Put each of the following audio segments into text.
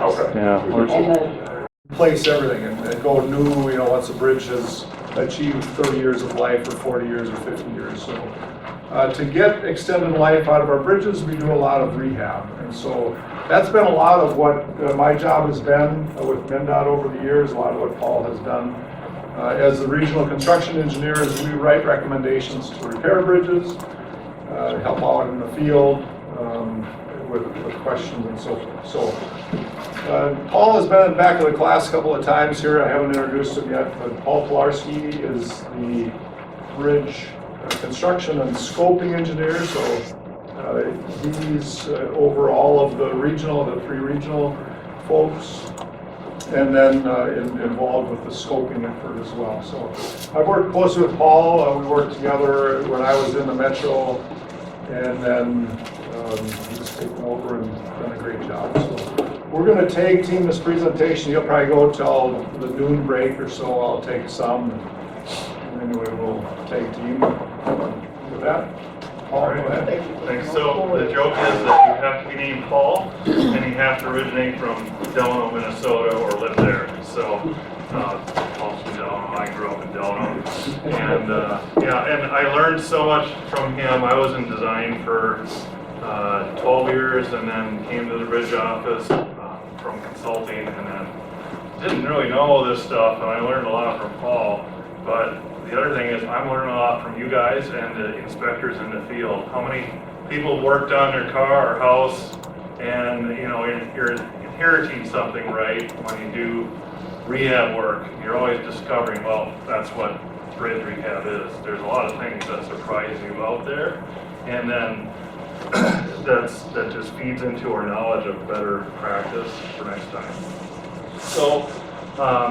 Okay. Yeah. Replace everything and go new, you know, once a bridge has achieved 30 years of life or 40 years or 50 years. So to get extended life out of our bridges, we do a lot of rehab. And so that's been a lot of what my job has been with MnDOT over the years, a lot of what Paul has done. As the regional construction engineers, we write recommendations to repair bridges, help out in the field with questions and so forth. So Paul has been in the back of the class a couple of times here. I haven't introduced him yet, but Paul Pilarski is the bridge construction and scoping engineer. So he's over all of the three regional folks, and then involved with the scoping effort as well. So I've worked closely with Paul. We worked together when I was in the Metro, and then he's taken over and done a great job. So we're going to tag team this presentation. He'll probably go till the noon break or so. I'll take some, and anyway, we'll tag team with that. Paul, go ahead. Thanks. So the joke is that you have to be named Paul, and you have to originate from Delano, Minnesota, or live there. So Paul's from Delano. I grew up in Delano, and yeah, and I learned so much from him. I was in design for 12 years, and then came to the bridge office from consulting, and then didn't really know this stuff, and I learned a lot from Paul. But the other thing is I'm learning a lot from you guys and the inspectors in the field. How many people worked on their car or house, and you know, you're inheriting something, right? When you do rehab work, you're always discovering, well, that's what bridge rehab is. There's a lot of things that surprise you out there, and then that just feeds into our knowledge of better practice for next time. So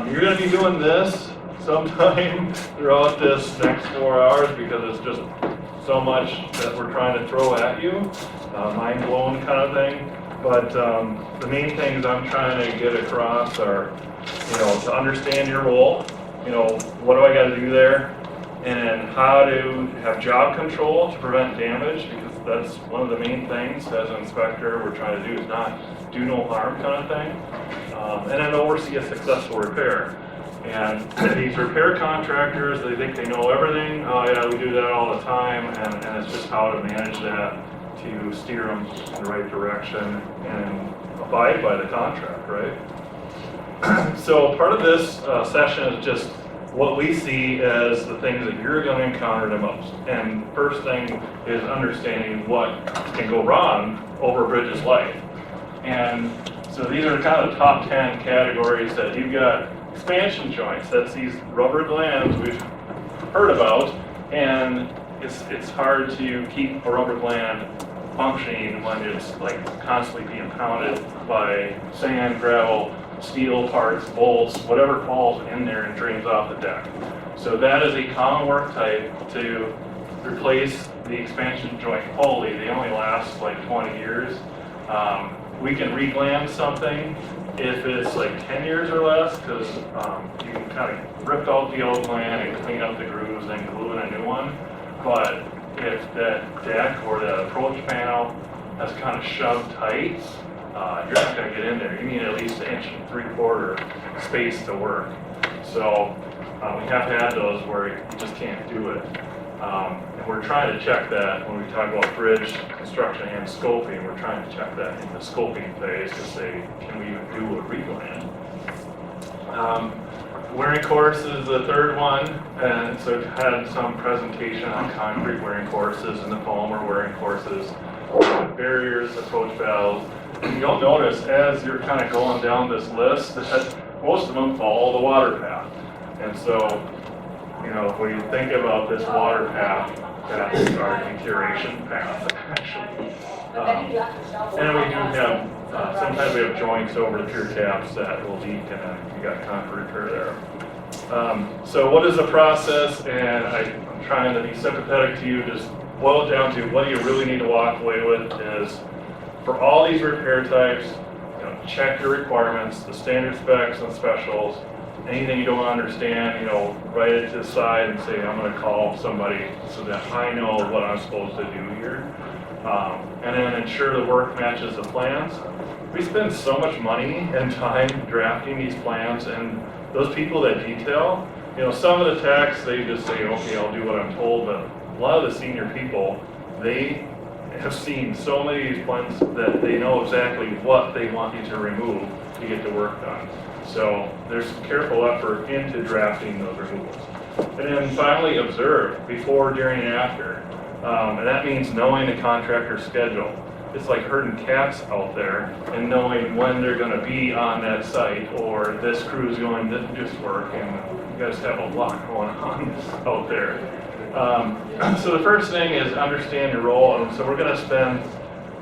you're going to be doing this sometime throughout this next 4 hours because it's just so much that we're trying to throw at you, mind blown kind of thing. But the main things I'm trying to get across are, you know, to understand your role, you know, what do I got to do there, and then how to have job control to prevent damage, because that's one of the main things as an inspector we're trying to do, is not do no harm kind of thing, and then oversee a successful repair. And these repair contractors, they think they know everything. Oh yeah, we do that all the time, and it's just how to manage that to steer them in the right direction and abide by the contract, right? So part of this session is just what we see as the things that you're going to encounter the most. And first thing is understanding what can go wrong over a bridge's life. And so these are kind of the top 10 categories that you've got. Expansion joints, that's these rubber glands we've heard about, and it's hard to keep a rubber gland functioning when it's like constantly being pounded by sand, gravel, steel parts, bolts, whatever falls in there and drains off the deck. So that is a common work type to replace the expansion joint wholly. They only last like 20 years. We can re-gland something if it's like 10 years or less, because you can kind of rip out the old gland and clean up the grooves and glue in a new one. But if that deck or that approach panel has kind of shoved tight, you're not going to get in there. You need at least 1.75 inch space to work. So we have had those where you just can't do it. And we're trying to check that when we talk about bridge construction and scoping. We're trying to check that in the scoping phase to say, can we even do a re-gland? Wearing course is the third one, and so we've had some presentation on concrete wearing courses and the polymer wearing courses, barriers, approach valves. And you'll notice as you're kind of going down this list that most of them follow the water path. And so, you know, when you think about this water path, that's our deterioration path, actually. And we do have, sometimes we have joints over the pier caps that will leak, and then you got concrete repair there. So what is the process? And I'm trying to be sympathetic to you, just boil it down to what do you really need to walk away with is, for all these repair types, you know, check your requirements, the standard specs and specials. Anything you don't understand, you know, write it to the side and say, I'm going to call somebody so that I know what I'm supposed to do here. And then ensure the work matches the plans. we spend so much money and time drafting these plans, and those people that detail, you know, some of the techs, they just say, okay, I'll do what I'm told, but a lot of the senior people, they have seen so many of these plans that they know exactly what they want you to remove to get the work done. So there's some careful effort into drafting those removals. And then finally, observe before, during, and after. And that means knowing the contractor's schedule. It's like herding cats out there and knowing when they're going to be on that site, or this crew's going to do this work, and you guys have a lot going on out there. So the first thing is understand your role, and so we're going to spend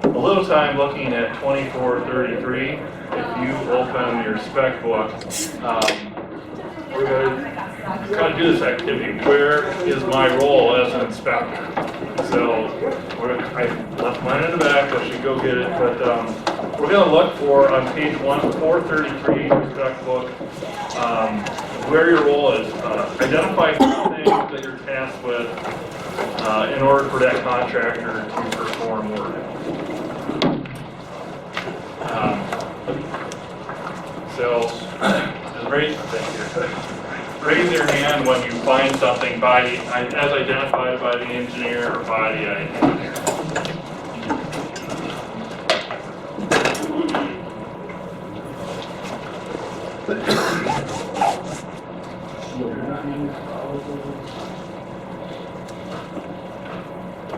a little time looking at 2433. If you open your spec book, we're going to kind of do this activity. Where is my role as an inspector? So I left mine in the back, I should go get it, but we're going to look for, on page 433 in your spec book, where your role is. Identify things that you're tasked with in order for that contractor to perform work. So just raise your hand when you find something as identified by the engineer or by the engineer.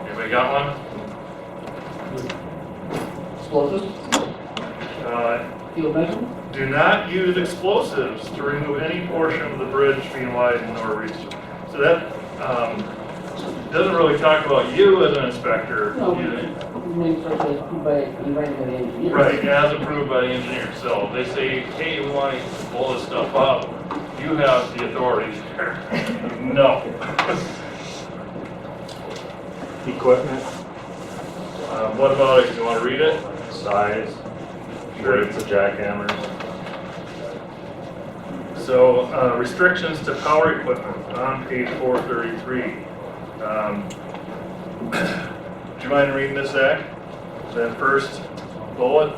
Anybody got one? Explosives? Field measurement? Do not use explosives to remove any portion of the bridge being widened or reached. So that doesn't really talk about you as an inspector. No, you mean such as approved by the engineer? Right, as approved by the engineer. So they say, hey, we want to pull this stuff up. You have the authority there. No. Equipment, What about it? You want to read it? size, weights of jackhammers. So restrictions to power equipment on page 433. Do you mind reading this, Zach? That first bullet.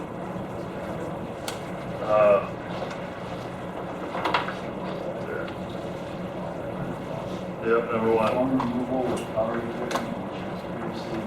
Yep, number one. Removal of power equipment, previously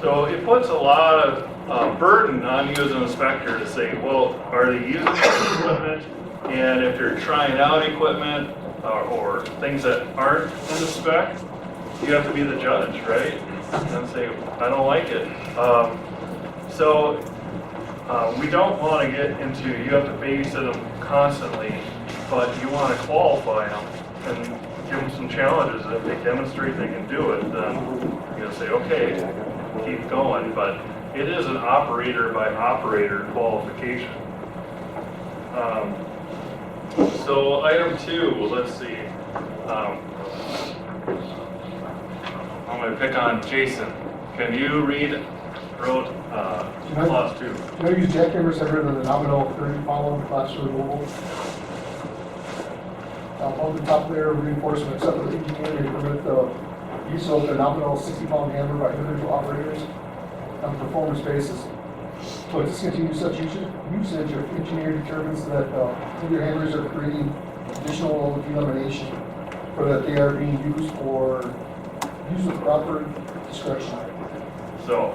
So it puts a lot of burden on you as an inspector to say, well, are they using this equipment? And if you're trying out equipment or things that aren't in the spec, you have to be the judge, right? And say, I don't like it. So we don't want to get into, you have to babysit them constantly, but you want to qualify them and give them some challenges. If they demonstrate they can do it, then you're going to say, okay, keep going. But it is an operator by operator qualification. So item 2, let's see. I'm going to pick on Jason. Can you read road clause 2? Do you use jackhammers that are in the nominal 30-pound class removal? On the top there, reinforcement except for the engineer may permit the use of the nominal 60-pound hammer by individual operators on a performance basis. So to discontinue such usage if engineer determines that your hammers are creating additional delamination, or that they are being used with proper discretion. So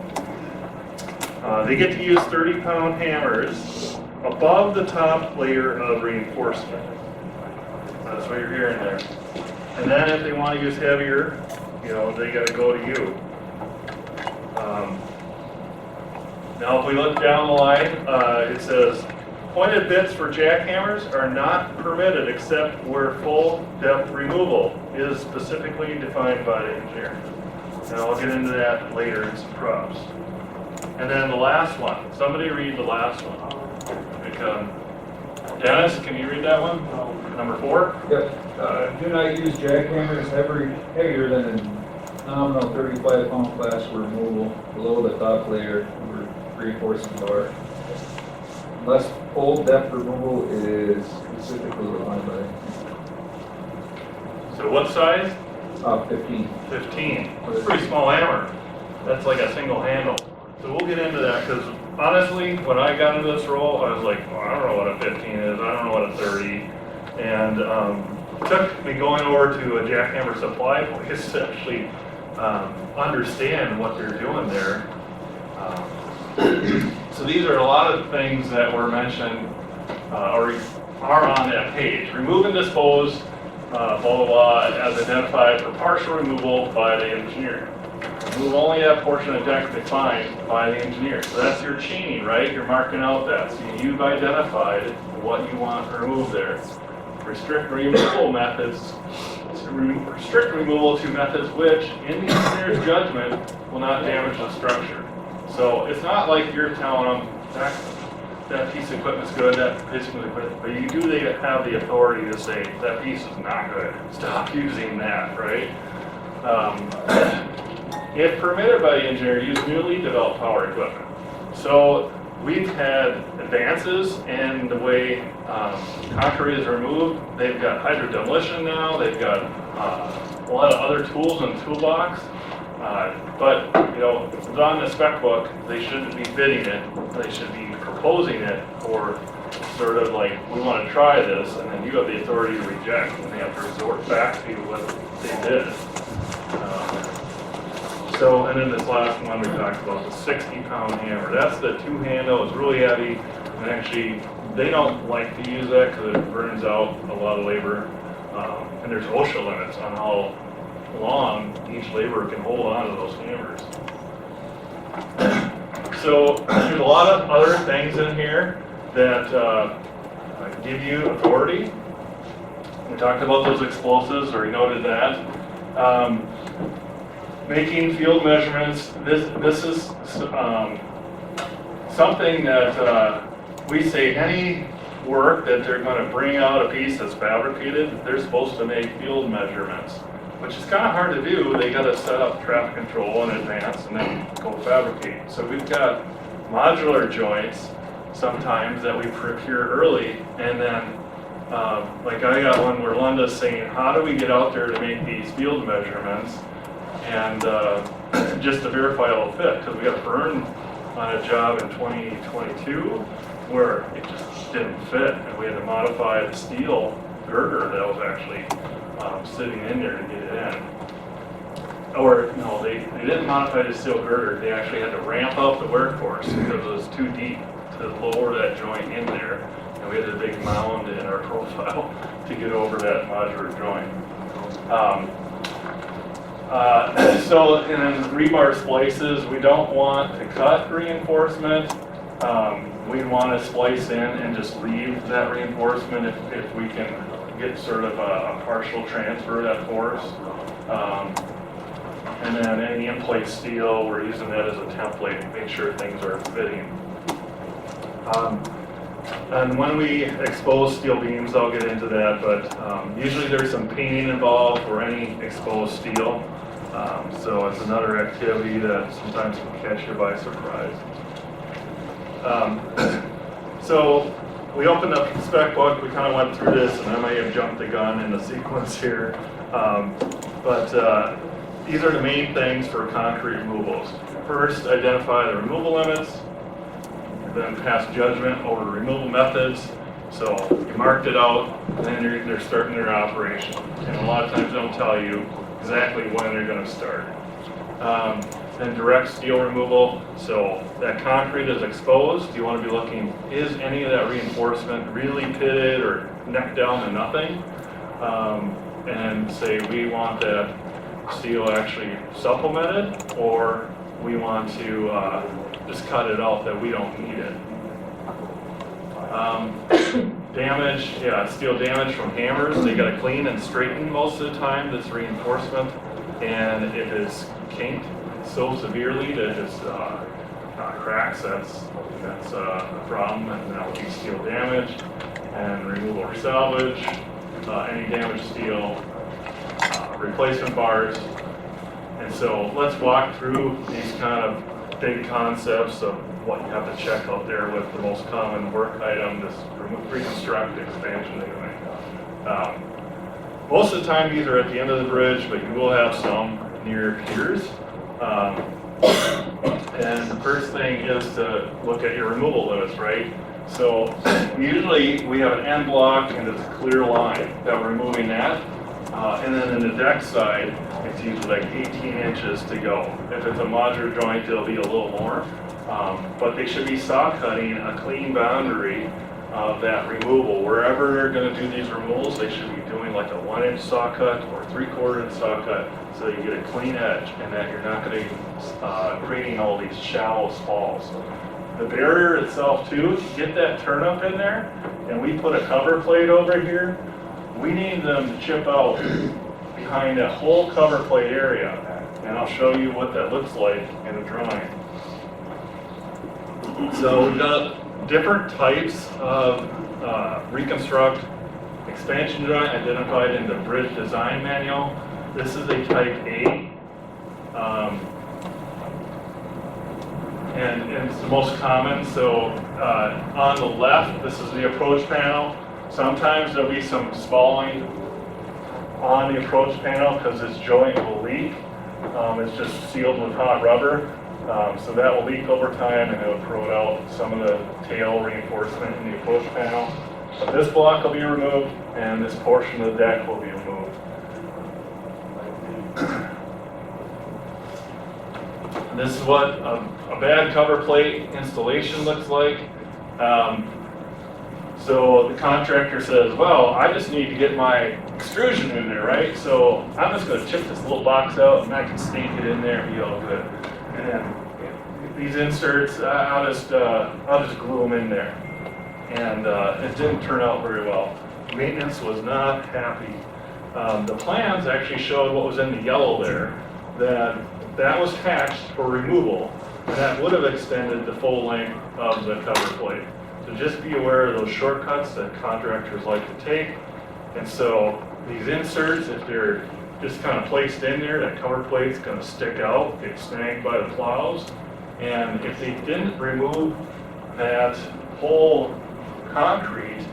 they get to use 30-pound hammers above the top layer of reinforcement. That's what you're hearing there. And then if they want to use heavier, they got to go to you. Now if we look down the line, it says, pointed bits for jackhammers are not permitted except where full depth removal is specifically defined by the engineer. And I'll get into that later in some props. And then the last one. Somebody read the last one. Dennis, can you read that one? Number 4? Yep. Do not use jackhammers heavier than a nominal 35-pound class for removal below the top layer of reinforcing bar. Unless full depth removal is specifically defined by So what size? 15. 15. That's a pretty small hammer. That's like a single handle. So we'll get into that because honestly, when I got into this role, I was like, well, I don't know what a 15 is. I don't know what a 30. And it took me going over to a jackhammer supply place to actually understand what they're doing there. So these are a lot of things that were mentioned or are on that page. Remove and dispose, blah, blah, blah, as identified for partial removal by the engineer. Remove only that portion of deck defined by the engineer. So that's your chaining, right? You're marking out that. So you've identified what you want to remove there. Restrict removal methods. Restrict removal to methods which, in the engineer's judgment, will not damage the structure. So it's not like you're telling them that piece of equipment's good, that piece of equipment, but you do have the authority to say that piece is not good. Stop using that, right? If permitted by the engineer, use newly developed power equipment. So we've had advances in the way concrete is removed. They've got hydrodemolition now. They've got a lot of other tools in the toolbox. But, you know, if it's on the spec book, they shouldn't be bidding it. They should be proposing it or sort of like, we want to try this, and then you have the authority to reject, and they have to resort back to what they did. So, and then this last one we talked about, the 60-pound hammer. That's the two-handle. It's really heavy, and actually, they don't like to use that because it burns out a lot of labor. And there's OSHA limits on how long each laborer can hold on to those hammers. So there's a lot of other things in here that give you authority. We talked about those explosives, or we noted that. Making field measurements, this is something that we say any work that they're going to bring out a piece that's fabricated, they're supposed to make field measurements, which is kind of hard to do. They got to set up traffic control in advance and then go fabricate. So we've got modular joints sometimes that we procure early, and then like I got one where Linda's saying, how do we get out there to make these field measurements and just to verify it'll fit, because we got burned on a job in 2022 where it just didn't fit, and we had to modify the steel girder that was actually sitting in there to get it in. Or, no, they didn't modify the steel girder, they actually had to ramp up the workforce because it was too deep to lower that joint in there. And we had a big mound in our profile to get over that modular joint. And then rebar splices, we don't want to cut reinforcement. We want to splice in and just leave that reinforcement if we can get sort of a partial transfer of that force. And then any in-place steel, we're using that as a template to make sure things are fitting. And when we expose steel beams, I'll get into that, but usually there's some painting involved for any exposed steel. So it's another activity that sometimes can catch you by surprise. So we opened up the spec book, we kind of went through this, and I may have jumped the gun in the sequence here. But these are the main things for concrete removals. First, identify the removal limits, then pass judgment over the removal methods. So you marked it out, and then they're starting their operation. And a lot of times they don't tell you exactly when they're going to start. Then direct steel removal. So that concrete is exposed. You want to be looking, is any of that reinforcement really pitted or neck down to nothing? And say we want that steel actually supplemented, or we want to just cut it out that we don't need it. Damage, steel damage from hammers, they got to clean and straighten most of the time, this reinforcement. And if it's kinked so severely that it's cracks, that's a problem, and that would be steel damage. And removal or salvage. any damaged steel, replacement bars. And so let's walk through these kind of big concepts of what you have to check out there with the most common work item, this reconstruct expansion anyway. Most of the time these are at the end of the bridge, but you will have some near piers. And the first thing is to look at your removal limits, right? So usually we have an end block and it's a clear line that we're removing that. And then in the deck side, it's usually like 18 inches to go. If it's a modular joint, it'll be a little more. But they should be saw cutting a clean boundary of that removal. Wherever they're gonna do these removals, they should be doing like a 1-inch saw cut or 3/4 inch saw cut so that you get a clean edge and that you're not gonna be creating all these shallow falls. The barrier itself too, if you get that turn up in there and we put a cover plate over here, we need them to chip out behind that whole cover plate area. And I'll show you what that looks like in a drawing. So we've got different types of reconstruct expansion joint identified in the bridge design manual. This is a type A. And it's the most common. So on the left, this is the approach panel. Sometimes there'll be some spalling on the approach panel because this joint will leak. It's just sealed with hot rubber. So that will leak over time and it'll corrode out some of the tail reinforcement in the approach panel. But this block will be removed and this portion of the deck will be removed. This is what a bad cover plate installation looks like. So the contractor says, well, I just need to get my extrusion in there, right? So I'm just gonna chip this little box out and I can snake it in there and be all good. And then these inserts, I'll just glue them in there. And it didn't turn out very well. Maintenance was not happy. The plans actually showed what was in the yellow there, that was hatched for removal, and that would have extended the full length of the cover plate. So just be aware of those shortcuts that contractors like to take. And so these inserts, if they're just kind of placed in there, that cover plate's gonna stick out, get snagged by the plows. And if they didn't remove that whole concrete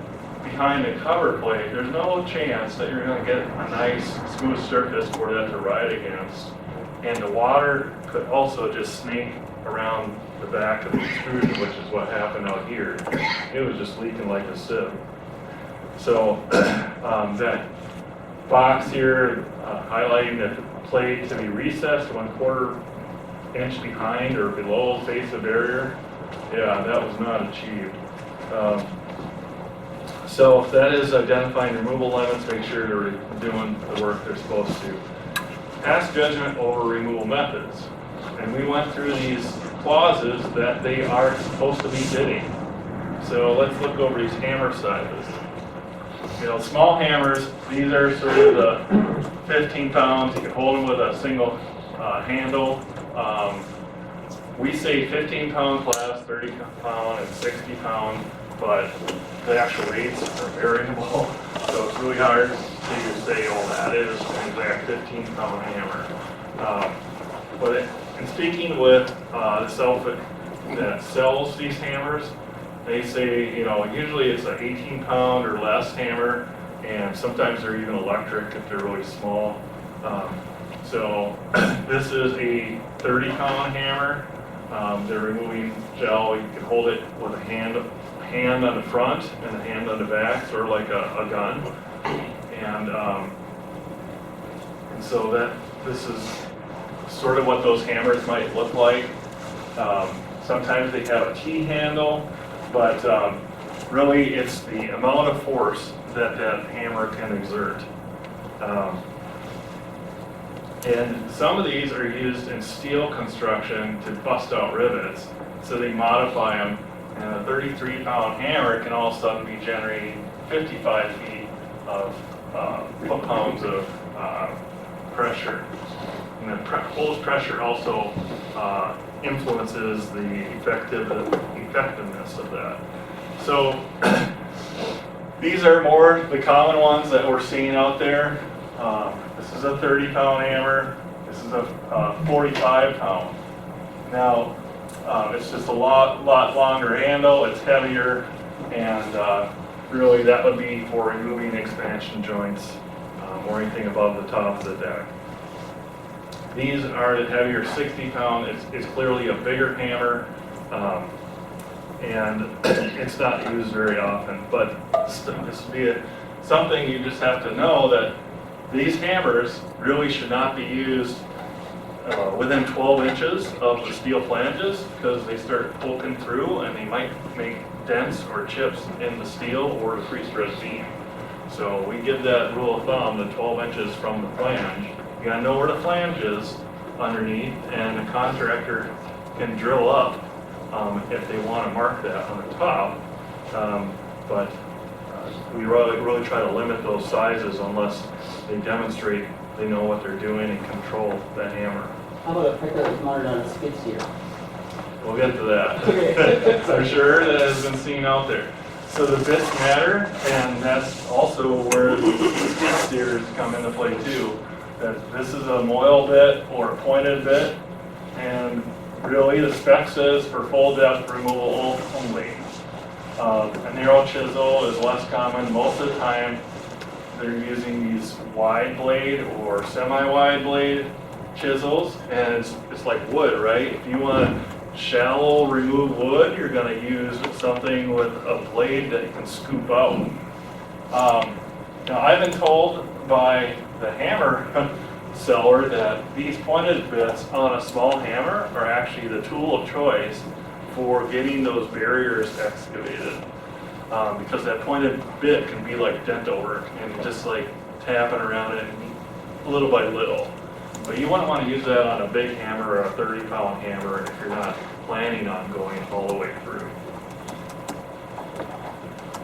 behind the cover plate, there's no chance that you're gonna get a nice smooth surface for that to ride against. And the water could also just snake around the back of the extrusion, which is what happened out here. It was just leaking like a sieve. So that box here highlighting the plate to be recessed 1/4 inch behind or below face of barrier, yeah, that was not achieved. So that is identifying removal limits, make sure they're doing the work they're supposed to. Pass judgment over removal methods. And we went through these clauses that they are supposed to be bidding. So let's look over these hammer sizes. You know, small hammers, these are sort of the 15 pounds. You can hold them with a single handle. We say 15 pound class, 30 pound, and 60 pound, but the actual rates are variable. So it's really hard to say, oh, that is an exact 15 pound hammer. In speaking with this outfit that sells these hammers, they say, you know, usually it's an 18 pound or less hammer, and sometimes they're even electric if they're really small. So this is a 30 pound hammer. They're removing gel. You can hold it with a hand on the front and a hand on the back, sort of like a gun. And so this is sort of what those hammers might look like. Sometimes they have a T handle, but really it's the amount of force that hammer can exert. And some of these are used in steel construction to bust out rivets, so they modify them. And a 33 pound hammer can all of a sudden be generating 55 feet of foot-pounds of pressure. And the hose pressure also influences the effectiveness of that. So These are more the common ones that we're seeing out there. This is a 30-pound hammer. This is a 45-pound. Now, it's just a lot longer handle. It's heavier, and really that would be for removing expansion joints or anything above the top of the deck. These are the heavier 60-pound. It's clearly a bigger hammer. And it's not used very often, but this would be something you just have to know, that these hammers really should not be used within 12 inches of the steel flanges, because they start poking through and they might make dents or chips in the steel or the pre-stressed beam. So we give that rule of thumb, the 12 inches from the flange. You gotta know where the flange is underneath, and the contractor can drill up if they want to mark that on the top, but we really try to limit those sizes unless they demonstrate they know what they're doing and control that hammer. How about a picker that's mounted on a skid steer? We'll get to that. I'm sure that has been seen out there. So the bits matter, and that's also where the skid steers come into play too. That this is a moil bit or a pointed bit, and really, the spec says for full depth removal only. A narrow chisel is less common. Most of the time, they're using these wide blade or semi-wide blade chisels, and it's like wood, right? If you want to shallow remove wood, you're going to use something with a blade that you can scoop out. Now, I've been told by the hammer seller that these pointed bits on a small hammer are actually the tool of choice for getting those barriers excavated, because that pointed bit can be like dental work and just like tapping around it little by little. But you wouldn't want to use that on a big hammer or a 30-pound hammer if you're not planning on going all the way through.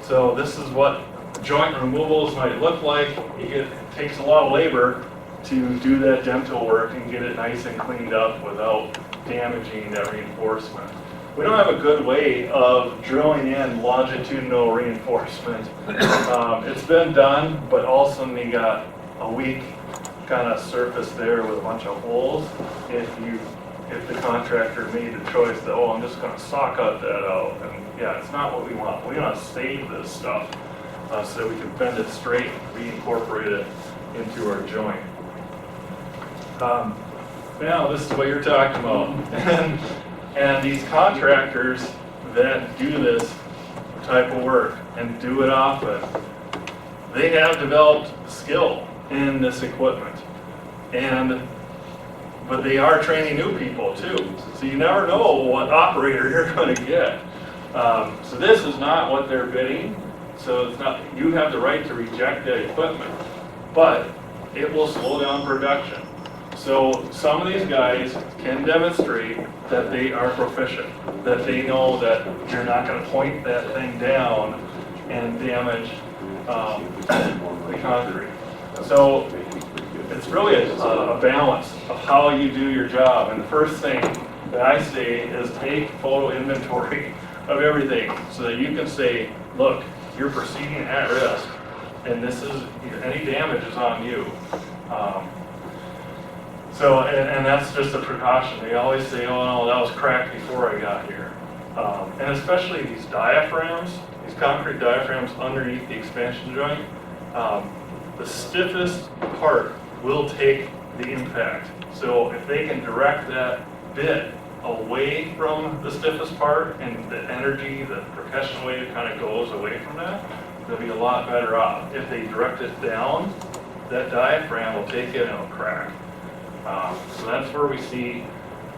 So this is what joint removals might look like. It takes a lot of labor to do that dental work and get it nice and cleaned up without damaging that reinforcement. We don't have a good way of drilling in longitudinal reinforcement. It's been done, but all of a sudden you got a weak kind of surface there with a bunch of holes. If the contractor made the choice that, oh, I'm just going to saw cut that out, and yeah, it's not what we want. We want to save this stuff so that we can bend it straight and reincorporate it into our joint. Now, this is what you're talking about. And these contractors that do this type of work and do it often, they have developed skill in this equipment. But they are training new people too. So you never know what operator you're going to get. So this is not what they're bidding. So it's not, you have the right to reject that equipment, but it will slow down production. So some of these guys can demonstrate that they are proficient, that they know that you're not going to point that thing down and damage the concrete. So it's really a balance of how you do your job. And the first thing that I say is take photo inventory of everything so that you can say, look, you're proceeding at risk, and this is, any damage is on you. And that's just a precaution. They always say, oh no, that was cracked before I got here. And especially these diaphragms, these concrete diaphragms underneath the expansion joint, the stiffest part will take the impact. So if they can direct that bit away from the stiffest part and the energy, the percussion wave kind of goes away from that, they'll be a lot better off. If they direct it down, that diaphragm will take it and it'll crack. So that's where we see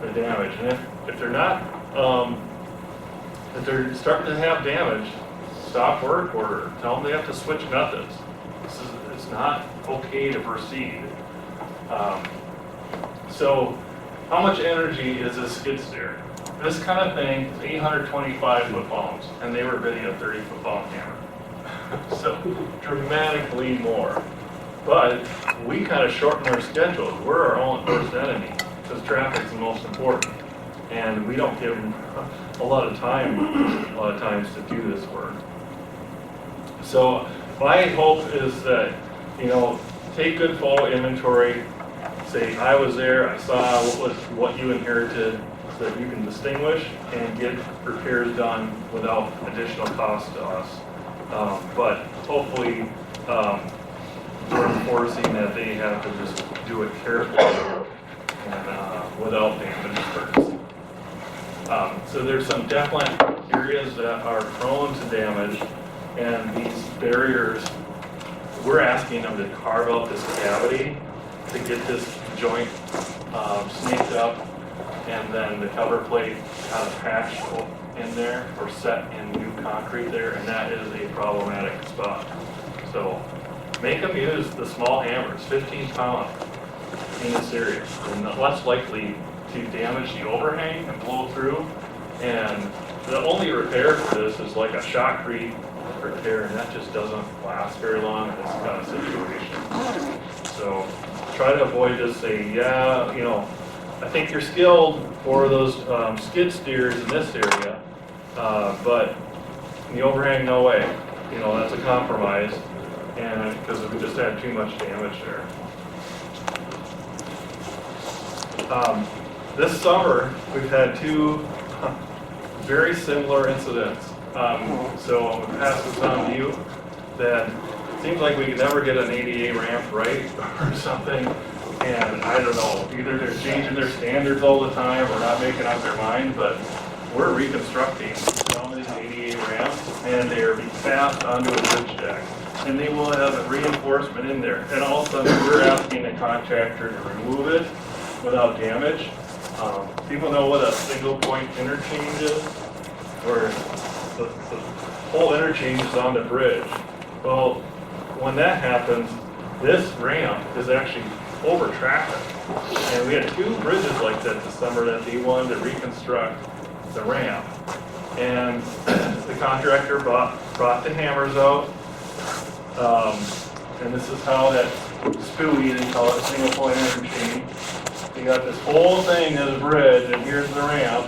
the damage. And if they're not, if they're starting to have damage, stop work order. Tell them they have to switch methods. It's not okay to proceed. So how much energy is this skid steer? This kind of thing is 825 foot-pounds, and they were bidding a 30 foot-pound hammer. So dramatically more. But we kind of shorten our schedule. We're our own worst enemy because traffic's the most important. And we don't give them a lot of times to do this work. So my hope is that, you know, take good photo inventory, say, I was there, I saw what you inherited, so that you can distinguish and get repairs done without additional cost to us. But hopefully, we're enforcing that they have to just do it carefully and without damage first. So there's some definite areas that are prone to damage, and these barriers, we're asking them to carve out this cavity to get this joint snaked up, and then the cover plate kind of patched in there or set in new concrete there, and that is a problematic spot. So make them use the small hammers, 15 pound in this area, and less likely to damage the overhang and blow through. And the only repair for this is like a shotcrete repair, and that just doesn't last very long in this kind of situation. So try to avoid just say, yeah, you know, I think you're skilled for those skid steers in this area, but the overhang, no way. You know, that's a compromise, and because we just had too much damage there. This summer, we've had two very similar incidents. So I'm gonna pass this on to you. That it seems like we could never get an ADA ramp right or something. And I don't know, either they're changing their standards all the time or not making up their mind, but we're reconstructing some of these ADA ramps, and they are being fast onto a bridge deck. And they will have a reinforcement in there. And all of a sudden, we're asking the contractor to remove it without damage. People know what a single point interchange is, where the whole interchange is on the bridge. Well, when that happens, this ramp is actually over traffic. And we had two bridges like that this summer that they wanted to reconstruct the ramp. And the contractor brought the hammers out. And this is how that SPUI, they call it, single point interchange. You got this whole thing as a bridge, and here's the ramp.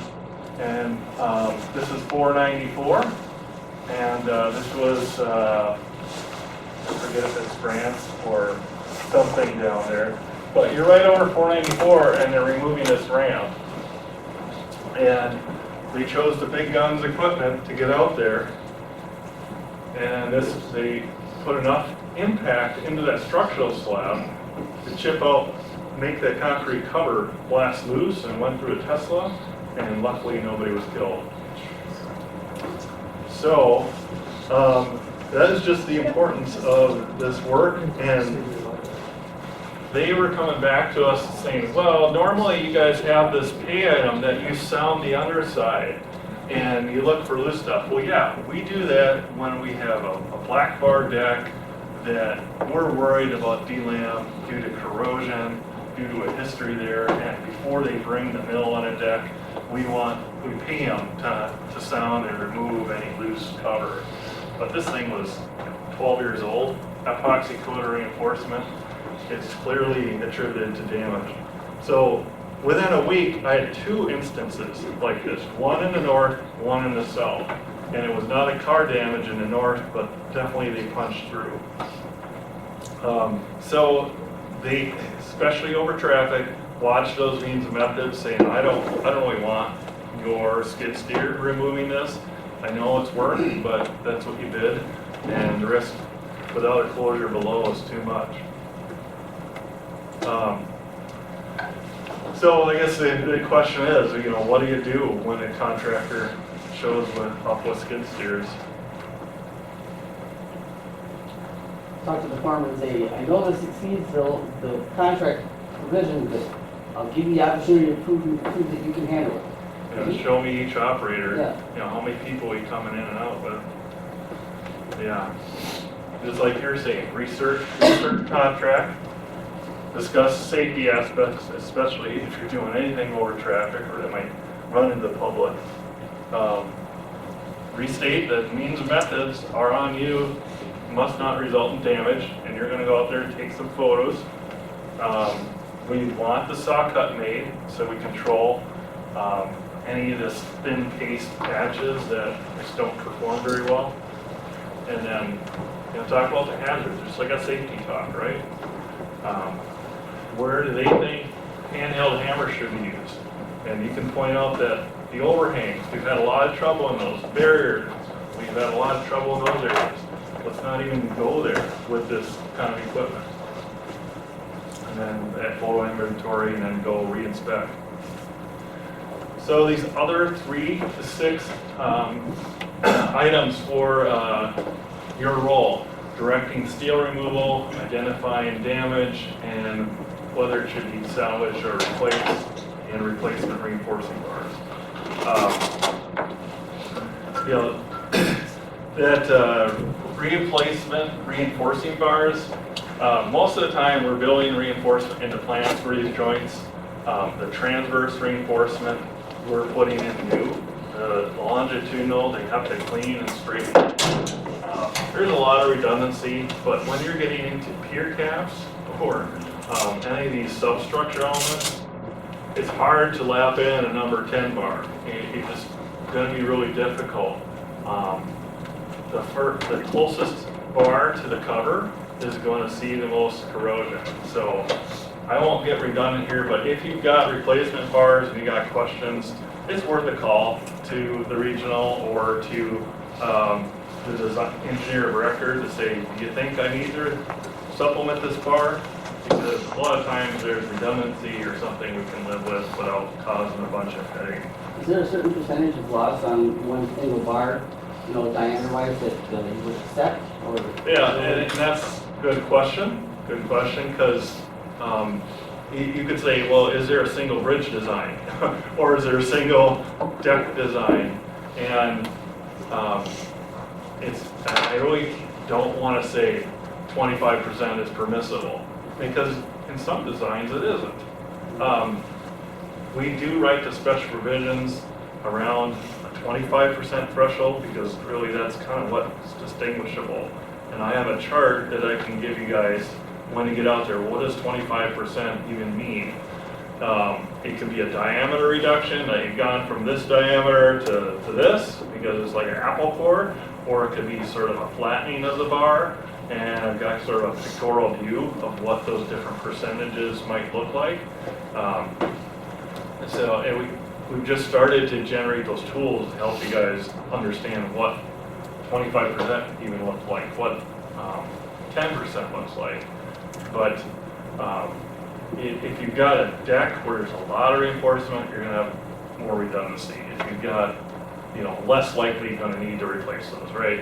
And this is 494. And this was, I forget if it's France or something down there. But you're right over 494, and they're removing this ramp. And they chose the big guns equipment to get out there. And they put enough impact into that structural slab to chip out, make that concrete cover blast loose, and went through a Tesla, and luckily nobody was killed. So that is just the importance of this work. And they were coming back to us saying, well, normally you guys have this pay item that you sound the underside and you look for loose stuff. Well, yeah, we do that when we have a black bar deck that we're worried about delam due to corrosion, due to a history there, and before they bring the mill on a deck, we pay them to sound and remove any loose cover. But this thing was 12 years old, epoxy coated reinforcement. It's clearly attributed to damage. So within a week, I had two instances like this, one in the north, one in the south. And it was not a car damage in the north, but definitely they punched through. So they, especially over traffic, watch those means and methods, saying, I don't really want your skid steer removing this. I know it's work, but that's what you did, and the risk without a closure below is too much. So I guess the question is, you know, what do you do when a contractor shows up with skid steers? Talk to the farmer and say, I know this exceeds the contract provision, but I'll give you the opportunity to prove that you can handle it. You know, show me each operator, Yeah. you know, how many people you coming in and out with. Yeah. Just like you're saying, research contract, discuss safety aspects, especially if you're doing anything over traffic or that might run into the public. Restate that means and methods are on you, must not result in damage, and you're going to go out there and take some photos. We want the saw cut made so we control any of this thin paste patches that just don't perform very well. And then, talk about the hazards, just like a safety talk, right? Where do they think handheld hammers should be used? And you can point out that the overhangs, we've had a lot of trouble in those barriers. We've had a lot of trouble in those areas. Let's not even go there with this kind of equipment. And then that photo inventory and then go re-inspect. So these other 3 to 6 items for your role, directing steel removal, identifying damage, and whether it should be salvaged or replaced, and replacement reinforcing bars. That replacement reinforcing bars, most of the time we're building reinforcement into plants for these joints. The transverse reinforcement we're putting in new. The longitudinal, they have to clean and straighten. There's a lot of redundancy, but when you're getting into pier caps or any of these substructure elements, it's hard to lap in a number 10 bar. It's just going to be really difficult. The closest bar to the cover is going to see the most corrosion. So I won't get redundant here, but if you've got replacement bars and you got questions, it's worth a call to the regional or to the design engineer of record to say, do you think I need to supplement this bar? Because a lot of times there's redundancy or something we can live with without causing a bunch of headache. Is there a certain percentage of loss on one single bar, diameter-wise that you would accept, or? Yeah, and that's a good question, because you could say, well, is there a single bridge design? Or is there a single deck design? And I really don't want to say 25% is permissible, because in some designs it isn't. We do write the special provisions around a 25% threshold, because really that's kind of what's distinguishable. And I have a chart that I can give you guys when you get out there. What does 25% even mean? It could be a diameter reduction, that you've gone from this diameter to this, because it's like an apple core, or it could be sort of a flattening of the bar, and I've got sort of a pictorial view of what those different percentages might look like. We've just started to generate those tools to help you guys understand what 25% even looks like, what 10% looks like. But if you've got a deck where there's a lot of reinforcement, you're going to have more redundancy. If you've got, less likely going to need to replace those, right?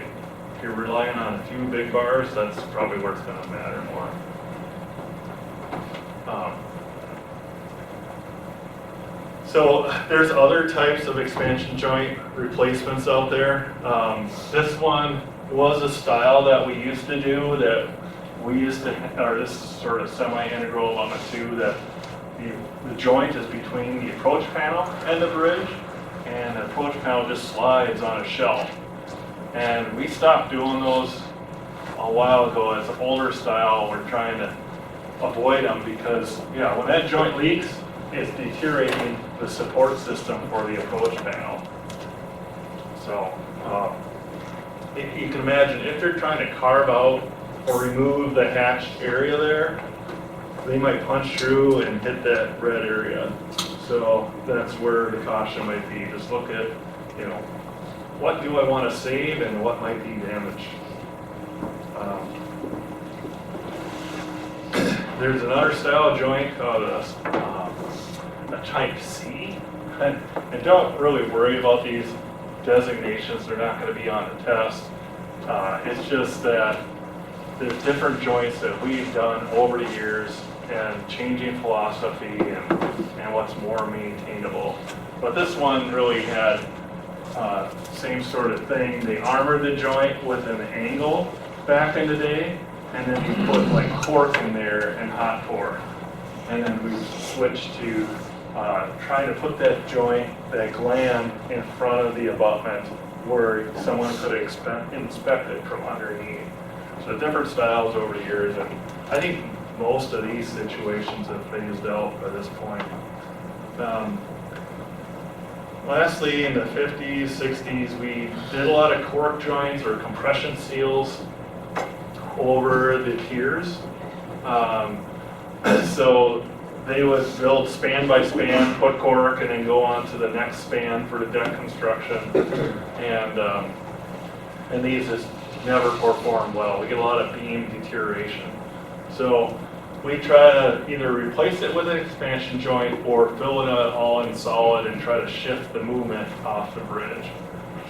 If you're relying on a few big bars, that's probably where it's going to matter more. So there's other types of expansion joint replacements out there. This one was a style that we used to do, that we used to, or this is sort of semi-integral element too, that the joint is between the approach panel and the bridge, and the approach panel just slides on a shelf. And we stopped doing those a while ago. It's an older style. We're trying to avoid them because, when that joint leaks, it's deteriorating the support system for the approach panel. So you can imagine if they're trying to carve out or remove the hatched area there, they might punch through and hit that red area. So that's where the caution might be. Just look at, what do I want to save and what might be damaged. There's another style joint called a type C. And don't really worry about these designations. They're not going to be on the test. It's just that there's different joints that we've done over the years and changing philosophy and what's more maintainable. But this one really had same sort of thing. They armored the joint with an angle back in the day, and then you put like cork in there and hot pour. And then we switched to trying to put that joint, that gland, in front of the abutment where someone could inspect it from underneath. So different styles over the years, and I think most of these situations have phased out by this point. Lastly, in the 50s, 60s, we did a lot of cork joints or compression seals over the piers. So they would build span by span, put cork, and then go on to the next span for the deck construction. And these just never perform well. We get a lot of beam deterioration. So we try to either replace it with an expansion joint or fill it all in solid and try to shift the movement off the bridge.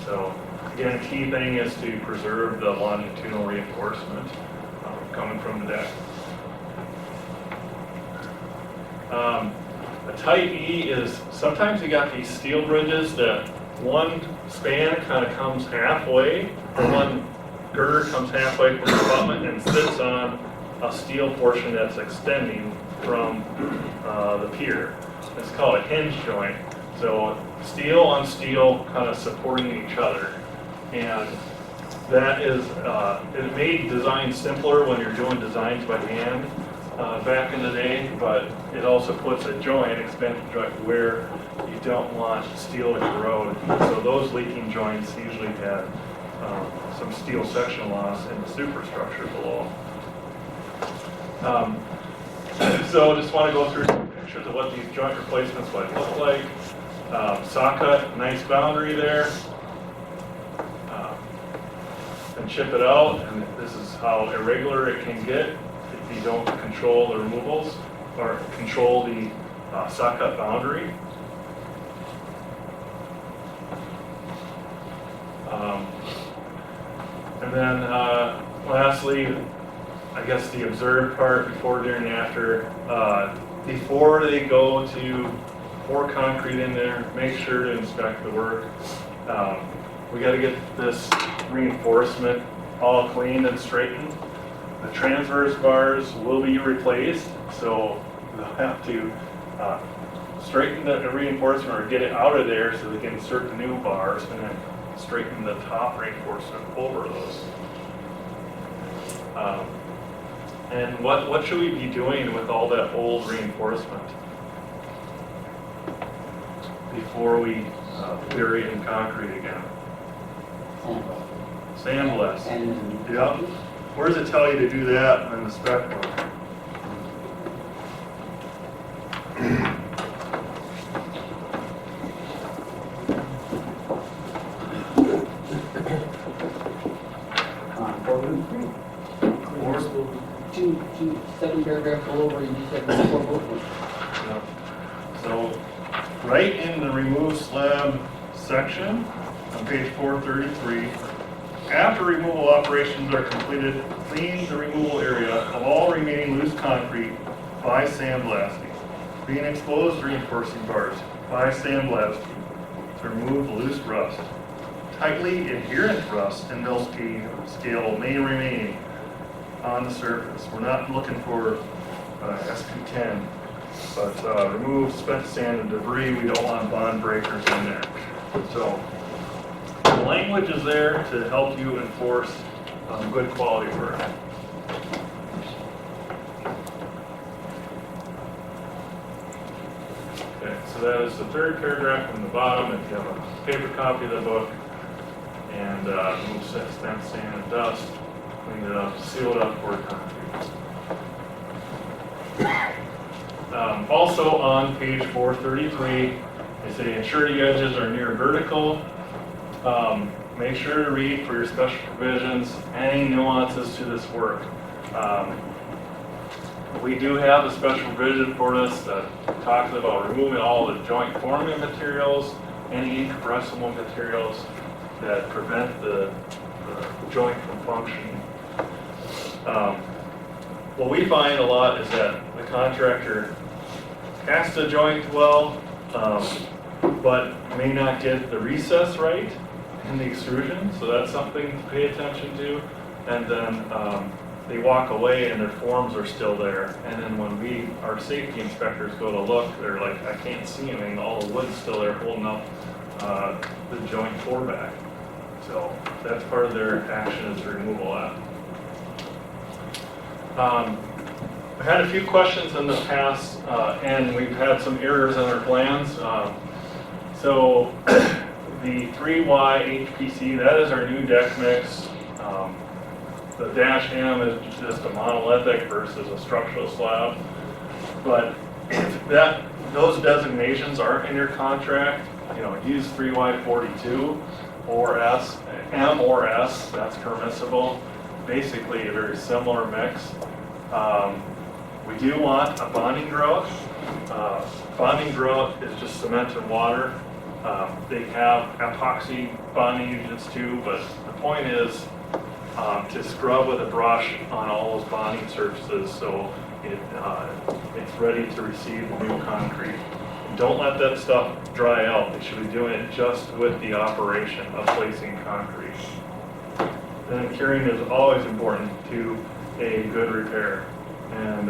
So again, key thing is to preserve the longitudinal reinforcement coming from the deck. A type E is, sometimes you got these steel bridges that one span kind of comes halfway, or one girder comes halfway from the abutment and sits on a steel portion that's extending from the pier. It's called a hinge joint. So steel on steel kind of supporting each other. And that is, it made design simpler when you're doing designs by hand back in the day, but it also puts a joint, expansion joint, where you don't want steel to corrode. So those leaking joints usually had some steel section loss in the superstructure below. So just want to go through some pictures of what these joint replacements might look like. Socket, nice boundary there. And chip it out, and this is how irregular it can get if you don't control the removals or control the socket boundary. And then lastly, I guess the observed part before, during, and after. Before they go to pour concrete in there, make sure to inspect the work. We got to get this reinforcement all cleaned and straightened. The transverse bars will be replaced, so they'll have to straighten the reinforcement or get it out of there so they can insert the new bars and then straighten the top reinforcement over those. And what should we be doing with all that old reinforcement before we bury it in concrete again? Sandblast. Yeah. Where does it tell you to do that in the spec book? Two, second paragraph below where you just have four bullet points. Yeah. So, right in the remove slab section on page 433, after removal operations are completed, clean the removal area of all remaining loose concrete by sandblasting. Clean exposed reinforcing bars by sandblasting to remove loose rust. Tightly adherent rust and mill scale may remain on the surface. We're not looking for SP10, but remove spent sand and debris. We don't want bond breakers in there. So the language is there to help you enforce good quality work. Okay, so that is the third paragraph from the bottom. If you have a paper copy of the book, and remove spent sand and dust, clean it up, seal it up for concrete. Also on page 433, they say ensure the edges are near vertical. Make sure to read for your special provisions any nuances to this work. We do have a special provision for this that talks about removing all the joint forming materials, any incompressible materials that prevent the joint from functioning. What we find a lot is that the contractor has to joint well, but may not get the recess right in the extrusion, so that's something to pay attention to. And then they walk away and their forms are still there. And then when our safety inspectors go to look, they're like, I can't see anything, all the wood's still there holding up the joint foreback. So that's part of their action is to remove all that. I had a few questions in the past, and we've had some errors in our plans. So the 3Y HPC, that is our new deck mix. The dash M is just a monolithic versus a structural slab. But if those designations aren't in your contract, use 3Y42 or S, M or S, that's permissible. Basically a very similar mix. We do want a bonding grout. Bonding grout is just cement and water. They have epoxy bonding agents too, but the point is to scrub with a brush on all those bonding surfaces so it's ready to receive the new concrete. Don't let that stuff dry out. They should be doing it just with the operation of placing concrete. Then curing is always important to a good repair. And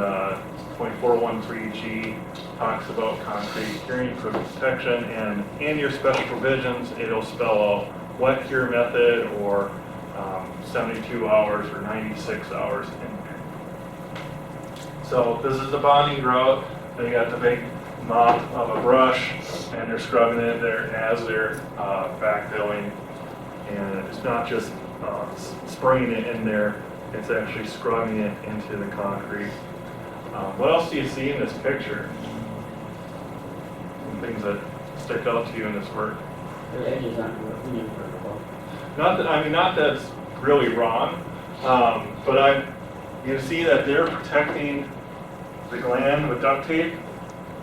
2413G talks about concrete curing for protection, and in your special provisions, it'll spell out wet cure method or 72 hours or 96 hours in there. So this is the bonding grout. They got the big mop of a brush, and they're scrubbing it there as they're backfilling. And it's not just spraying it in there, it's actually scrubbing it into the concrete. What else do you see in this picture? Some things that stick out to you in this work? Their edges aren't really vertical. Not that it's really wrong, but you see that they're protecting the gland with duct tape.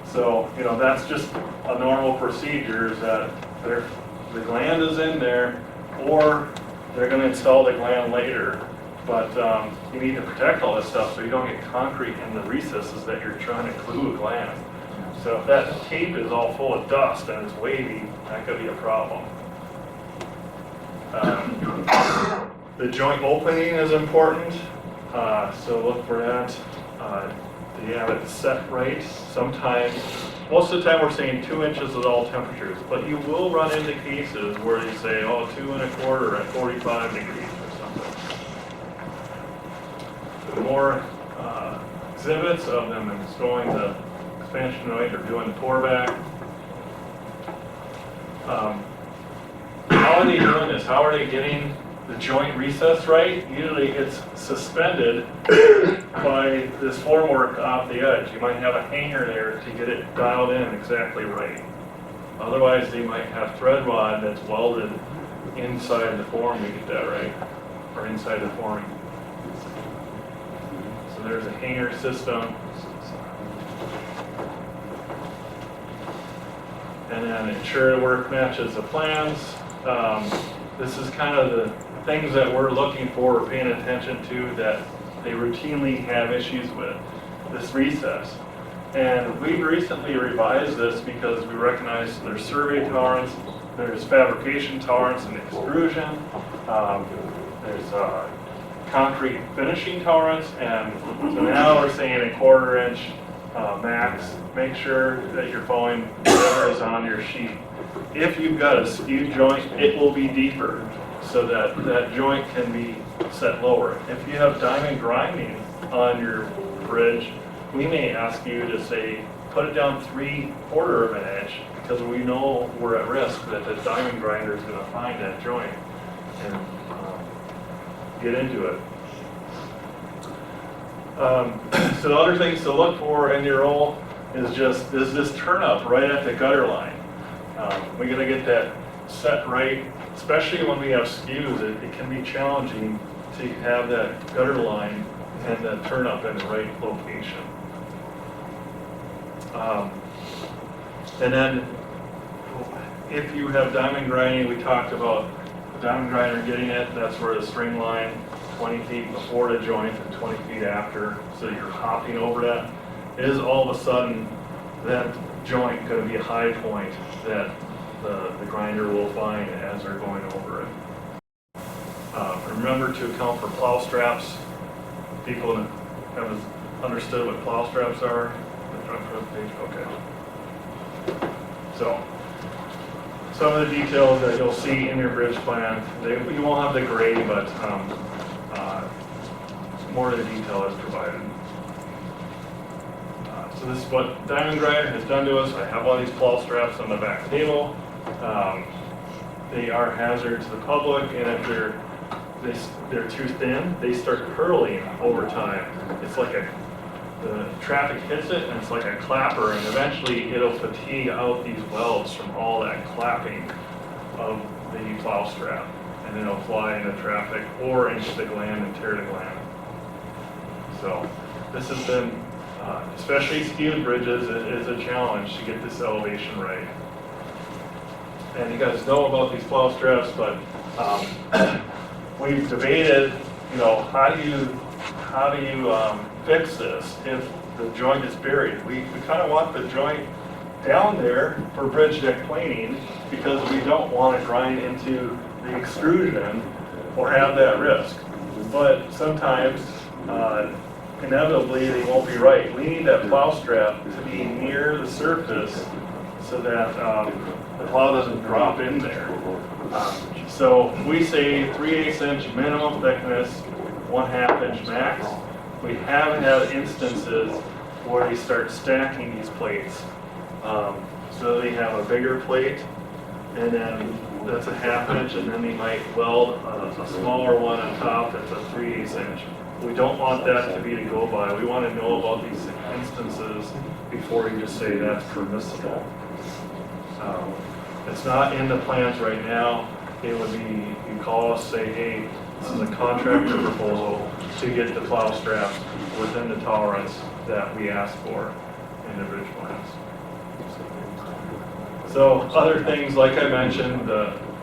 So, that's just a normal procedure, is that the gland is in there, or they're going to install the gland later. But you need to protect all this stuff so you don't get concrete in the recesses that you're trying to glue a gland. So if that tape is all full of dust and it's wavy, that could be a problem. The joint opening is important, so look for that. Do you have it set right? Sometimes, most of the time we're saying 2 inches at all temperatures, but you will run into cases where you say, 2 1/4 at 45 degrees or something. The more exhibits of them installing the expansion joint or doing the pour back. How are they doing this? How are they getting the joint recess right? Usually it's suspended by this formwork off the edge. You might have a hanger there to get it dialed in exactly right. Otherwise, they might have thread rod that's welded inside the form to get that right, or inside the forming. So there's a hanger system. And then ensure the work matches the plans. This is kind of the things that we're looking for or paying attention to that they routinely have issues with, this recess. And we recently revised this because we recognize there's survey tolerance, there's fabrication tolerance and extrusion, there's concrete finishing tolerance, and so now we're saying a 1/4 inch max. Make sure that you're following whatever is on your sheet. If you've got a skewed joint, it will be deeper so that that joint can be set lower. If you have diamond grinding on your bridge, we may ask you to say, put it down 3/4 of an inch, because we know we're at risk that the diamond grinder is going to find that joint and get into it. So the other things to look for in your roll is this turn up right at the gutter line. We got to get that set right, especially when we have skews. It can be challenging to have that gutter line and the turn up in the right location. And then if you have diamond grinding, we talked about the diamond grinder getting it. That's where the string line, 20 feet before the joint and 20 feet after, so you're hopping over that. Is all of a sudden that joint going to be a high point that the grinder will find as they're going over it. Remember to account for plow straps. People haven't understood what plow straps are. Okay. So some of the details that you'll see in your bridge plan, you won't have the gray, but more of the detail is provided. So this is what Diamond Grinder has done to us. I have all these plow straps on the back table. They are hazard to the public, and if they're too thin, they start curling over time. It's like the traffic hits it, and it's like a clapper, and eventually it'll fatigue out these welds from all that clapping of the plow strap, and then it'll fly into traffic or into the gland and tear the gland. So this has been, especially skewed bridges, it is a challenge to get this elevation right. And you guys know about these plow straps, but we've debated, how do you fix this if the joint is buried? We kind of want the joint down there for bridge deck planing because we don't want to grind into the extrusion or have that risk. But sometimes, inevitably, they won't be right. We need that plow strap to be near the surface so that the plow doesn't drop in there. So we say 3/8 inch minimum thickness, 1/2 inch max. We have had instances where they start stacking these plates. So they have a bigger plate, and then that's a 1/2 inch, and then they might weld a smaller one on top that's a 3/8 inch. We don't want that to be to go by. We want to know about these instances before you just say that's permissible. It's not in the plans right now. It would be, you call us, say, hey, this is a contractor proposal to get the plow straps within the tolerance that we ask for in the bridge plans. So other things, like I mentioned,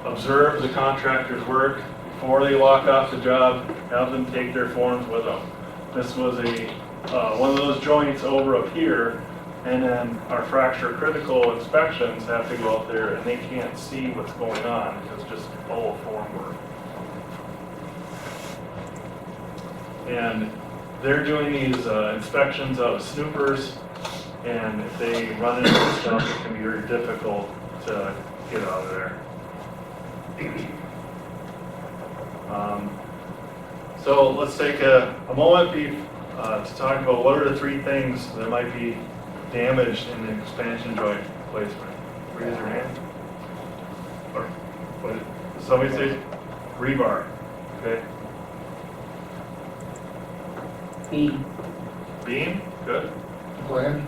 observe the contractor's work before they walk off the job, have them take their forms with them. This was one of those joints over up here, and then our fracture critical inspections have to go out there and they can't see what's going on because it's just all form work. And they're doing these inspections out of snoopers, and if they run into stuff, it can be very difficult to get out of there. So let's take a moment to talk about what are the 3 things that might be damaged in the expansion joint placement. Raise your hand. Or what did somebody say? Rebar. Okay. Beam. Beam. Good. Gland,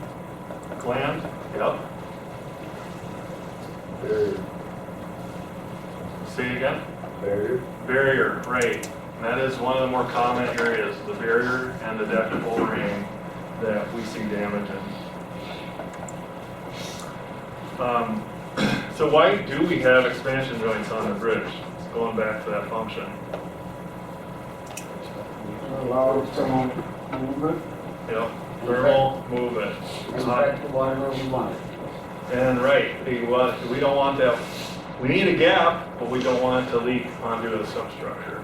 Gland. Yep. Barrier. Say it again. Barrier. Barrier. Right. And that is one of the more common areas, the barrier and the deck overhang that we see damage in. So why do we have expansion joints on the bridge? Going back to that function. Allow thermal movement. Yep. Thermal movement. And back to whatever we want. And right, we don't want that. We need a gap, but we don't want it to leak onto the substructure.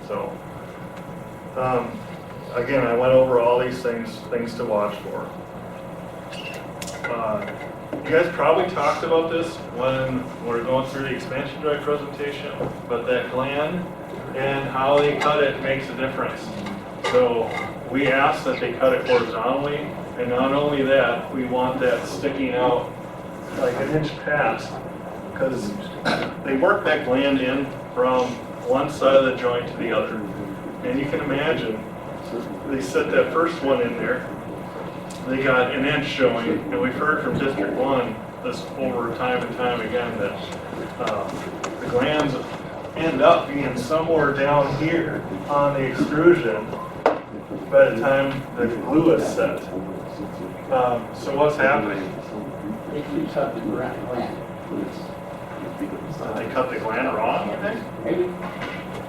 So, again, I went over all these things to watch for. You guys probably talked about this when we're going through the expansion joint presentation, but that gland and how they cut it makes a difference. So we ask that they cut it horizontally, and not only that, we want that sticking out like an inch past, because they work that gland in from one side of the joint to the other. And you can imagine, they set that first one in there, they got an inch showing, and we've heard from District 1 this over time and time again that the glands end up being somewhere down here on the extrusion by the time the glue is set. So what's happening? They keep cut the gland. Did they cut the gland wrong, you think? Maybe.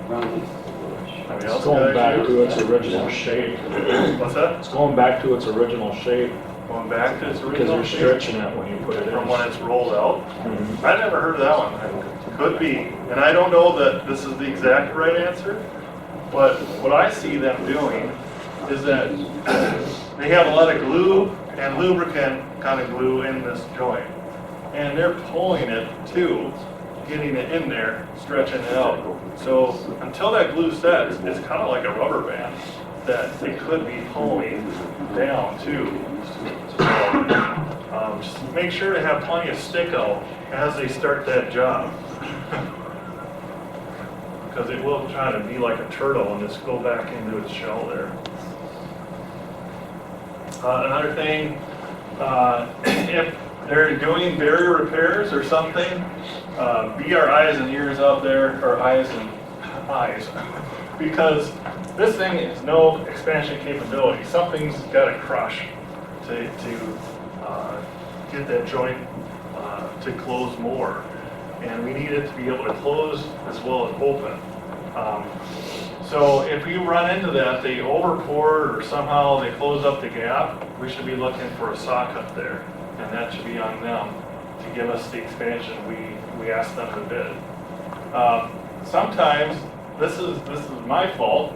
Wrong. It's going back to its original shape. What's that? It's going back to its original shape Going back to its because original you're shape stretching it when you put it in. from when it's rolled out? Mhm. I never heard of that one. Could be. And I don't know that this is the exact right answer, but what I see them doing is that they have a lot of glue and lubricant kind of glue in this joint. And they're pulling it too, getting it in there, stretching it out. So until that glue sets, it's kind of like a rubber band that they could be pulling down too. So, just make sure to have plenty of stick out as they start that job. Because it will try to be like a turtle and just go back into its shell there. Another thing, if they're doing barrier repairs or something, be our eyes and ears out there, or eyes, because this thing is no expansion capability. Something's got to crush to get that joint to close more, and we need it to be able to close as well as open. So if you run into that, they overpoured or somehow they close up the gap, we should be looking for a sock up there, and that should be on them to give us the expansion we asked them to bid. Sometimes this is my fault.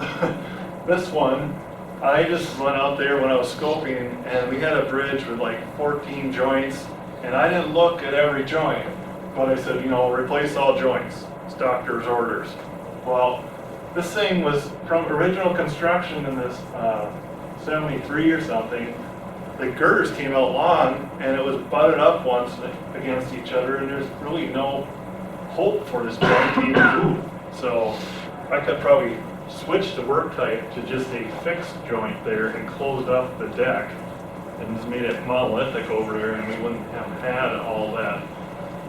This one, I just went out there when I was scoping, and we had a bridge with like 14 joints, and I didn't look at every joint, but I said, replace all joints. It's doctor's orders. Well, this thing was from original construction in this 73 or something. The girders came out long, and it was butted up once against each other, and there's really no hope for this joint to even move. So I could probably switch the work type to just a fixed joint there and closed up the deck and just made it monolithic over there, and we wouldn't have had all that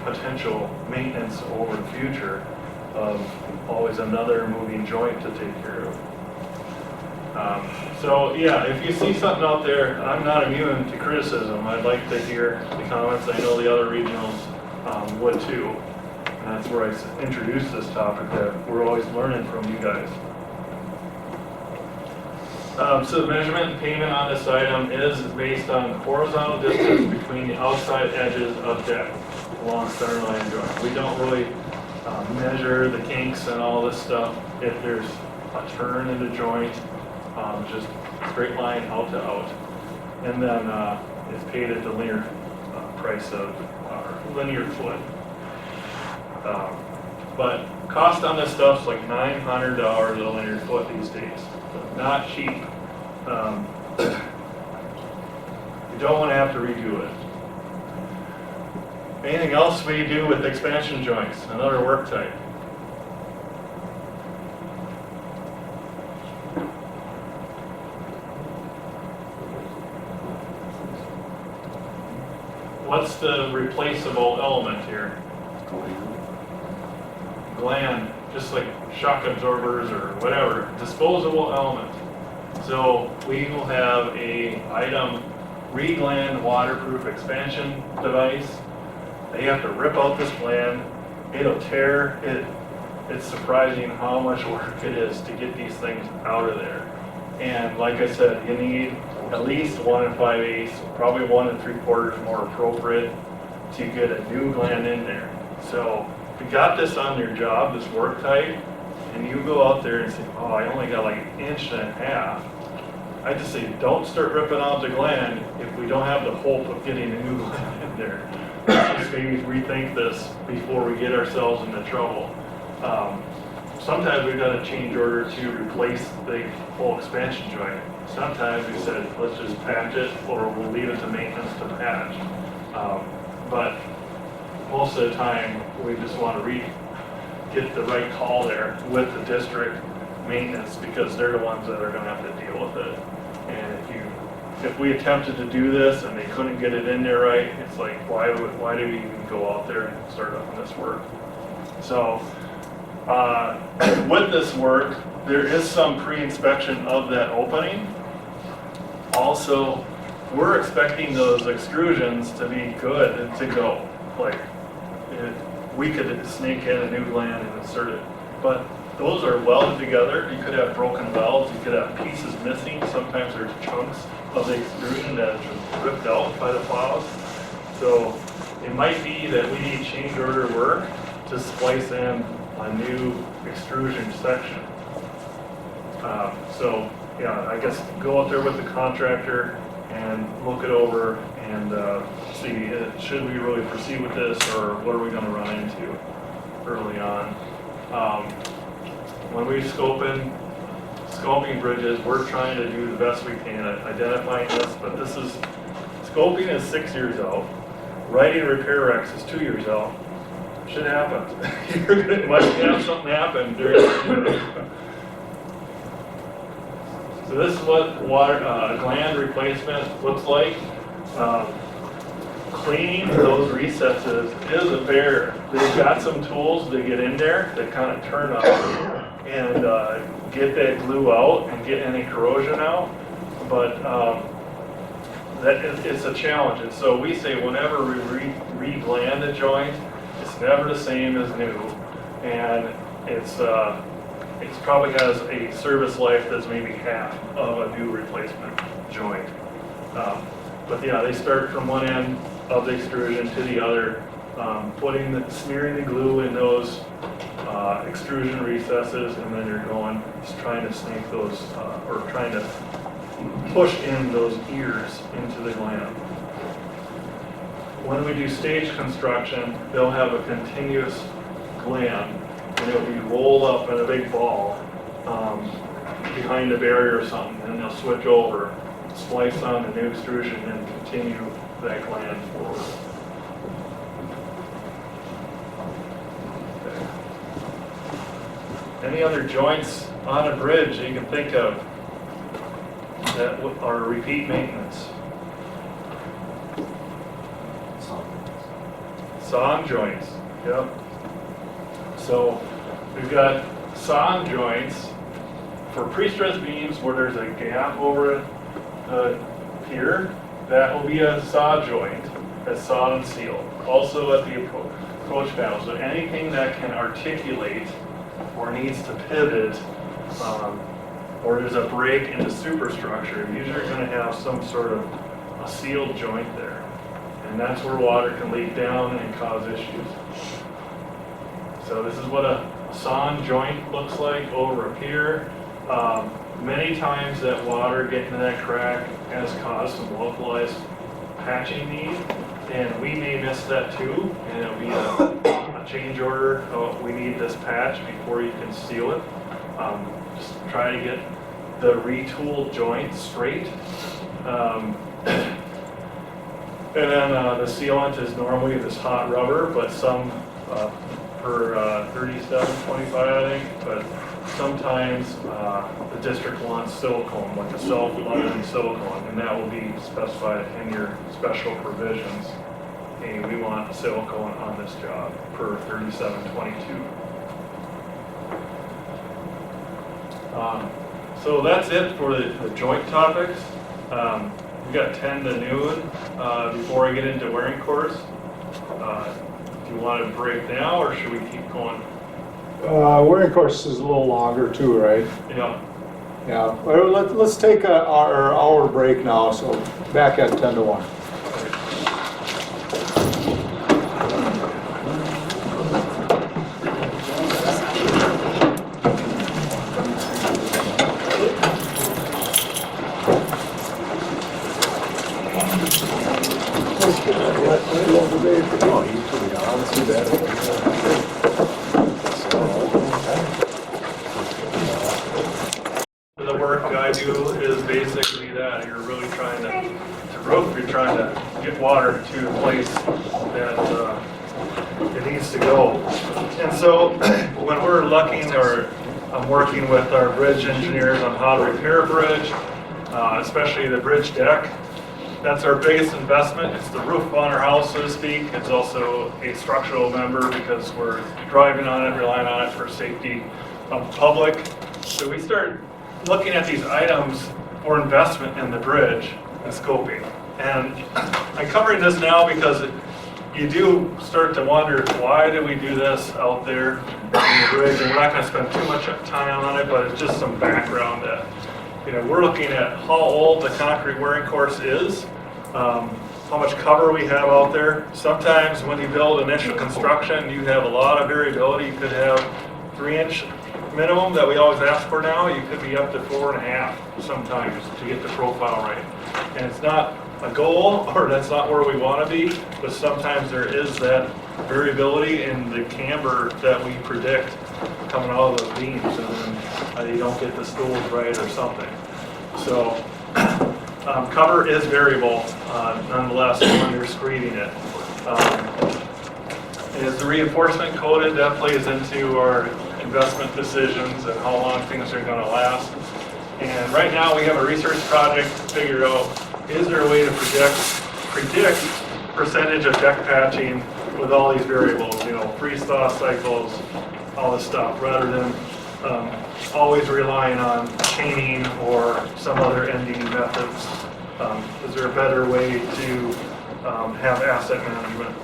potential maintenance over the future of always another moving joint to take care of. So yeah, if you see something out there, I'm not immune to criticism. I'd like to hear the comments. I know the other regionals would too. And that's where I introduced this topic, that we're always learning from you guys. So the measurement and payment on this item is based on horizontal distance between the outside edges of deck along centerline joint. We don't really measure the kinks and all this stuff. If there's a turn in the joint, just straight line out to out. And then it's paid at the linear price of linear foot. But cost on this stuff's like $900 a linear foot these days. So not cheap. You don't want to have to redo it. Anything else we do with expansion joints? Another work type. What's the replaceable element here? Gland, just like shock absorbers or whatever, disposable element. So we will have a item re-gland waterproof expansion device. They have to rip out this gland. It'll tear it. It's surprising how much work it is to get these things out of there. And like I said, you need at least 1 5/8, probably 1 3/4 more appropriate to get a new gland in there. So if you got this on your job, this work type, and you go out there and say, oh, I only got like 1.5 inches, I just say, don't start ripping out the gland if we don't have the hope of getting a new gland in there. Let's just maybe rethink this before we get ourselves into trouble. Sometimes we've done a change order to replace the full expansion joint. Sometimes we said, let's just patch it, or we'll leave it to maintenance to patch. But most of the time, we just want to get the right call there with the district maintenance, because they're the ones that are going to have to deal with it. And if we attempted to do this and they couldn't get it in there right, it's like, why do we even go out there and start on this work? So with this work, there is some pre-inspection of that opening. Also, we're expecting those extrusions to be good and to go. Like, we could snake in a new gland and insert it. But those are welded together. You could have broken welds, you could have pieces missing. Sometimes there's chunks of the extrusion that are just ripped out by the plows. So it might be that we need change order work to splice in a new extrusion section. So yeah, I guess go out there with the contractor and look it over and see, should we really proceed with this, or what are we going to run into early on. When we're scoping bridges, we're trying to do the best we can at identifying this, but scoping is 6 years out. Writing repair recs is 2 years out. Shit happens. You're gonna, might have something happen during the So this is what water, gland replacement looks like. Cleaning those recesses is a bear. They've got some tools to get in there that kind of turn up and get that glue out and get any corrosion out. But it's a challenge. And so we say whenever we re-gland a joint, it's never the same as new. And it probably has a service life that's maybe half of a new replacement joint. But yeah, they start from one end of the extrusion to the other, smearing the glue in those extrusion recesses, and then you're going, just trying to snake those, or trying to push in those ears into the gland. When we do stage construction, they'll have a continuous gland, and it'll be rolled up in a big ball behind a barrier or something, and they'll switch over, splice on the new extrusion, and continue that gland forward. Okay. Any other joints on a bridge that you can think of that are repeat maintenance? Sawn joints, yep. So we've got sawn joints for pre-stressed beams where there's a gap over it here. That will be a saw joint that's sawed and sealed. Also at the approach panel. So anything that can articulate or needs to pivot, or there's a break in the superstructure, usually you're going to have some sort of a sealed joint there. And that's where water can leak down and cause issues. So this is what a sawn joint looks like over up here. Many times that water getting to that crack has caused some localized patching need, and we may miss that too, and it'll be a change order. Oh, we need this patch before you can seal it. Just try to get the retooled joint straight. And then the sealant is normally this hot rubber, but some per 37.25 I think, but sometimes the district wants silicone, like a self-leveling silicone, and that will be specified in your special provisions. Hey, we want silicone on this job per 3722. So that's it for the joint topics. We got 10 to noon before I get into wearing course. Do you want to break now, or should we keep going? Wearing course is a little longer too, right? Yeah. Yeah, well, let's take our hour break now, so back at 10 to 1. The work I do is basically that. You're really trying to roof, you're trying to get water to the place that it needs to go. And so when we're looking, or I'm working with our bridge engineers on how to repair a bridge, especially the bridge deck, that's our biggest investment. It's the roof on our house, so to speak. It's also a structural member because we're driving on it, relying on it for safety of the public. So we start looking at these items for investment in the bridge and scoping. And I'm covering this now because you do start to wonder, why do we do this out there in the bridge? And we're not going to spend too much time on it, but it's just some background that, we're looking at how old the concrete wearing course is, how much cover we have out there. Sometimes when you build initial construction, you have a lot of variability. You could have 3-inch minimum that we always ask for now. You could be up to 4.5 sometimes to get the profile right. And it's not a goal, or that's not where we want to be, but sometimes there is that variability in the camber that we predict coming out of those beams, and then you don't get the stools right or something. So cover is variable nonetheless when you're screeding it. Is the reinforcement coated? That plays into our investment decisions and how long things are gonna last. And right now, we have a research project to figure out, is there a way to predict percentage of deck patching with all these variables, freeze-thaw cycles, all this stuff, rather than always relying on chaining or some other NDE methods. Is there a better way to have asset management?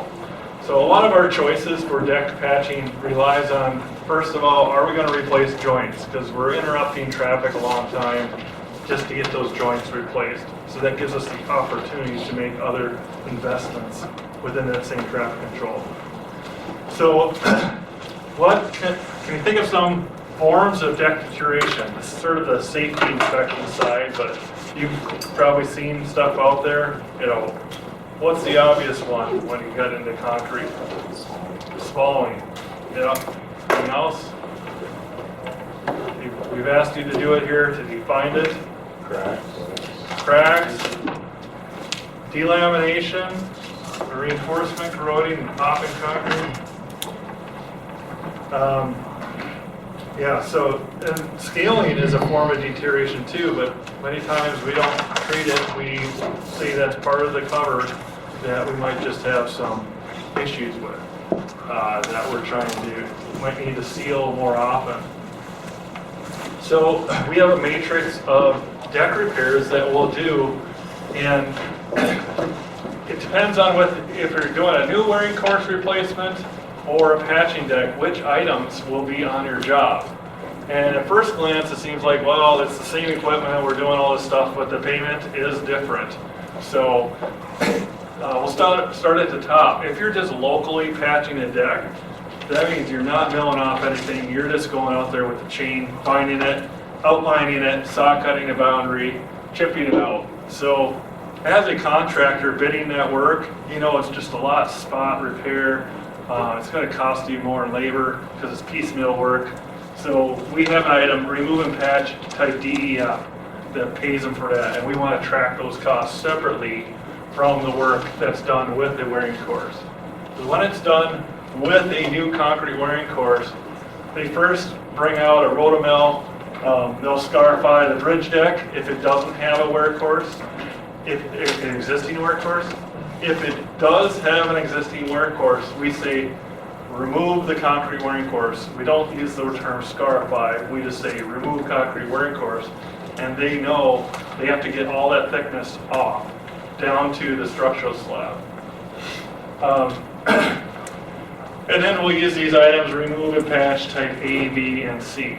So a lot of our choices for deck patching relies on, first of all, are we going to replace joints? Because we're interrupting traffic a long time just to get those joints replaced. So that gives us the opportunity to make other investments within that same traffic control. So can you think of some forms of deck deterioration? This is sort of the safety inspection side, but you've probably seen stuff out there. What's the obvious one when you get into concrete? Spalling. Anything else? We've asked you to do it here to define it. Cracks. Delamination. Reinforcement, corroding, and popping concrete. So and scaling is a form of deterioration too, but many times we don't treat it. We say that's part of the cover that we might just have some issues with that we're trying to, might need to seal more often. So we have a matrix of deck repairs that we'll do, and it depends on if you're doing a new wearing course replacement or a patching deck, which items will be on your job. And at first glance, it seems like, well, it's the same equipment, we're doing all this stuff, but the payment is different. So we'll start at the top. If you're just locally patching a deck, that means you're not milling off anything. You're just going out there with the chain, finding it, outlining it, saw cutting the boundary, chipping it out. So as a contractor bidding that work, it's just a lot of spot repair. It's going to cost you more in labor because it's piecemeal work. So we have an item, remove and patch type DEF, that pays them for that. And we want to track those costs separately from the work that's done with the wearing course. So when it's done with a new concrete wearing course, they first bring out a rotomill. They'll scarify the bridge deck if it doesn't have a wear course, if an existing wear course. If it does have an existing wear course, we say remove the concrete wearing course. We don't use the term scarify, we just say remove concrete wearing course, and they know they have to get all that thickness off down to the structural slab. And then we'll use these items, remove and patch type A, B, and C.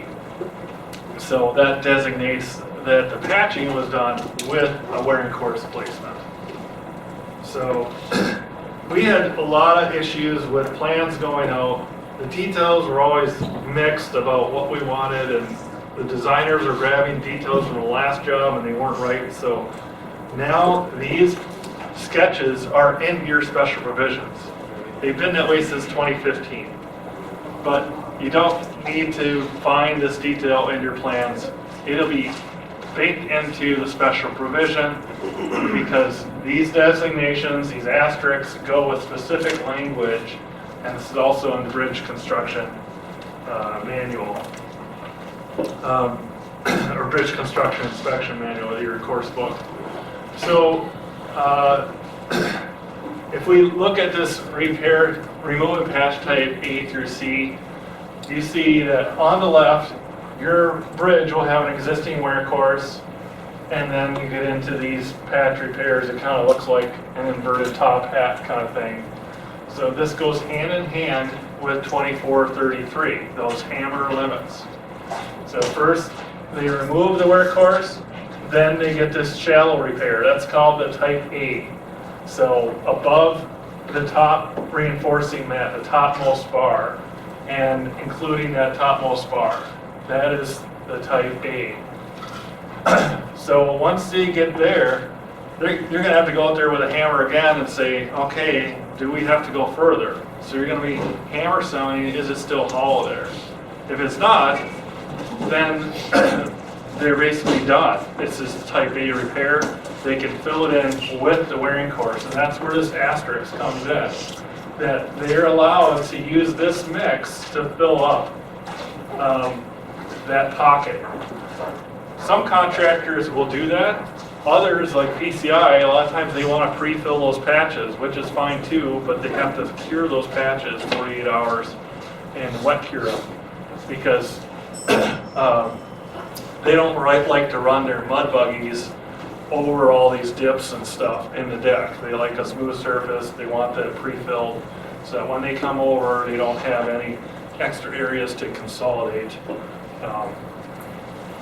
So that designates that the patching was done with a wearing course placement. So we had a lot of issues with plans going out. The details were always mixed about what we wanted, and the designers were grabbing details from the last job and they weren't right. So now these sketches are in your special provisions. They've been that way since 2015. But you don't need to find this detail in your plans. It'll be baked into the special provision because these designations, these asterisks, go with specific language, and this is also in the bridge construction manual, or bridge construction inspection manual, your course book. So if we look at this repair, remove and patch type A through C, you see that on the left, your bridge will have an existing wear course, and then you get into these patch repairs. It kind of looks like an inverted top hat kind of thing. So this goes hand in hand with 2433, those hammer limits. So first, they remove the wear course, then they get this shallow repair. That's called the type A. So above the top reinforcing mat, the topmost bar, and including that topmost bar. That is the type A. So once they get there, you're going to have to go out there with a hammer again and say, okay, do we have to go further? So you're going to be hammer sounding, is it still hollow there? If it's not, then they're basically done. It's this type A repair. they can fill it in with the wearing course, and that's where this asterisk comes in. That they're allowed to use this mix to fill up that pocket. Some contractors will do that. Others, like BCI, a lot of times they want to pre-fill those patches, which is fine too, but they have to cure those patches 48 hours and wet cure them because they don't like to run their mud buggies over all these dips and stuff in the deck. They like a smooth surface. They want that pre-filled so that when they come over, they don't have any extra areas to consolidate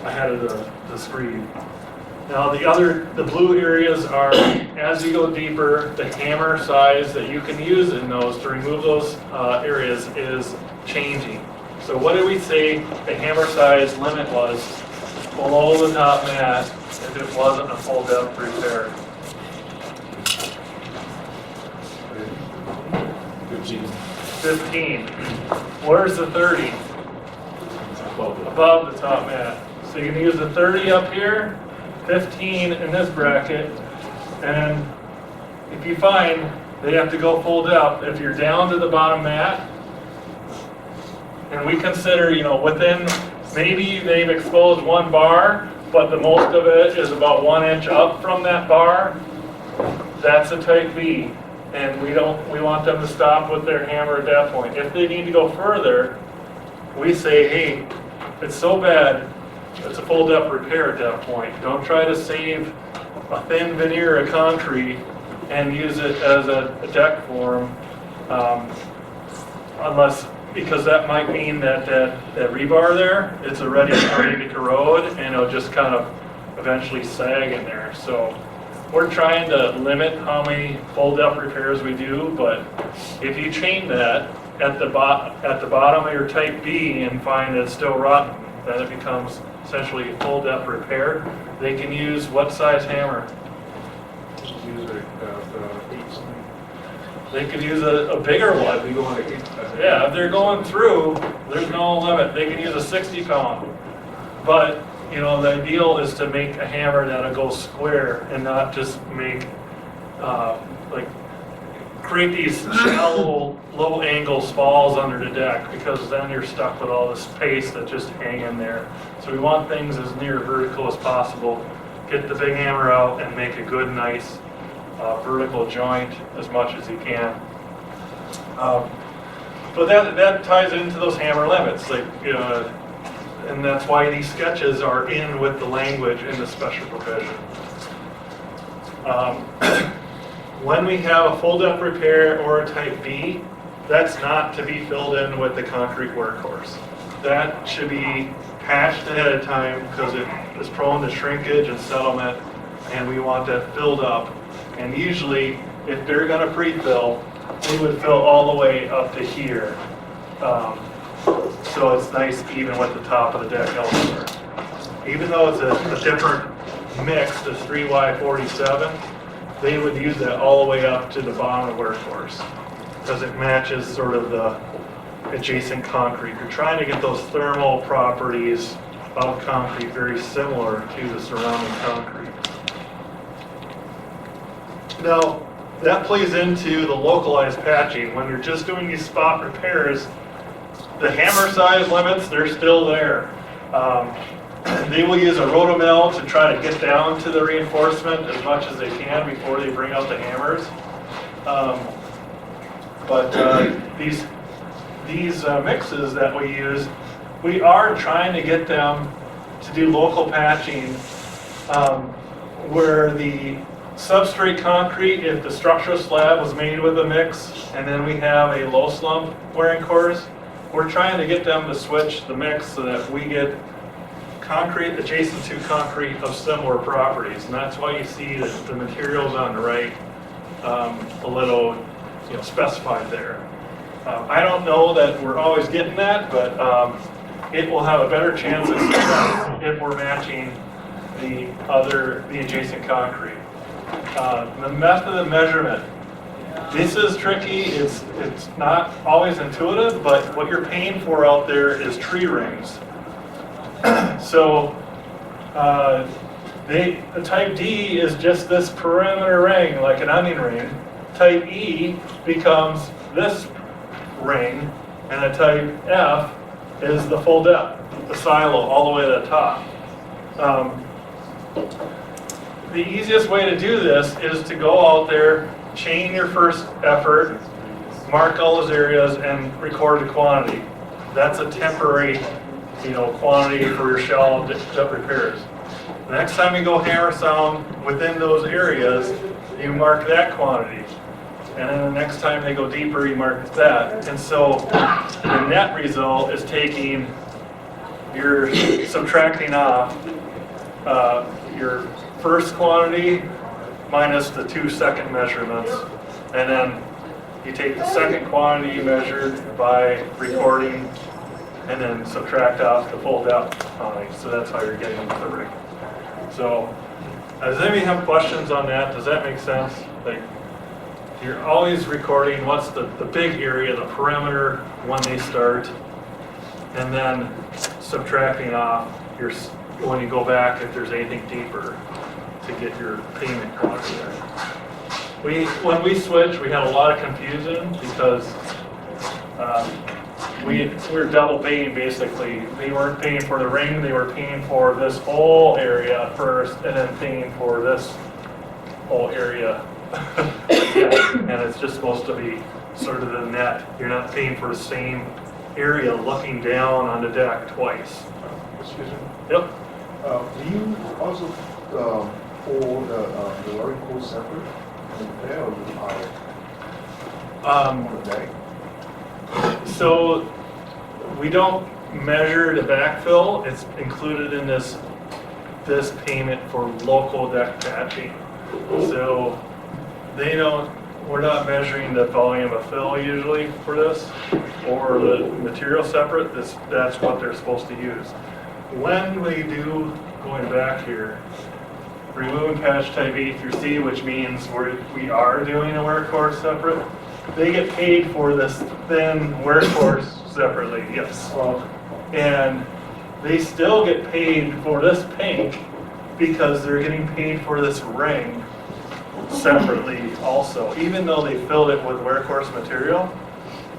ahead of the screed. Now the blue areas are, as you go deeper, the hammer size that you can use in those to remove those areas is changing. So what did we say the hammer size limit was below the top mat if it wasn't a full depth repair? 15. Where's the 30? Above the top mat. So you can use the 30 up here, 15 in this bracket, and if you find they have to go full depth, if you're down to the bottom mat, and we consider, within, maybe they've exposed one bar, but the most of it is about 1 inch up from that bar, that's a type B. And we want them to stop with their hammer at that point. If they need to go further, we say, hey, it's so bad, it's a full depth repair at that point. Don't try to save a thin veneer of concrete and use it as a deck form, because that might mean that rebar there, it's already starting to corrode and it'll just kind of eventually sag in there. So we're trying to limit how many full depth repairs we do, but if you chain that at the bottom of your type B and find that it's still rotten, then it becomes essentially a full depth repair. They can use what size hammer? They could use a bigger one. Yeah, if they're going through, there's no limit. They can use a 60 pound. But the ideal is to make a hammer that'll go square and not just make, create these shallow, low angle spalls under the deck, because then you're stuck with all this paste that just hang in there. So we want things as near vertical as possible. Get the big hammer out and make a good, nice vertical joint as much as you can. But that ties into those hammer limits. And that's why these sketches are in with the language in the special provision. When we have a full depth repair or a type B, that's not to be filled in with the concrete workhorse. That should be patched ahead of time because it is prone to shrinkage and settlement, and we want that filled up. And usually, if they're going to pre-fill, they would fill all the way up to here. So it's nice even with the top of the deck elsewhere. Even though it's a different mix, the 3Y47, they would use that all the way up to the bottom of the workhorse because it matches sort of the adjacent concrete. You're trying to get those thermal properties of concrete very similar to the surrounding concrete. Now, that plays into the localized patching. When you're just doing these spot repairs, the hammer size limits, they're still there. They will use a rotomill to try to get down to the reinforcement as much as they can before they bring out the hammers. But these mixes that we use, we are trying to get them to do local patching where the substrate concrete, if the structural slab was made with a mix, and then we have a low slump wearing course, we're trying to get them to switch the mix so that we get concrete adjacent to concrete of similar properties. And that's why you see that the materials on the right a little specified there. I don't know that we're always getting that, but it will have a better chance of success if we're matching the adjacent concrete. The method of measurement. This is tricky. It's not always intuitive, but what you're paying for out there is tree rings. So The type D is just this perimeter ring, like an onion ring. Type E becomes this ring, and a type F is the full depth, the silo all the way to the top. The easiest way to do this is to go out there, chain your first effort, mark all those areas, and record the quantity. That's a temporary, quantity for your shell dip repairs. The next time you go hammer sound within those areas, you mark that quantity. And then the next time they go deeper, you mark that. And so the net result is you're subtracting off your first quantity minus the 2 second measurements. And then you take the second quantity you measured by recording and then subtract off the full depth quantity. So that's how you're getting the ring. So does anybody have questions on that? Does that make sense? Like, you're always recording what's the big area, the perimeter when they start, and then subtracting off when you go back if there's anything deeper to get your payment quantity there. When we switched, we had a lot of confusion because we were double paying basically. They weren't paying for the ring, they were paying for this whole area first and then paying for this whole area. And it's just supposed to be sort of the net. You're not paying for the same area looking down on the deck twice. Excuse me. Yep. Do you also pull the wiring cord separate and there or on the deck? So we don't measure the backfill. It's included in this payment for local deck patching. So we're not measuring the volume of fill usually for this or the material separate. That's what they're supposed to use. When we do, going back here, remove and patch type E through C, which means we are doing a wear course separate, they get paid for this thin wear course separately, yes. And they still get paid for this pink because they're getting paid for this ring separately also. Even though they filled it with wear course material,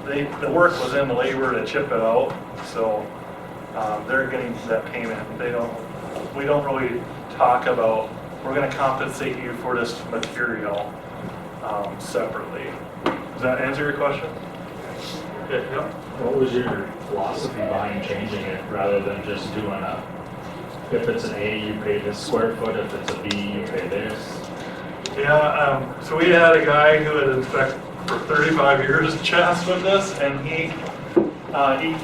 the work was in the labor to chip it out, so they're getting that payment. We don't really talk about, we're going to compensate you for this material separately. Does that answer your question? Yeah. What was your philosophy behind changing it rather than just doing if it's an A, you pay this square foot, if it's a B, you pay this? Yeah, so we had a guy who had inspected for 35 years chest with this, and he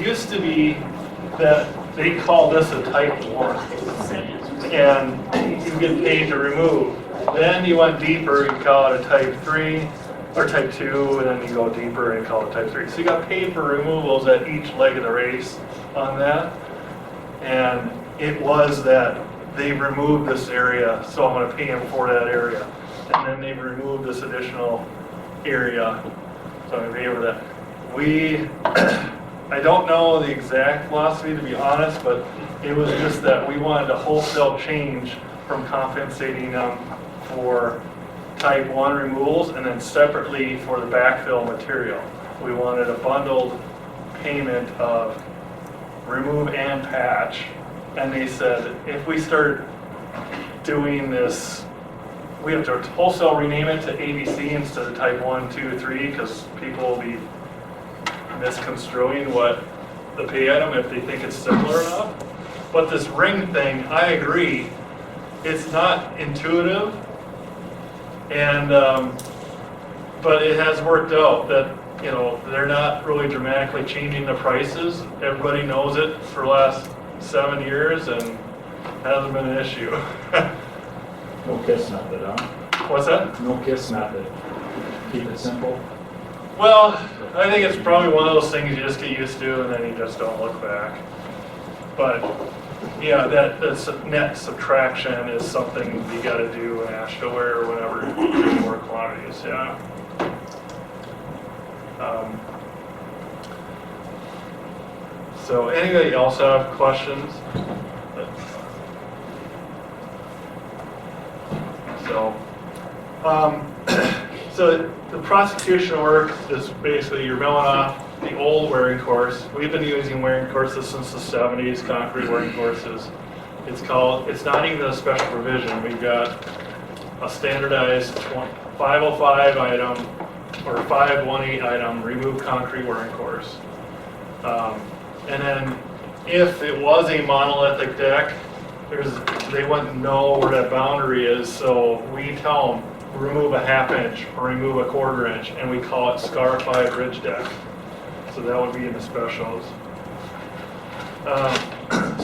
used to be that they call this a type 1, and you get paid to remove. Then you went deeper, you call it a type 3 or type 2, and then you go deeper and call it type 3. So you got paid for removals at each leg of the race on that, and it was that they removed this area, so I'm going to pay them for that area. And then they removed this additional area, so I'm going to pay for that. I don't know the exact philosophy, to be honest, but it was just that we wanted to wholesale change from compensating them for type 1 removals and then separately for the backfill material. We wanted a bundled payment of remove and patch, and they said if we start doing this, we have to wholesale rename it to ABC instead of type 1, 2, 3 because people will be misconstruing what the pay item if they think it's similar enough. But this ring thing, I agree, it's not intuitive, and but it has worked out that they're not really dramatically changing the prices. Everybody knows it for the last 7 years and hasn't been an issue. No KISS method, huh? What's that? No KISS method. Keep it simple. Well, I think it's probably one of those things you just get used to and then you just don't look back. But yeah, that net subtraction is something you got to do in ASHTO or whenever you do more quantities. Yeah. So anybody else have questions? So, so the prosecution work is basically you're milling off the old wearing course. We've been using wearing courses since the 70s, concrete wearing courses. It's not even a special provision. We've got a standardized 505 item or 518 item, remove concrete wearing course. And then if it was a monolithic deck, they wouldn't know where that boundary is, so we tell them, remove a ½ inch or remove a ¼ inch, and we call it scarified ridge deck. So that would be in the specials.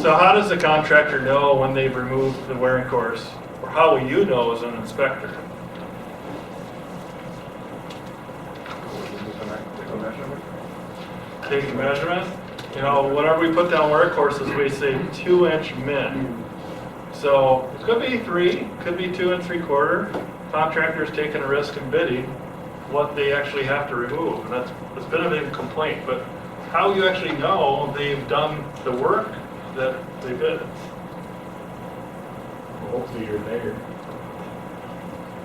So how does the contractor know when they've removed the wearing course? Or how will you know as an inspector? Take a measurement. You know, whenever we put down wear courses, we say 2-inch min. So it could be 3, could be 2 3/4. Contractors taking a risk and bidding what they actually have to remove. And that's been a big complaint. But how you actually know they've done the work that they bid. Hopefully you're there.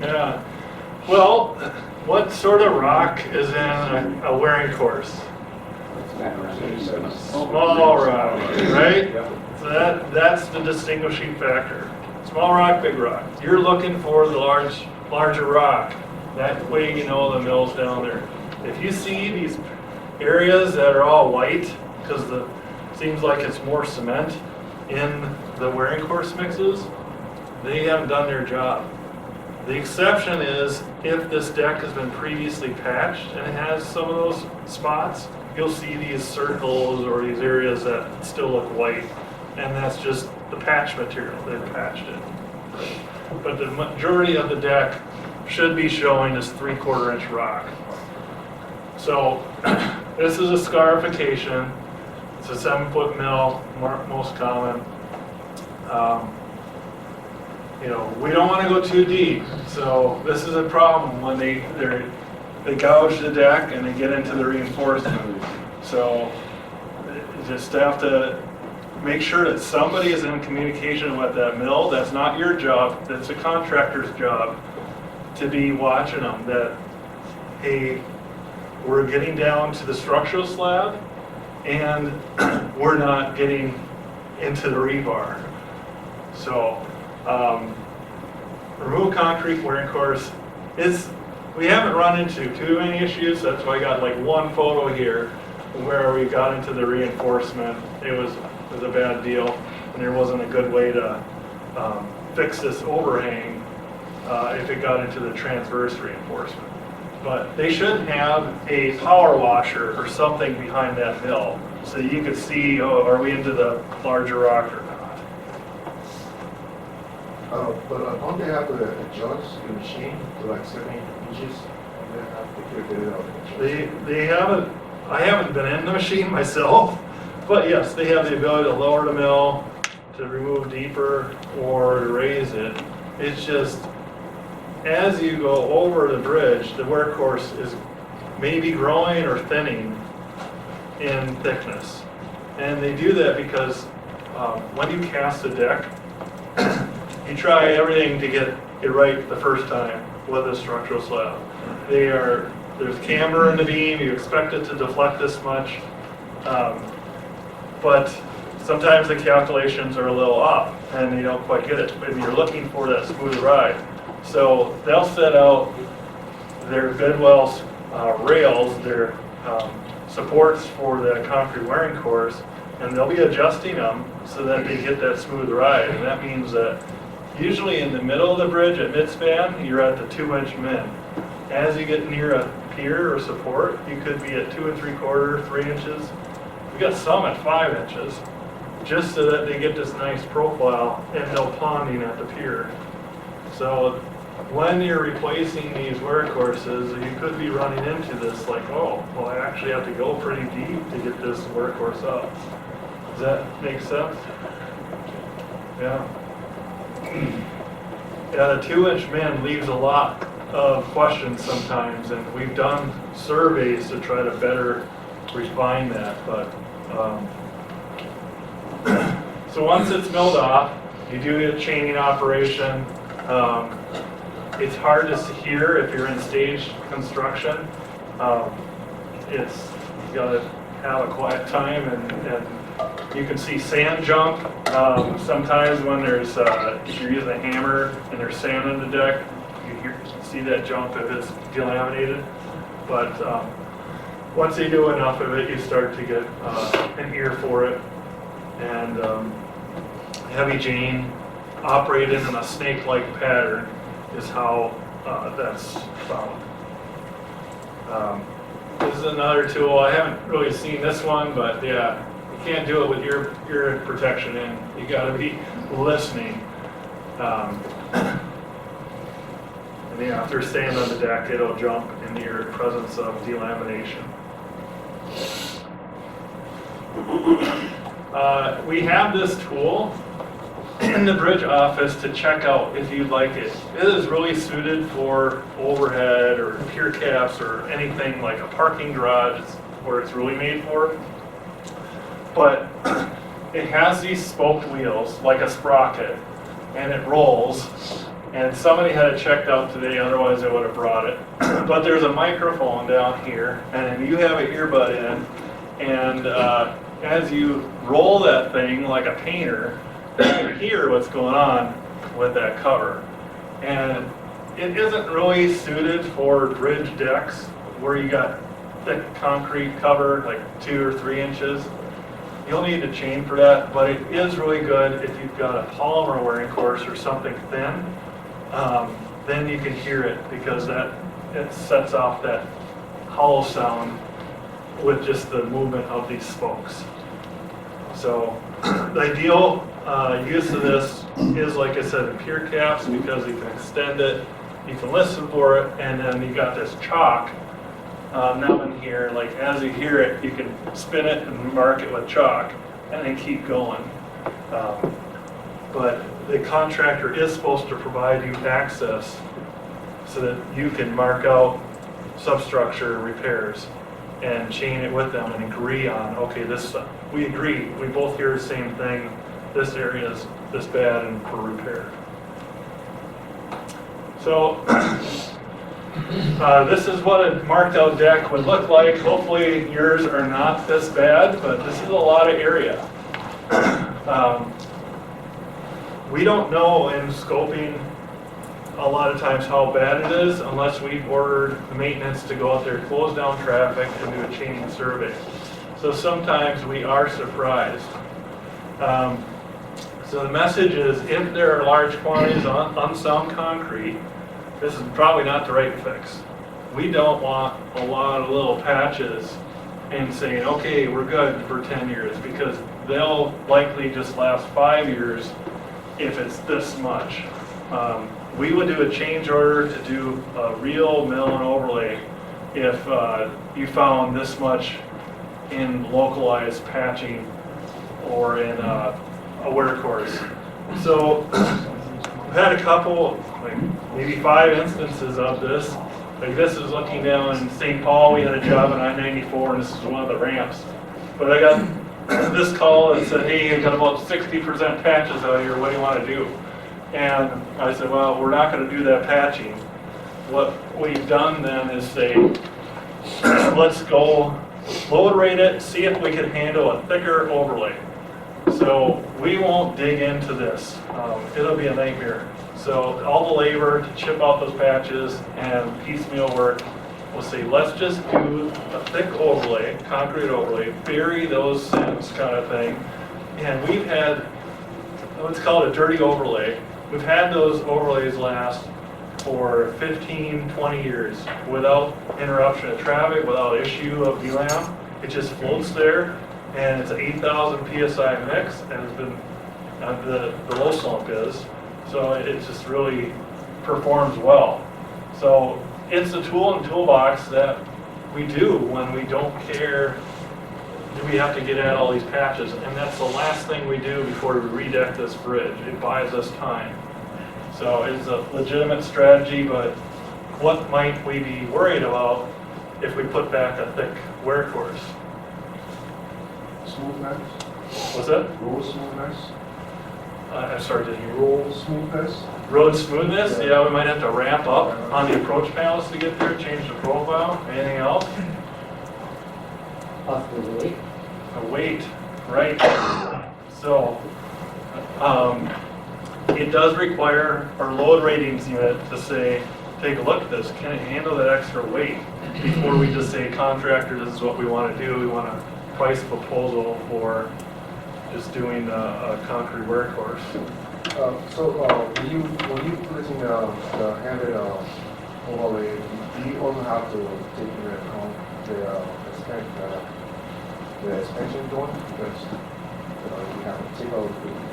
Yeah. Well, what sort of rock is in a wearing course? Small rock, right? So that's the distinguishing factor. Small rock, big rock. You're looking for the larger rock. That way you know the mill's down there. If you see these areas that are all white, because seems like it's more cement in the wearing course mixes, they haven't done their job. The exception is if this deck has been previously patched and it has some of those spots, you'll see these circles or these areas that still look white, and that's just the patch material. They've patched it. But the majority of the deck should be showing this 3/4 inch rock. So this is a scarification. It's a 7-foot mill, most common. You know, we don't want to go too deep, so this is a problem when they gouge the deck and they get into the reinforcement. So you just have to make sure that somebody is in communication with that mill. That's not your job, that's a contractor's job to be watching them that, hey, we're getting down to the structural slab and we're not getting into the rebar. So remove concrete wearing course we haven't run into too many issues. That's why I got like one photo here where we got into the reinforcement. It was a bad deal, and there wasn't a good way to fix this overhang if it got into the transverse reinforcement. But they should have a power washer or something behind that mill so you could see, oh, are we into the larger rock or not? But don't they have to adjust the machine to like 7 inches? They have to figure it out. They haven't, I haven't been in the machine myself, but yes, they have the ability to lower the mill, to remove deeper, or to raise it. It's just, as you go over the bridge, the wear course is maybe growing or thinning in thickness. And they do that because when you cast a deck, you try everything to get it right the first time with a structural slab. There's camber in the beam, you expect it to deflect this much, but sometimes the calculations are a little off and you don't quite get it, and you're looking for that smooth ride. So they'll set out their Bidwell rails, their supports for the concrete wearing course, and they'll be adjusting them so that they get that smooth ride. And that means that usually in the middle of the bridge at midspan, you're at the 2-inch min. As you get near a pier or support, you could be at 2 3/4, 3 inches. We got some at 5 inches, just so that they get this nice profile and no ponding at the pier. So when you're replacing these wear courses, you could be running into this like, oh, well, I actually have to go pretty deep to get this wear course up. Does that make sense? Yeah. Yeah, the 2-inch min leaves a lot of questions sometimes, and we've done surveys to try to better refine that. But so once it's milled off, you do a chaining operation. it's hard to hear if you're in stage construction. It's, you gotta have a quiet time, and you can see sand jump. Sometimes when there's, if you're using a hammer and there's sand on the deck, you see that jump if it's delaminated. But once you do enough of it, you start to get an ear for it. And heavy chain operated in a snake-like pattern is how that's found. This is another tool. I haven't really seen this one, but yeah, you can't do it with ear protection in. You got to be listening. And yeah, if there's sand on the deck, it'll jump in the presence of delamination. We have this tool in the bridge office to check out if you'd like it. It is really suited for overhead or pier caps or anything like a parking garage where it's really made for. But it has these spoked wheels like a sprocket, and it rolls. And somebody had it checked out today, otherwise I would have brought it. But there's a microphone down here, and you have an earbud in, and as you roll that thing like a painter, you can hear what's going on with that cover. And it isn't really suited for bridge decks where you got thick concrete cover, like 2 or 3 inches. You'll need a chain for that, but it is really good if you've got a polymer wearing course or something thin. Then you can hear it because it sets off that hollow sound with just the movement of these spokes. So the ideal use of this is, like I said, in pier caps because you can extend it, you can listen for it, and then you got this chalk now in here. Like as you hear it, you can spin it and mark it with chalk, and then keep going. But the contractor is supposed to provide you access so that you can mark out substructure repairs and chain it with them and agree on, okay, we agree, we both hear the same thing, this area is this bad and for repair. So this is what a marked out deck would look like. Hopefully yours are not this bad, but this is a lot of area. We don't know in scoping a lot of times how bad it is unless we've ordered maintenance to go out there, close down traffic, and do a chaining survey. So sometimes we are surprised. So the message is, if there are large quantities of unsound concrete, this is probably not the right fix. We don't want a lot of little patches and saying, okay, we're good for 10 years, because they'll likely just last 5 years if it's this much. We would do a change order to do a real mill and overlay if you found this much in localized patching or in a wear course. So we've had a couple, like maybe 5 instances of this. Like this is looking down in St. Paul, we had a job on I-94, and this is one of the ramps. But I got this call that said, hey, I got about 60% patches out here, what do you want to do? And I said, well, we're not going to do that patching. What we've done then is say, let's go load rate it, see if we can handle a thicker overlay. So we won't dig into this. It'll be a nightmare. So all the labor to chip out those patches and piecemeal work, we'll say, let's just do a thick overlay, concrete overlay, bury those sins kind of thing. And we've had, let's call it a dirty overlay. We've had those overlays last for 15, 20 years without interruption of traffic, without issue of delam. It just floats there, and it's an 8,000 PSI mix, and it's been, the low slump is, so it just really performs well. So it's a tool and toolbox that we do when we don't care, do we have to get at all these patches, and that's the last thing we do before we redeck this bridge. It buys us time. So it's a legitimate strategy, but what might we be worried about if we put back a thick wear course? Smooth nice, What's that? roll smooth nice. I'm sorry, did you Roll smoothness? road smoothness? Yeah, we might have to ramp up on the approach panels to get there, change the profile. Anything else? Possibly weight. The weight, right? So, it does require our load ratings unit to say, take a look at this, can it handle that extra weight? Before we just say, contractor, this is what we want to do, we want to price proposal for just doing a concrete workhorse. When you putting the handed overlay, do you also have to take into account the expansion joint? Because you have to take out a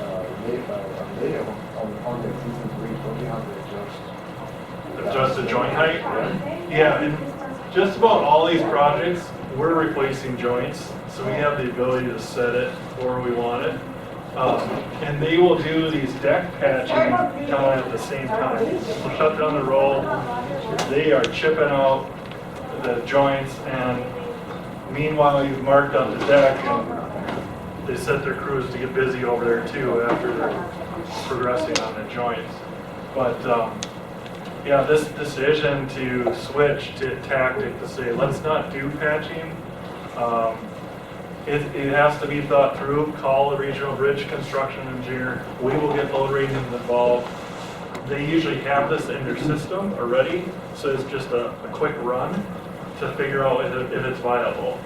layer on the existing bridge, don't you have to adjust? Adjust the joint height? Yeah, and just about all these projects, we're replacing joints, so we have the ability to set it where we want it. And they will do these deck patching kind of at the same time. We'll shut down the roll, they are chipping out the joints, and meanwhile you've marked out the deck, and they set their crews to get busy over there too after they're progressing on the joints. But yeah, this decision to switch to tactic to say, let's not do patching, it has to be thought through. Call the regional bridge construction engineer. We will get load ratings involved. They usually have this in their system already, so it's just a quick run to figure out if it's viable.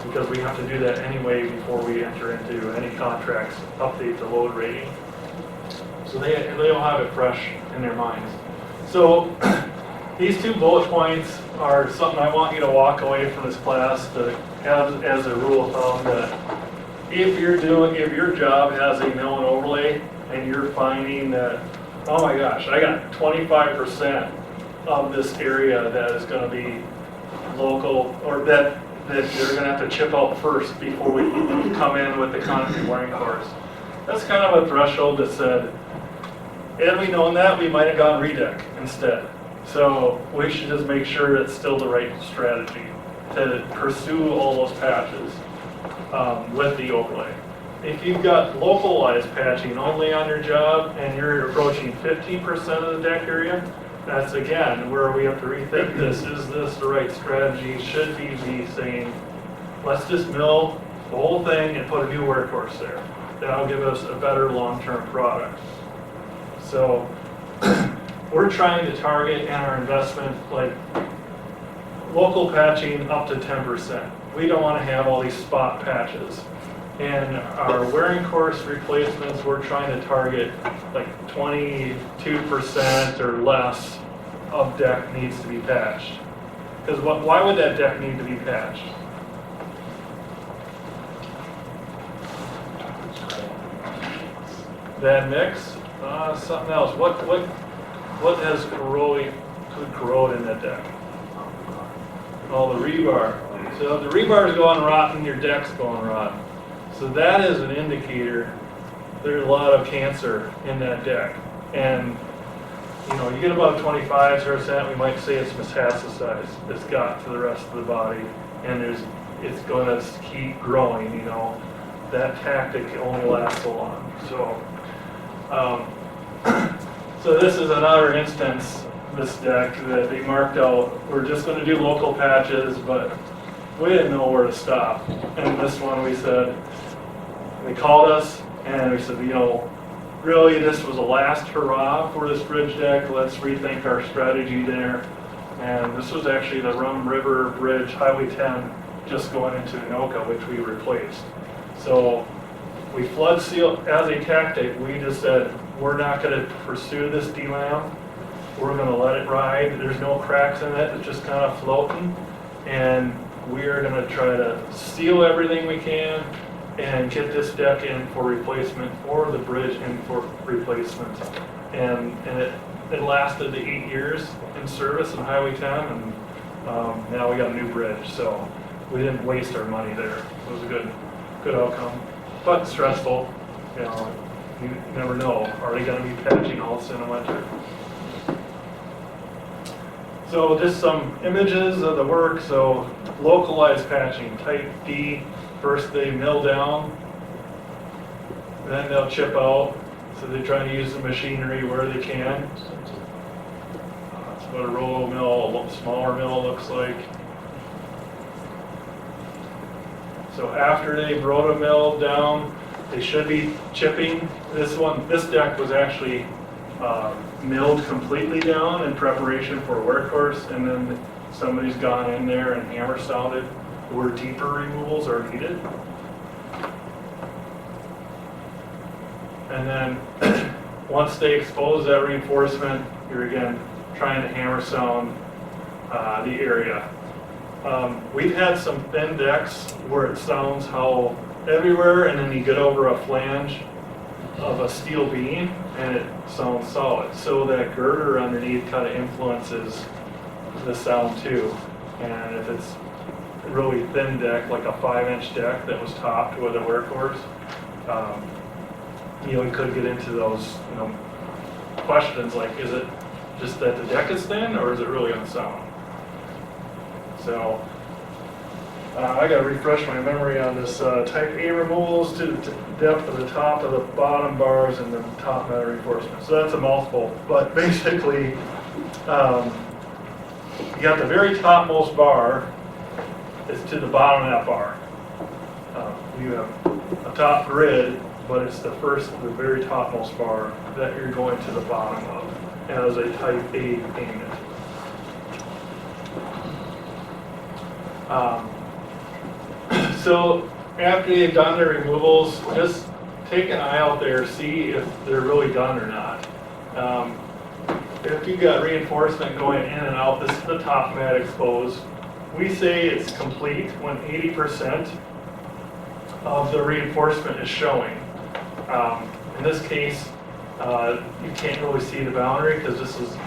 Because we have to do that anyway before we enter into any contracts, update the load rating. So they'll have it fresh in their minds. So these two bullet points are something I want you to walk away from this class to have as a rule of thumb, that if your job has a mill and overlay and you're finding that, oh my gosh, I got 25% of this area that is going to be local, or that they're going to have to chip out first before we come in with the concrete wiring course. That's kind of a threshold that said, had we known that, we might have gone redeck instead. So we should just make sure it's still the right strategy to pursue all those patches with the overlay. If you've got localized patching only on your job and you're approaching 15% of the deck area, that's again where we have to rethink this. Is this the right strategy? Should we be saying, let's just mill the whole thing and put a new workhorse there? That'll give us a better long-term product. So we're trying to target in our investment like local patching up to 10%. We don't want to have all these spot patches. And our wearing course replacements, we're trying to target like 22% or less of deck needs to be patched. Because why would that deck need to be patched? Bad mix? Something else. What has could corrode in that deck? Oh, the rebar. So if the rebar is going rotten, your deck's going rotten. So that is an indicator there's a lot of cancer in that deck. And you get about 25%, we might say it's metastasized. It's got to the rest of the body, and it's going to keep growing. That tactic only lasts so long. So this is another instance, this deck that they marked out. We're just going to do local patches, but we didn't know where to stop. And this one we said, they called us and we said, really this was a last hurrah for this bridge deck. Let's rethink our strategy there. And this was actually the Rum River Bridge, Highway 10, just going into Anoka, which we replaced. So we flood seal as a tactic. We just said, we're not going to pursue this DLAM. We're going to let it ride. There's no cracks in it. It's just kind of floating. And we are going to try to seal everything we can and get this deck in for replacement, or the bridge in for replacement. And it lasted the 8 years in service in Highway 10, and now we got a new bridge. So we didn't waste our money there. It was a good outcome, but stressful. You never know. Are they going to be patching all this in the winter? So just some images of the work. So localized patching, type D. First they mill down, Then they'll chip out, so they're trying to use the machinery where they can. That's what a roll mill, a smaller mill looks like. So after they've roto-milled down, they should be chipping. This deck was actually milled completely down in preparation for workhorse, and then somebody's gone in there and hammer sounded where deeper removals are needed. And then once they expose that reinforcement, you're again trying to hammer sound the area. We've had some thin decks where it sounds hollow everywhere, and then you get over a flange of a steel beam and it sounds solid. So that girder underneath kind of influences the sound too. And if it's a really thin deck, like a 5-inch deck that was topped with a workhorse, you could get into those, questions like, is it just that the deck is thin, or is it really unsound? So I got to refresh my memory on this type A removals to the depth of the top of the bottom bars and the top metal reinforcement. So that's a mouthful, but basically, you got the very topmost bar is to the bottom of that bar. You have a top grid, but it's the very topmost bar that you're going to the bottom of as a type A payment. So after they've done their removals, just take an eye out there, see if they're really done or not. If you've got reinforcement going in and out, this is the top mat exposed. We say it's complete when 80% of the reinforcement is showing. In this case, you can't really see the boundary because this is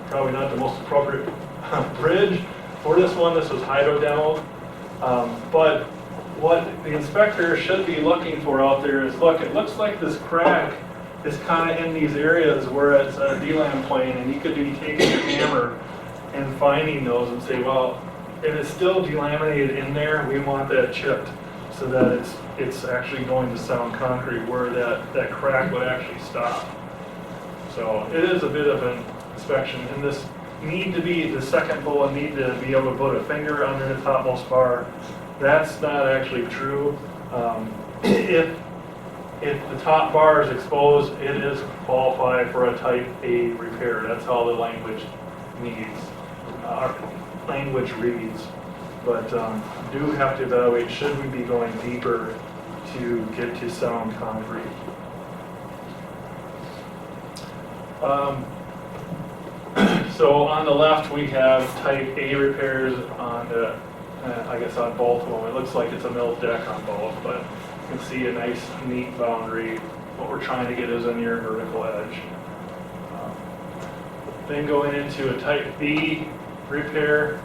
probably not the most appropriate bridge for this one. This was hydro-demoed. But what the inspector should be looking for out there is, look, it looks like this crack is kind of in these areas where it's a delam plane, and you could be taking your hammer and finding those and say, well, if it's still delaminated in there, we want that chipped so that it's actually going to sound concrete where that crack would actually stop. So it is a bit of an inspection, and this the second bullet need to be able to put a finger under the topmost bar. That's not actually true. If the top bar is exposed, it is qualified for a type A repair. That's how the language reads. But do have to evaluate, should we be going deeper to get to sound concrete? So on the left, we have type A repairs on the, I guess on both of them. It looks like it's a milled deck on both, but you can see a nice, neat boundary. What we're trying to get is a near vertical edge. Then going into a type B repair,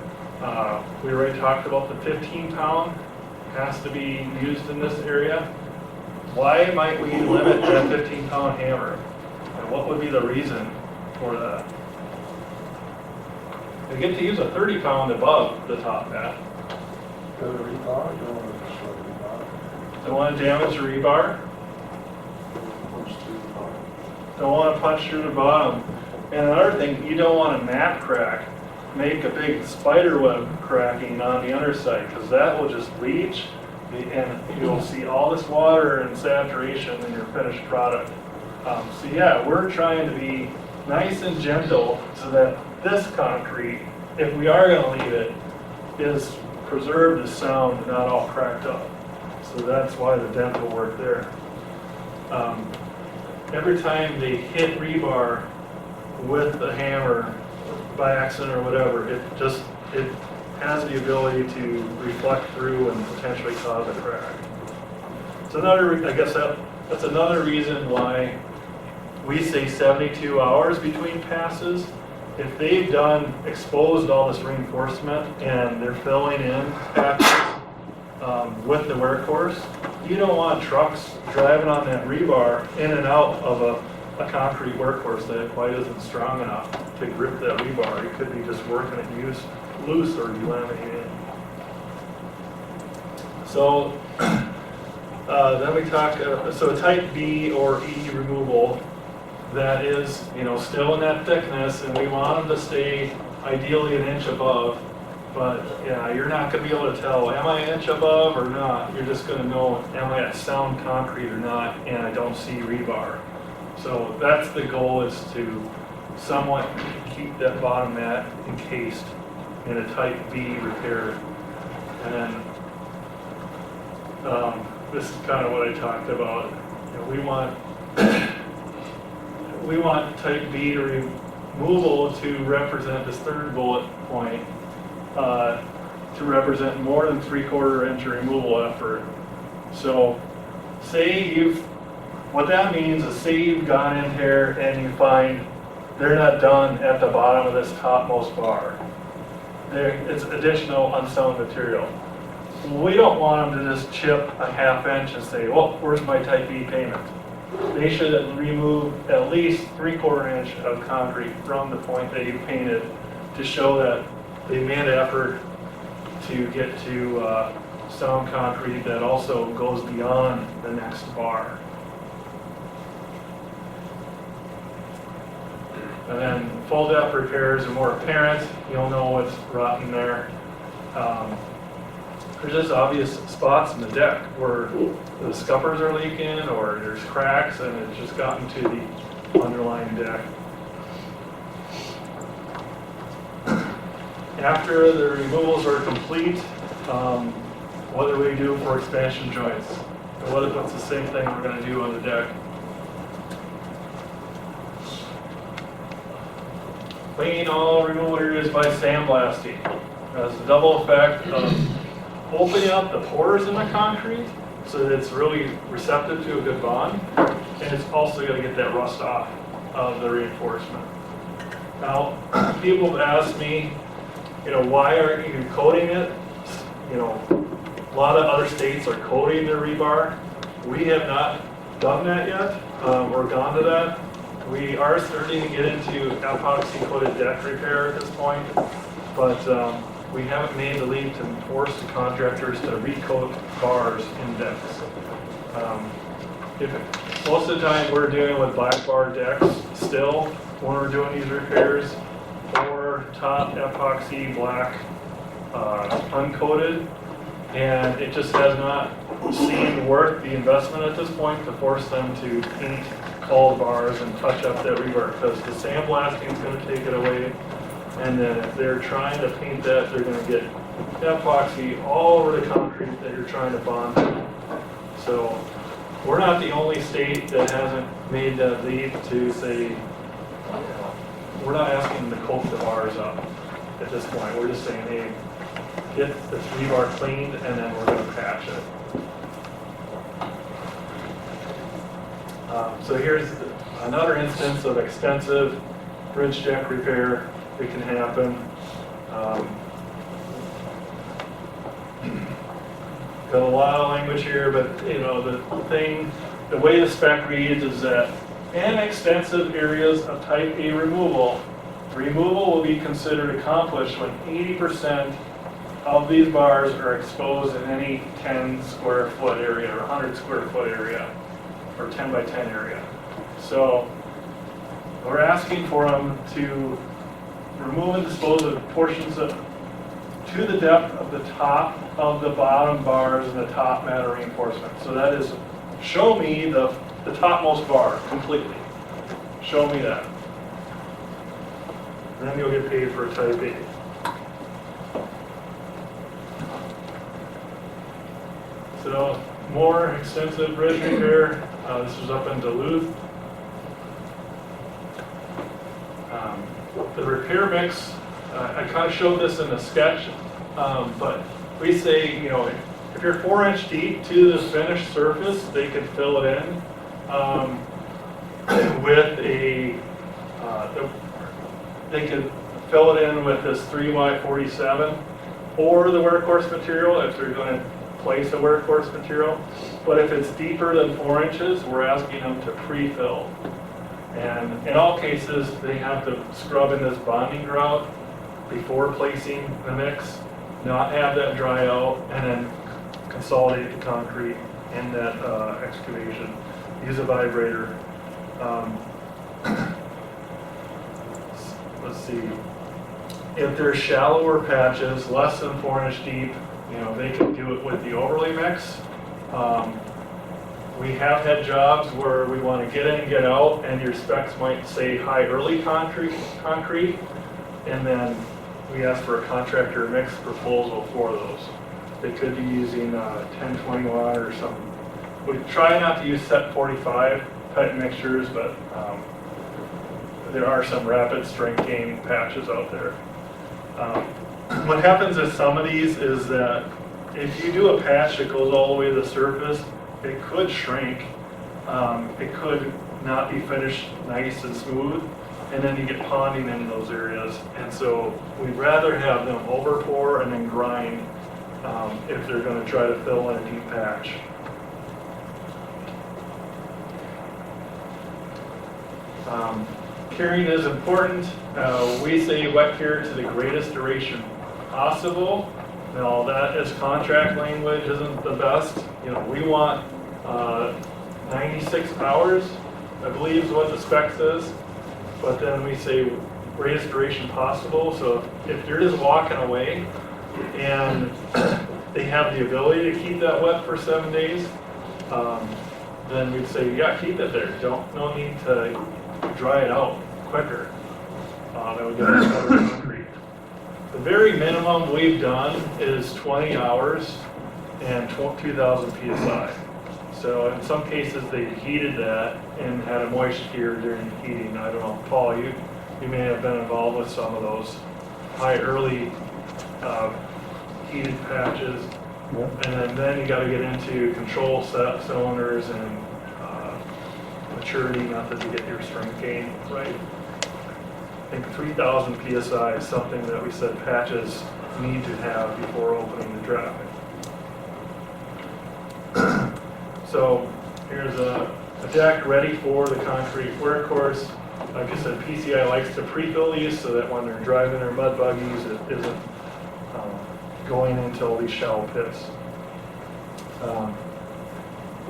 we already talked about the 15-pound has to be used in this area. Why might we limit that 15-pound hammer? And what would be the reason for that? They get to use a 30-pound above the top mat. Don't want to damage the rebar. Don't want to punch through the bottom. And another thing, you don't want a mat crack. Make a big spider web cracking on the underside, because that will just leach, and you'll see all this water and saturation in your finished product. So yeah, we're trying to be nice and gentle so that this concrete, if we are going to leave it, is preserved as sound and not all cracked up. So that's why the dent will work there. Every time they hit rebar with the hammer by accident or whatever, it has the ability to reflect through and potentially cause a crack. It's another, I guess that's another reason why we say 72 hours between passes. If they've exposed all this reinforcement and they're filling in patches with the workhorse, you don't want trucks driving on that rebar in and out of a concrete workhorse that quite isn't strong enough to grip that rebar. You could be just working it loose or delaminated. So Then we talk, so type B or E removal, that is, still in that thickness, and we want them to stay ideally an inch above. But yeah, you're not gonna be able to tell, am I an inch above or not? You're just gonna know, am I at sound concrete or not, and I don't see rebar. So that's the goal, is to somewhat keep that bottom mat encased in a type B repair. And then, this is kind of what I talked about. We want type B removal to represent this third bullet point, to represent more than 3/4 inch removal effort. So say what that means is, say you've gone in here and you find they're not done at the bottom of this topmost bar. It's additional unsound material. We don't want them to just chip a 1/2 inch and say, well, where's my type B payment? They should remove at least 3/4 inch of concrete from the point that you painted to show that they made an effort to get to sound concrete that also goes beyond the next bar. And then full depth repairs are more apparent. You'll know what's rotten there. There's just obvious spots in the deck where the scuppers are leaking, or there's cracks and it's just gotten to the underlying deck. After the removals are complete, what do we do for expansion joints? What's the same thing we're going to do on the deck? Clean all removal areas by sandblasting. Has the double effect of opening up the pores in the concrete so that it's really receptive to a good bond, and it's also going to get that rust off of the reinforcement. Now, people have asked me, why aren't you coating it? A lot of other states are coating their rebar. We have not done that yet, or gone to that. We are starting to get into epoxy coated deck repair at this point, but we haven't made the leap to force the contractors to recoat bars in decks. Most of the time we're dealing with black bar decks still when we're doing these repairs, or top epoxy black uncoated, and it just has not seemed worth the investment at this point to force them to paint cold bars and touch up that rebar, because the sandblasting is going to take it away. And then if they're trying to paint that, they're going to get epoxy all over the concrete that you're trying to bond to. So we're not the only state that hasn't made that leap to say, we're not asking them to coat the bars up at this point. We're just saying, hey, get this rebar cleaned and then we're going to patch it. So here's another instance of extensive bridge deck repair that can happen. Got a lot of language here, but the way the spec reads is that in extensive areas of type A removal will be considered accomplished when 80% of these bars are exposed in any 10 square foot area or 100 square foot area or 10 by 10 area. So we're asking for them to remove and dispose of portions to the depth of the top of the bottom bars and the top matter reinforcement. So that is, show me the topmost bar completely. Show me that. And then you'll get paid for a type A. So more extensive bridge repair. This was up in Duluth. The repair mix, I kind of showed this in the sketch, but we say, if you're 4 inch deep to the finished surface, they could fill it in with they could fill it in with this 3x47 or the workhorse material if they're going to place a workhorse material. But if it's deeper than 4 inches, we're asking them to pre-fill. And in all cases, they have to scrub in this bonding grout before placing the mix, not have that dry out, and then consolidate the concrete in that excavation. Use a vibrator. Let's see. If there's shallower patches, less than 4 inch deep, they can do it with the overlay mix. We have had jobs where we want to get in, get out, and your specs might say high early concrete, and then we ask for a contractor mix proposal for those. They could be using 1021 or something. We try not to use set 45 type mixtures, but there are some rapid strength gain patches out there. What happens with some of these is that if you do a patch that goes all the way to the surface, it could shrink. It could not be finished nice and smooth, and then you get ponding in those areas. And so we'd rather have them over pour and then grind if they're going to try to fill in a deep patch. Curing is important. We say wet cure to the greatest duration possible. Now that is contract language, isn't the best. We want 96 hours, I believe is what the spec says. But then we say greatest duration possible. So if they're just walking away and they have the ability to keep that wet for 7 days, then we'd say, yeah, keep it there. No need to dry it out quicker. That would get us better concrete. The very minimum we've done is 20 hours and 2,000 PSI. So in some cases they heated that and had a moist cure during the heating. I don't know, Paul, you may have been involved with some of those high early heated patches. Yep. And then you got to get into control cylinders and maturity method to get your strength gain right. I think 3,000 PSI is something that we said patches need to have before opening the traffic. So here's a deck ready for the concrete workhorse. Like I said, PCI likes to pre-fill these so that when they're driving their mud buggies, it isn't going into all these shallow pits.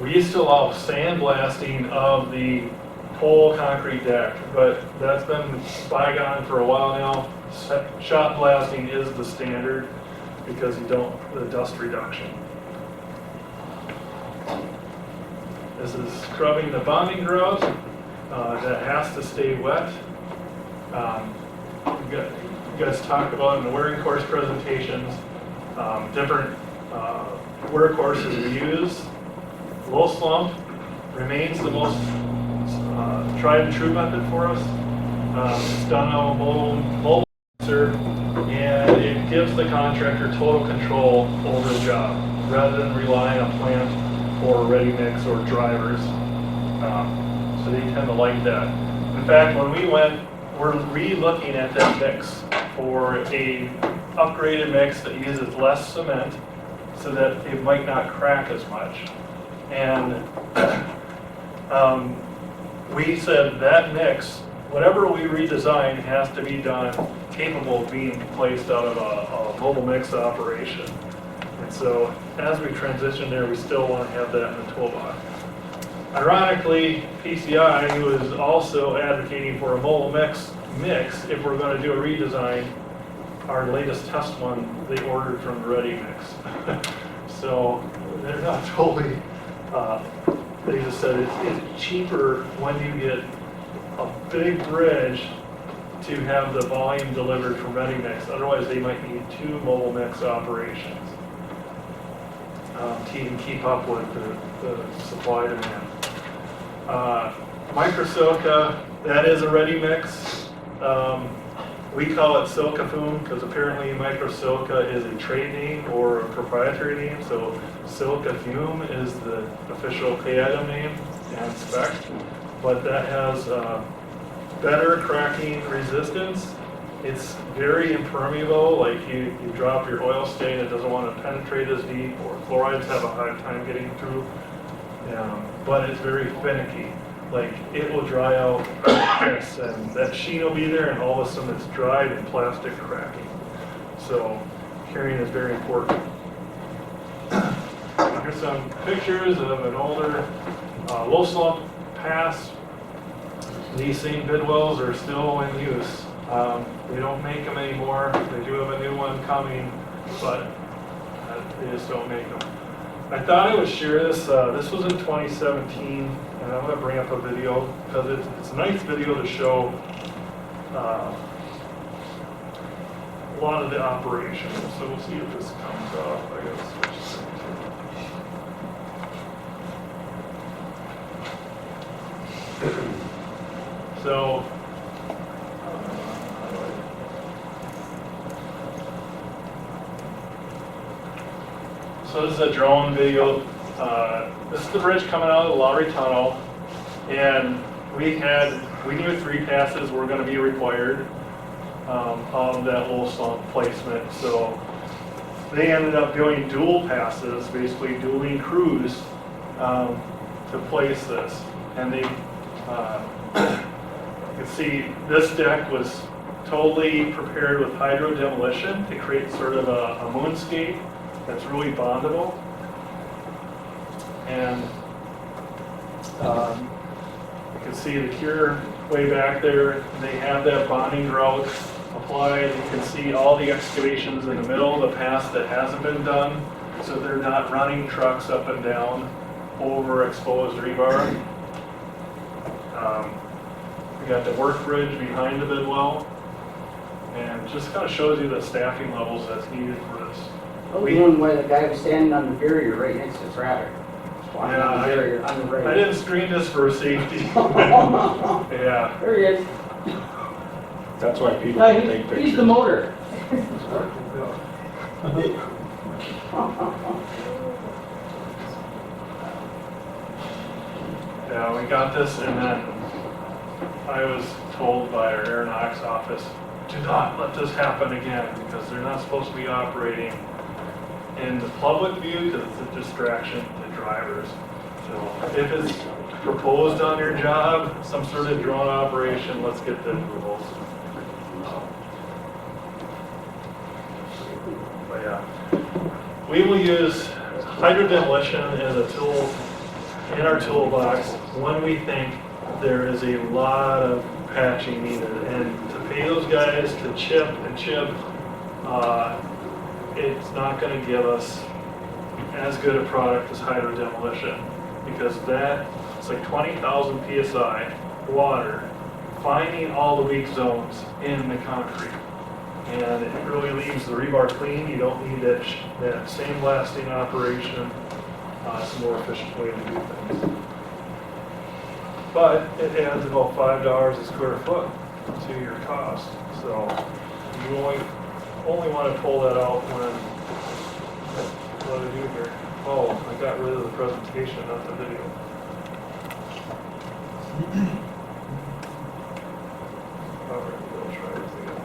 We used to allow sandblasting of the whole concrete deck, but that's been bygone for a while now. Shot blasting is the standard because the dust reduction. This is scrubbing the bonding grout that has to stay wet. You guys talk about in the wearing course presentations, different workhorses we use. Low slump remains the most tried and true method for us. Stunno, mobile sensor, and it gives the contractor total control over the job rather than relying on plant or ready mix or drivers. So they tend to like that. In fact, when we're re-looking at that mix for a upgraded mix that uses less cement so that it might not crack as much. And we said that mix, whatever we redesign, has to be done capable of being placed out of a mobile mix operation. And so as we transition there, we still want to have that in the toolbox. Ironically, PCI, who is also advocating for a mobile mix, if we're going to do a redesign, our latest test one, they ordered from the ready mix. So they're not totally, they just said it's cheaper when you get a big bridge to have the volume delivered from ready mix. Otherwise, they might need 2 mobile mix operations to even keep up with the supply demand. Microsilica, that is a ready mix. We call it silica foam because apparently microsilica is a trade name or a proprietary name. So silica fume is the official item name and spec. But that has better cracking resistance. It's very impermeable, like you drop your oil stain, it doesn't want to penetrate as deep, or chlorides have a hard time getting through. But it's very finicky. Like it will dry out this, and that sheen will be there, and all of a sudden it's dried and plastic cracking. So curing is very important. Here's some pictures of an older low slump pass. These same bid wells are still in use. They don't make them anymore. They do have a new one coming, but they just don't make them. I thought I would share this. This was in 2017, and I'm going to bring up a video because it's a nice video to show a lot of the operations. So we'll see if this comes off. I gotta switch to. So. So this is a drone video. This is the bridge coming out of the Lowry Tunnel, and we knew 3 passes were going to be required of that low slump placement. So they ended up doing dual passes, basically dueling crews to place this. And they, you can see this deck was totally prepared with hydro demolition to create sort of a moonscape that's really bondable. And you can see the cure way back there. They have that bonding grout applied. You can see all the excavations in the middle of the pass that hasn't been done, so they're not running trucks up and down over exposed rebar. We got the work bridge behind the bid well, and just kind of shows you the staffing levels that's needed for this. I was wondering why the guy was standing on the barrier right next to traffic. Walking on the barrier on the right. I didn't screen this for safety. Yeah. There he is. That's why people No, don't take pictures. he's the motor. Yeah, we got this, and then I was told by our aeronautics office, do not let this happen again, because they're not supposed to be operating in the public view because it's a distraction to drivers. So if it's proposed on your job, some sort of drone operation, let's get the approvals. But yeah, we will use hydro demolition as a tool in our toolbox when we think there is a lot of patching needed. And to pay those guys to chip and chip, it's not going to give us as good a product as hydro demolition, because it's like 20,000 psi water finding all the weak zones in the concrete, and it really leaves the rebar clean. You don't need that same lasting operation. It's a more efficient way to do things, but it adds about $5 a square foot to your cost. So you only want to pull that out when, what do I do here? Oh, I got rid of the presentation, not the video. All right, we'll try this again.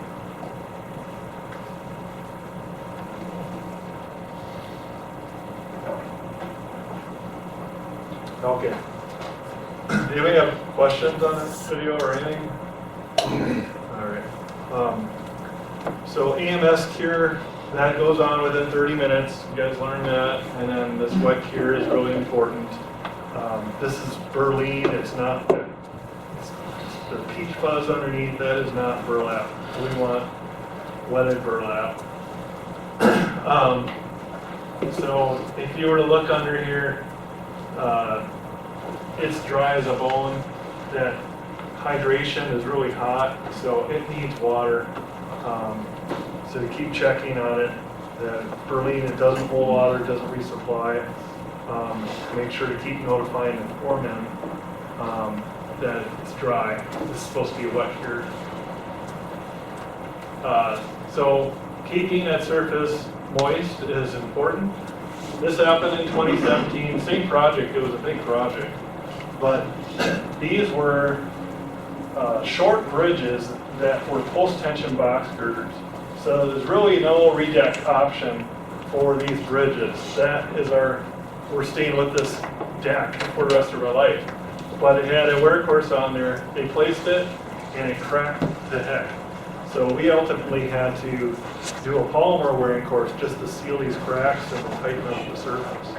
Okay. Do anybody have questions on this video or anything? All right. So EMS cure, that goes on within 30 minutes. You guys learned that. And then this wet cure is really important. This is Berlin. It's not, the peach fuzz underneath that is not burlap. We want wetted burlap. So if you were to look under here, it's dry as a bone. That hydration is really hot, so it needs water. So to keep checking on it, that Berlin, it doesn't hold water, it doesn't resupply. Make sure to keep notifying the foreman that it's dry. This is supposed to be a wet cure. So keeping that surface moist is important. This happened in 2017, same project, it was a big project. But these were short bridges that were post-tension box girders. So there's really no redeck option for these bridges. That is we're staying with this deck for the rest of our life. But it had a wear course on there, they placed it, and it cracked to heck. So we ultimately had to do a polymer wearing course just to seal these cracks and tighten up the surface.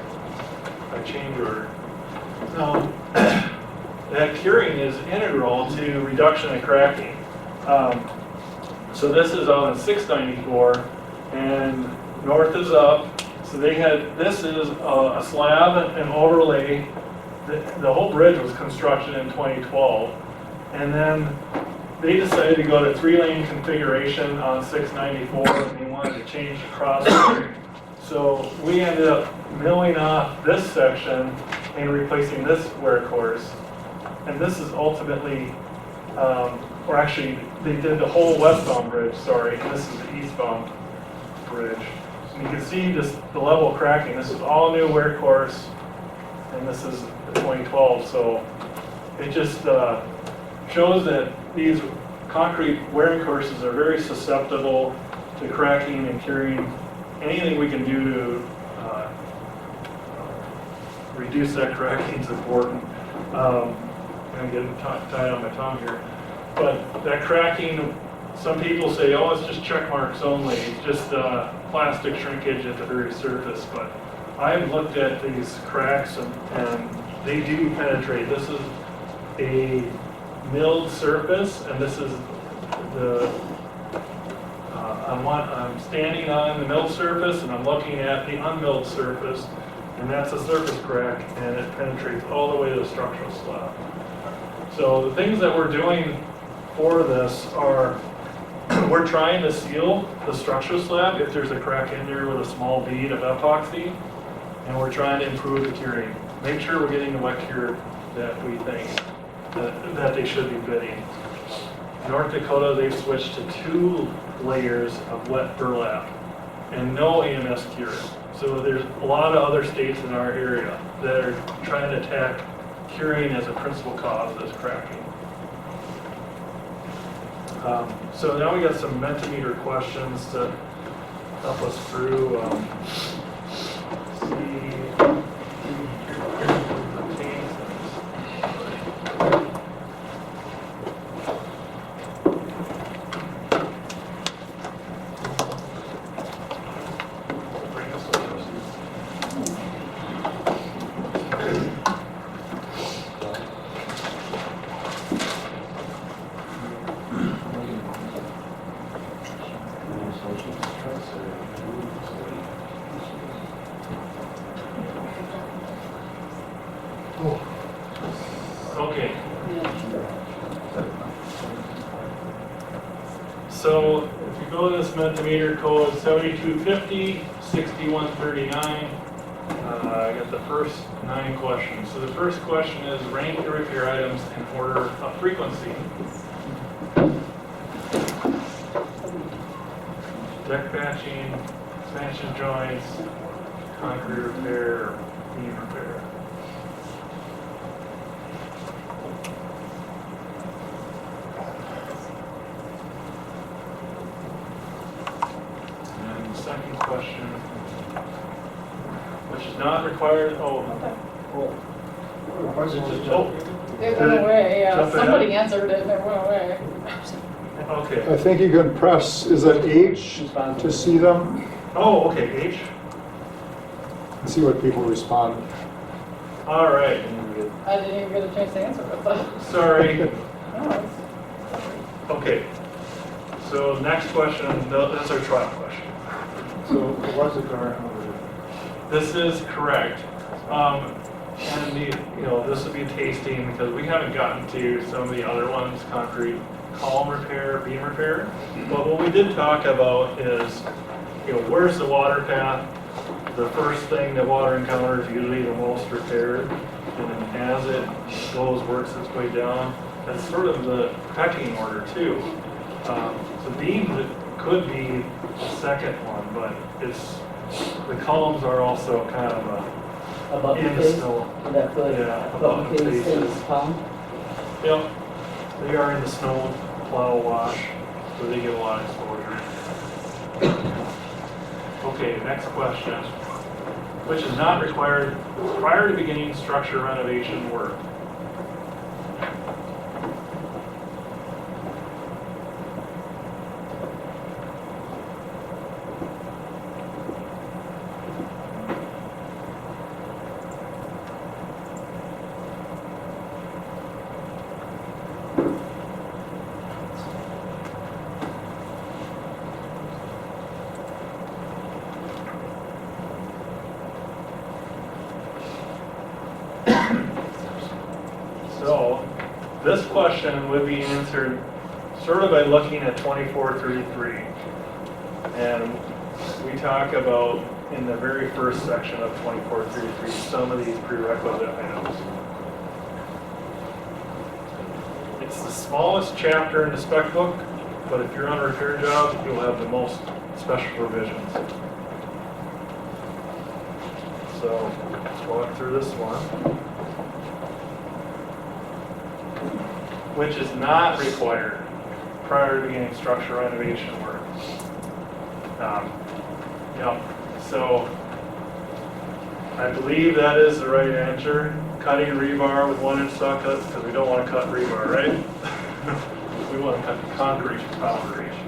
a change order. Now, that curing is integral to reduction of cracking. So this is on 694, and north is up. So they had, this is a slab and overlay. The whole bridge was constructed in 2012. And then they decided to go to 3-lane configuration on 694, and they wanted to change the crosswalk. So we ended up milling off this section and replacing this wear course. And this is ultimately, or actually, they did the whole westbound bridge, sorry, and this is the eastbound bridge. And you can see just the level of cracking. This is all new wear course, and this is 2012. So it just shows that these concrete wearing courses are very susceptible to cracking and curing. Anything we can do to reduce that cracking is important. I'm getting tied on my tongue here. But that cracking, some people say, oh, it's just check marks only, it's just plastic shrinkage at the very surface. But I've looked at these cracks and they do penetrate. This is a milled surface, and this is the, I'm standing on the milled surface and I'm looking at the unmilled surface, and that's a surface crack, and it penetrates all the way to the structural slab. So the things that we're doing for this are, we're trying to seal the structural slab if there's a crack in there with a small bead of epoxy, and we're trying to improve the curing. Make sure we're getting the wet cure that we think that they should be bidding. North Dakota, they've switched to 2 layers of wet burlap and no AMS cure. So there's a lot of other states in our area that are trying to attack curing as a principal cause of this cracking. So now we got some Mentimeter questions to help us through. Okay. So if you go to this Mentimeter code 7250, 6139, I got the first 9 questions. So the first question is rank the repair items in order of frequency. Deck patching, expansion joints, concrete repair, beam repair. And the second question, which is not required, It Did went it away, yeah. jump ahead? Somebody answered it and it went away. okay. I think you can press, is it H to see them? Oh, okay, H. And see what people respond. All right. I didn't even get a chance to answer it, but. Sorry. No, it's- Okay. So next question, that's our trial question. So what's the current number? This is correct. And this would be tasting because we haven't gotten to some of the other ones, concrete column repair, beam repair. But what we did talk about is, where's the water path? The first thing that water encounters usually the most repaired, and then as it works its way down, that's sort of the pecking order too. So beams could be the second one, but the columns are also kind of Above the in the face, snow. that foot, Yeah, above the face faces. is palm. Yep, they are in the snow plow wash, so they get a lot of exposure. Okay, next question. Which is not required prior to beginning structure renovation work? this question would be answered sort of by looking at 2433. And we talk about, in the very first section of 2433, some of these prerequisite items. It's the smallest chapter in the spec book, but if you're on a repair job, you'll have the most special provisions. So, let's walk through this one, which is not required prior to beginning structural renovation work. Yep, so I believe that is the right answer. Cutting rebar with 1-inch saw cuts, because we don't want to cut rebar, right? We want to cut the concrete foundation.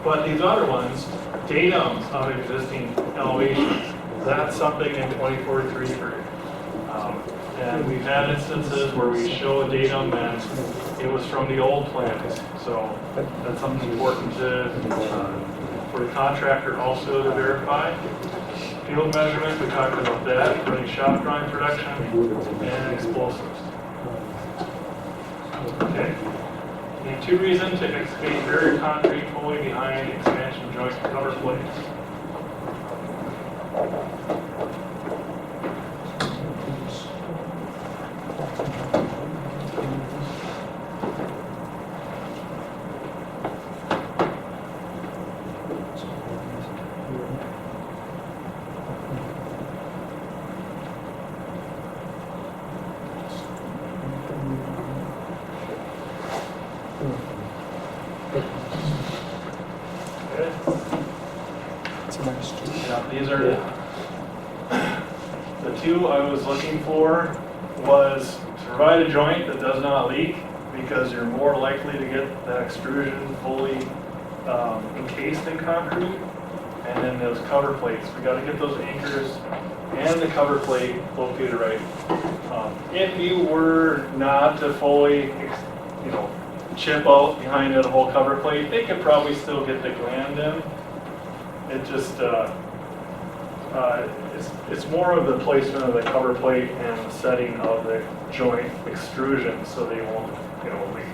But these other ones, datums of existing elevations, that's something in 2433. And we've had instances where we show a datum and it was from the old plans. So that's something important to, for the contractor also to verify. Field measurement, we talked about that, running shop drawing production, and explosives. Okay. Need 2 reasons to excavate buried concrete fully behind expansion joist cover plates. Yeah, these are the 2 I was looking for. Was to provide a joint that does not leak, because you're more likely to get that extrusion fully encased in concrete. And then those cover plates, we got to get those anchors and the cover plate located right. If you were not to fully, chip out behind that whole cover plate, they could probably still get the gland in. It just, it's more of the placement of the cover plate and the setting of the joint extrusion so they won't, leak.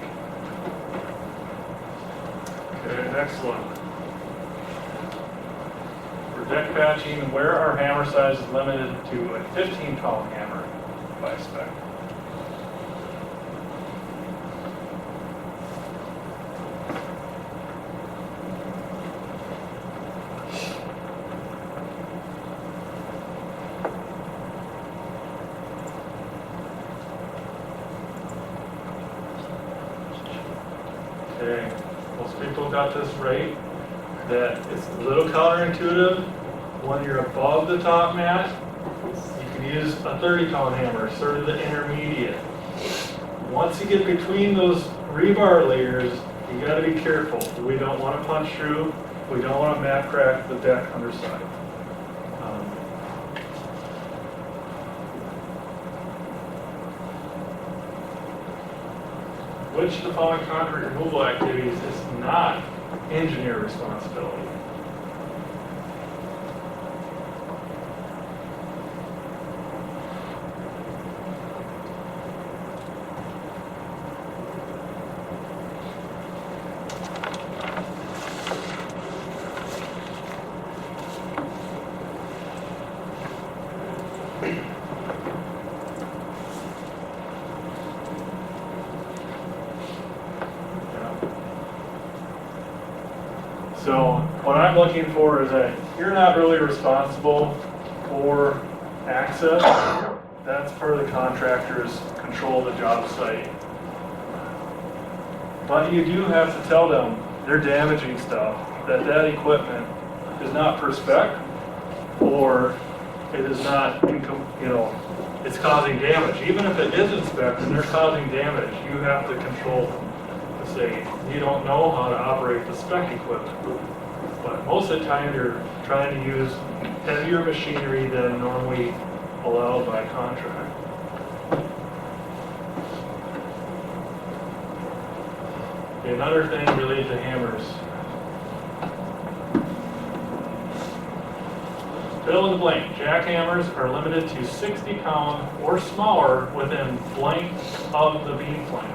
Okay, next one. For deck patching, where our hammer size is limited to a 15-pound hammer by spec. Okay, most people got this right, that it's a little counterintuitive. When you're above the top mat, you can use a 30-pound hammer, sort of the intermediate. Once you get between those rebar layers, you got to be careful. We don't want to punch through. We don't want to map crack the deck underside. Which of the following concrete removal activities is not engineer responsibility? So what I'm looking for is that you're not really responsible for access. That's part of the contractor's control of the job site. But you do have to tell them they're damaging stuff, that equipment is not per spec, or it is not, it's causing damage. Even if it is in spec and they're causing damage, you have to control them. Say you don't know how to operate the spec equipment, but most of the time you're trying to use heavier machinery than normally allowed by contract. Okay, another thing related to hammers. fill in the blank. Jackhammers are limited to 60 pound or smaller within blank of the beam flange.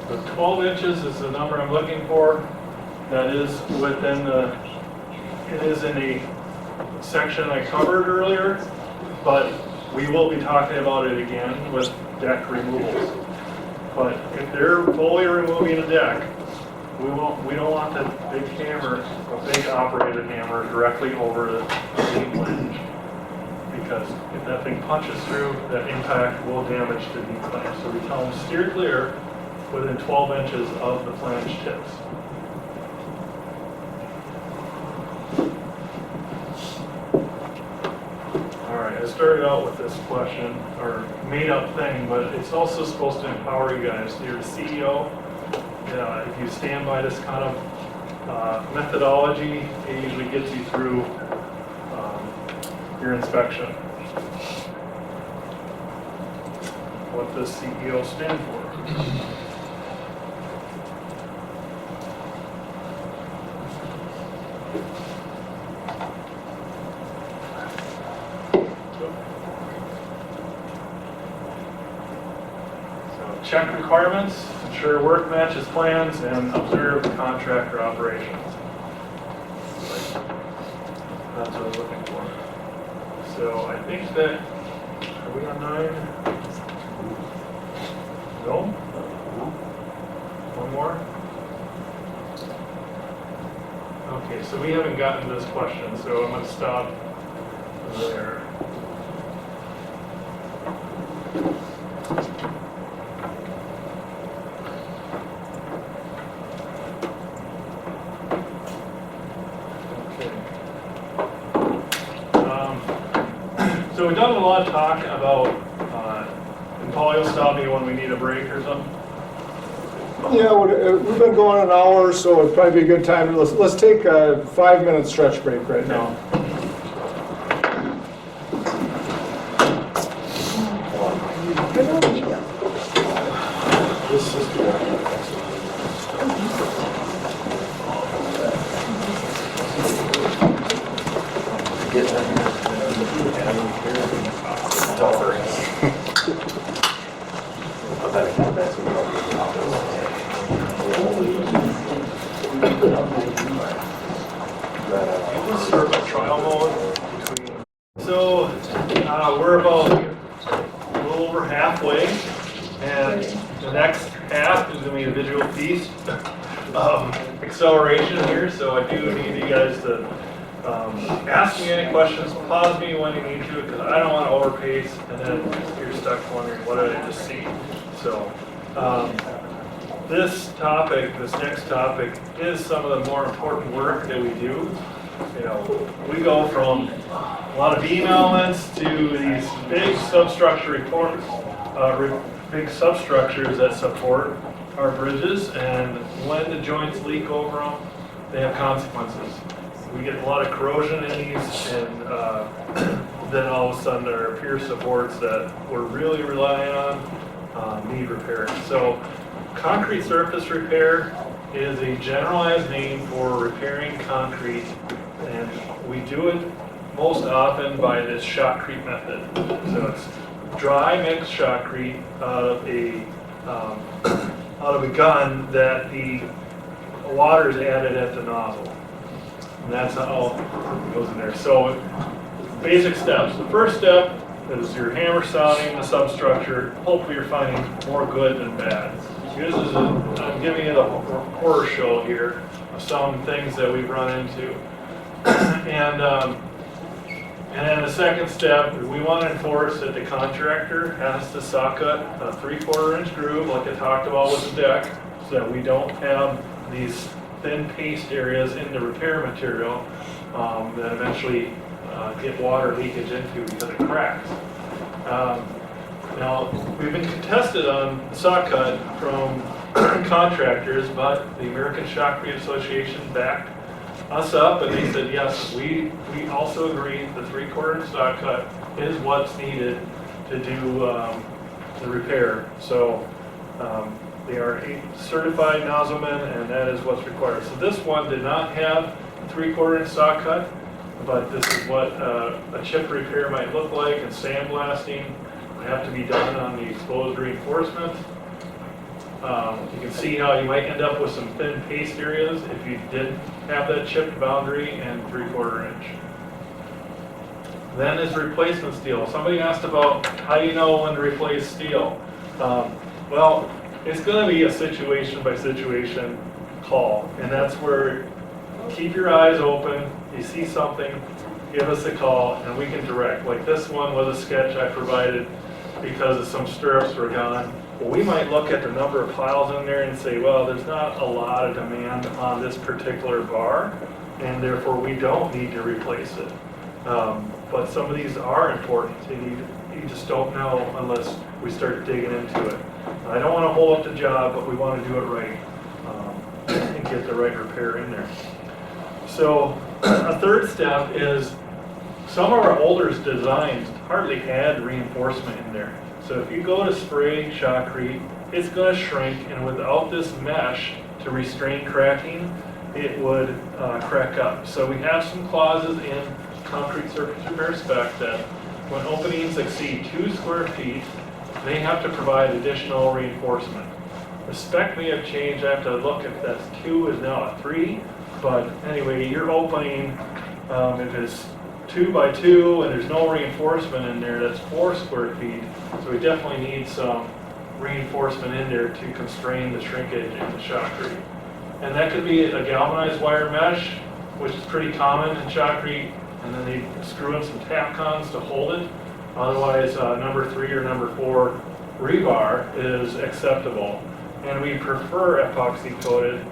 So 12 inches is the number I'm looking for. That is within the, it is in a section I covered earlier, but we will be talking about it again with deck removals. But if they're fully removing a deck, we don't want that big hammer, a big operated hammer directly over the beam flange. Because if that thing punches through, that impact will damage the beam flange. So we tell them steer clear within 12 inches of the flange tips. All right, I started out with this question, or made up thing, but it's also supposed to empower you guys. You're the CEO. If you stand by this kind of methodology, it usually gets you through your inspection. What does CEO stand for? Check requirements, ensure work matches plans, and observe contractor operations. That's what I'm looking for. So I think that, are we on 9? No? One more? Okay, so we haven't gotten to this question, so I'm going to stop there. So we've done a lot of talk about, and Paul, you'll stop me when we need a break or something. Yeah, we've been going an hour, so it'd probably be a good time to, let's take a 5-minute stretch break right now. Sort of a trial mode between. So we're about a little over halfway, and the next half is going to be a visual piece acceleration here. So I do need you guys to ask me any questions, pause me when you need to, because I don't want to overpace, and then you're stuck wondering what did I just see. So this next topic, is some of the more important work that we do. You know, we go from a lot of beam elements to these big substructure big substructures that support our bridges, and when the joints leak over them, they have consequences. We get a lot of corrosion in these, and then all of a sudden our pier supports that we're really relying on need repair. So concrete surface repair is a generalized name for repairing concrete, and we do it most often by this shotcrete method. So it's dry mixed shotcrete out of a gun that the water is added at the nozzle, and that's how it goes in there. So basic steps. The first step is your hammer sounding the substructure. Hopefully you're finding more good than bad. I'm giving you the horror show here of some things that we've run into. And then the second step, we want to enforce that the contractor has to socket a 3/4 inch groove like I talked about with the deck, so that we don't have these thin paste areas in the repair material that eventually get water leakage into because it cracks. Now, we've been contested on saw cut from contractors, but the American Shotcrete Association backed us up and they said, yes, we also agree the 3/4 inch saw cut is what's needed to do the repair. So they are certified nozzlemen and that is what's required. So this one did not have a 3/4 inch saw cut, but this is what a chip repair might look like, and sandblasting would have to be done on the exposed reinforcement. You can see how you might end up with some thin paste areas if you didn't have that chipped boundary and 3/4 inch. Then is replacement steel. Somebody asked about how you know when to replace steel. Well, it's going to be a situation by situation call, and that's where keep your eyes open. You see something, give us a call, and we can direct. Like this one was a sketch I provided because some stirrups were gone. Well, we might look at the number of piles in there and say, well, there's not a lot of demand on this particular bar, and therefore we don't need to replace it. But some of these are important, and you just don't know unless we start digging into it. I don't want to hold up the job, but we want to do it right and get the right repair in there. So a third step is some of our older designs hardly had reinforcement in there. So if you go to spray shotcrete, it's going to shrink, and without this mesh to restrain cracking, it would crack up. So we have some clauses in concrete surface repair spec that when openings exceed 2 square feet, they have to provide additional reinforcement. The spec may have changed. I have to look if that's 2 is now a 3. But anyway, your opening, if it's 2 by 2 and there's no reinforcement in there, that's 4 square feet. So we definitely need some reinforcement in there to constrain the shrinkage in the shotcrete. And that could be a galvanized wire mesh, which is pretty common in shotcrete, and then they screw in some Tapcons to hold it. Otherwise, number 3 or number 4 rebar is acceptable. And we prefer epoxy coated.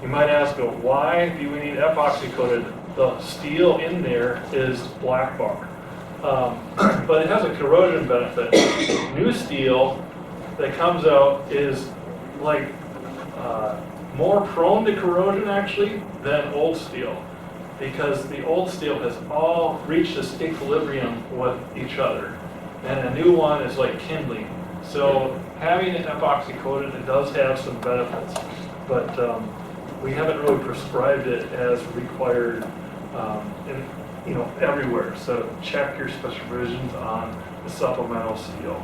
You might ask, well, why do we need epoxy coated? The steel in there is black bar. But it has a corrosion benefit. New steel that comes out is like more prone to corrosion actually than old steel, because the old steel has all reached this equilibrium with each other, and a new one is like kindling. So having it epoxy coated, it does have some benefits, but we haven't really prescribed it as required everywhere. So check your special provisions on the supplemental steel.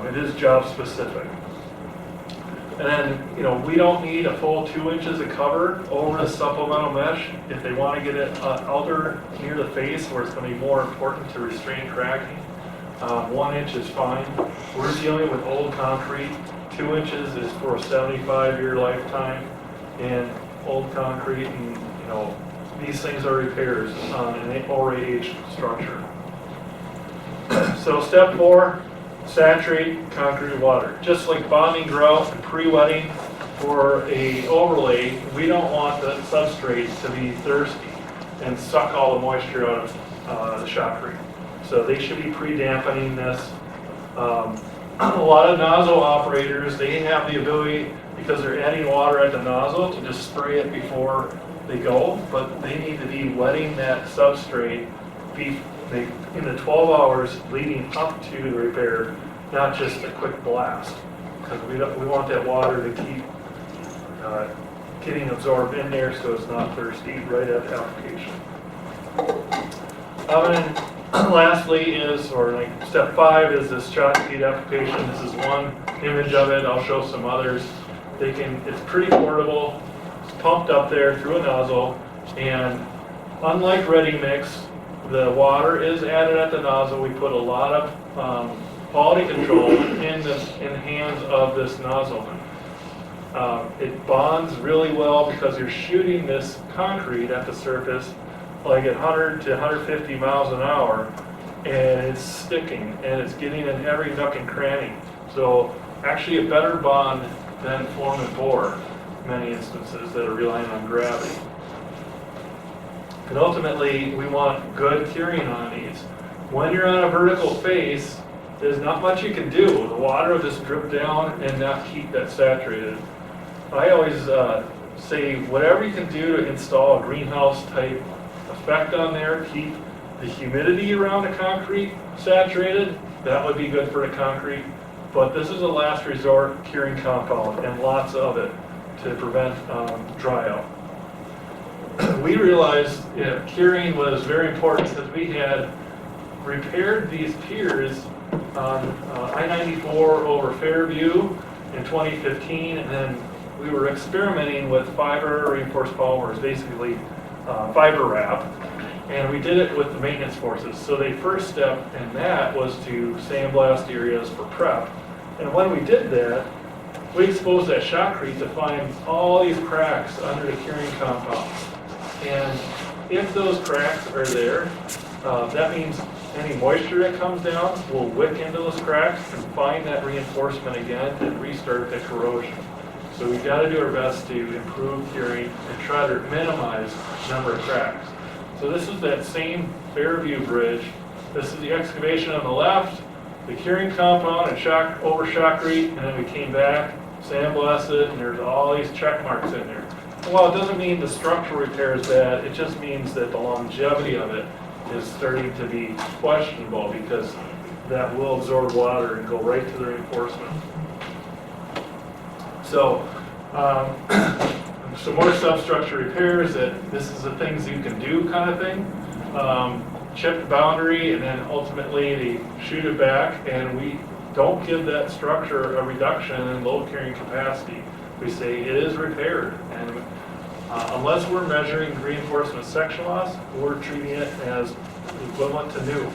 It is job specific. And then, we don't need a full 2 inches of cover over the supplemental mesh. If they want to get it outer near the face where it's going to be more important to restrain cracking, 1 inch is fine. We're dealing with old concrete. 2 inches is for a 75-year lifetime in old concrete, and these things are repairs on an already aged structure. So step 4, saturate concrete with water. Just like bonding grout and pre-wetting for a overlay, we don't want the substrate to be thirsty and suck all the moisture out of the shotcrete. So they should be pre-dampening this. A lot of nozzle operators, they have the ability, because they're adding water at the nozzle, to just spray it before they go, but they need to be wetting that substrate in the 12 hours leading up to the repair, not just a quick blast, because we want that water to keep getting absorbed in there so it's not thirsty right at the application. And then lastly step 5 is this shotcrete application. This is one image of it. I'll show some others. It's pretty portable. It's pumped up there through a nozzle, and unlike ready mix, the water is added at the nozzle. We put a lot of quality control in the hands of this nozzleman. It bonds really well because you're shooting this concrete at the surface like at 100 to 150 miles an hour, and it's sticking and it's getting in every nook and cranny. So actually a better bond than form and bore in many instances that are relying on gravity. And ultimately we want good curing on these. When you're on a vertical face, there's not much you can do. The water will just drip down and not keep that saturated. I always say whatever you can do to install a greenhouse type effect on there, keep the humidity around the concrete saturated, that would be good for the concrete. But this is a last resort curing compound and lots of it to prevent dry out. We realized curing was very important because we had repaired these piers on I-94 over Fairview in 2015, and then we were experimenting with fiber reinforced polymers, basically fiber wrap, and we did it with the maintenance forces. So the first step in that was to sandblast areas for prep, and when we did that, we exposed that shotcrete to find all these cracks under the curing compound. And if those cracks are there, that means any moisture that comes down will wick into those cracks and find that reinforcement again and restart the corrosion. So we've got to do our best to improve curing and try to minimize the number of cracks. So this is that same Fairview bridge. This is the excavation on the left, the curing compound and over shotcrete, and then we came back, sandblasted, and there's all these check marks in there. Well, it doesn't mean the structural repair is bad, it just means that the longevity of it is starting to be questionable because that will absorb water and go right to the reinforcement. So, some more substructure repairs, that this is the things you can do kind of thing. Chip the boundary and then ultimately they shoot it back, and we don't give that structure a reduction in load carrying capacity. We say it is repaired, and unless we're measuring reinforcement section loss, we're treating it as equivalent to new.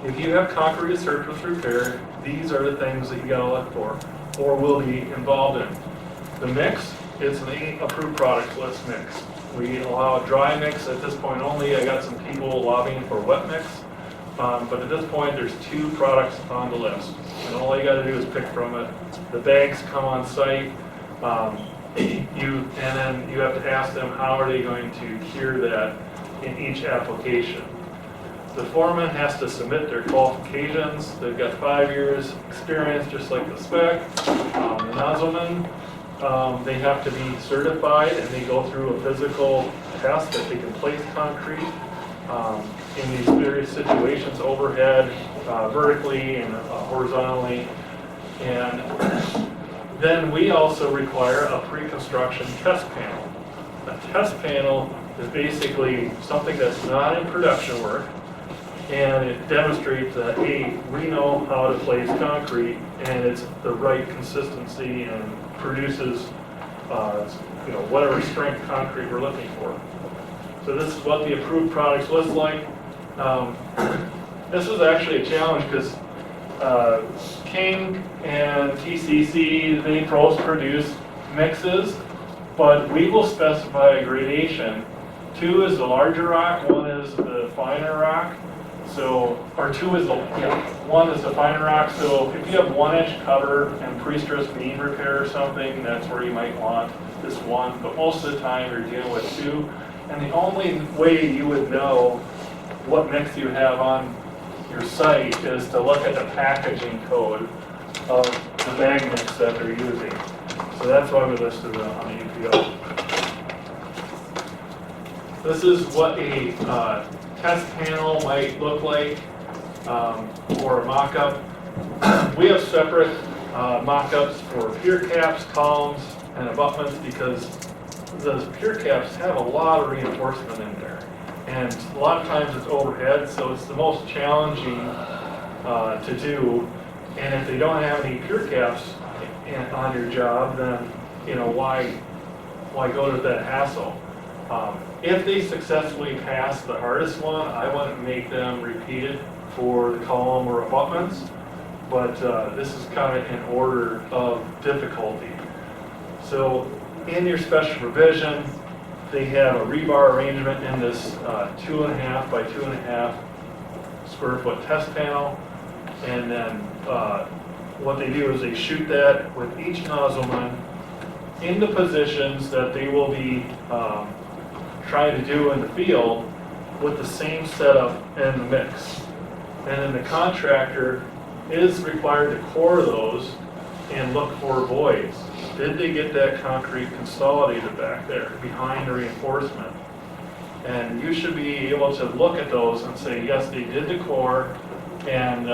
If you have concrete surface repair, these are the things that you gotta look for or will be involved in. The mix is the approved products list mix. We allow a dry mix at this point only. I got some people lobbying for wet mix. But at this point, there's 2 products on the list, and all you got to do is pick from it. The bags come on site, and then you have to ask them how are they going to cure that in each application. The foreman has to submit their qualifications. They've got 5 years experience, just like the spec. The nozzlemen, they have to be certified, and they go through a physical test that they can place concrete in these various situations, overhead, vertically, and horizontally. And then we also require a pre-construction test panel. A test panel is basically something that's not in production work, and it demonstrates that, hey, we know how to place concrete, and it's the right consistency and produces, whatever strength concrete we're looking for. So this is what the approved products list like. This was actually a challenge because King and TCC, they both produce mixes, but we will specify a gradation. 2 is the larger rock, 1 is the finer rock. So, or 2 is the, 1 is the finer rock. So if you have 1-inch cover and pre-stress beam repair or something, that's where you might want this 1. But most of the time you're dealing with 2. And the only way you would know what mix you have on your site is to look at the packaging code of the bag mix that they're using. So that's why we listed it on the UPO. This is what a test panel might look like, or a mock-up. We have separate mock-ups for pier caps, columns, and abutments because those pier caps have a lot of reinforcement in there. And a lot of times it's overhead, so it's the most challenging to do. And if they don't have any pier caps on your job, then why go to that hassle? If they successfully pass the hardest one, I wouldn't make them repeat it for the column or abutments, but this is kind of in order of difficulty. So in your special provision, they have a rebar arrangement in this 2.5 by 2.5 square foot test panel, and then what they do is they shoot that with each nozzleman into positions that they will be trying to do in the field with the same setup in the mix. And then the contractor is required to core those and look for voids. Did they get that concrete consolidated back there behind the reinforcement? And you should be able to look at those and say, yes, they did the core, and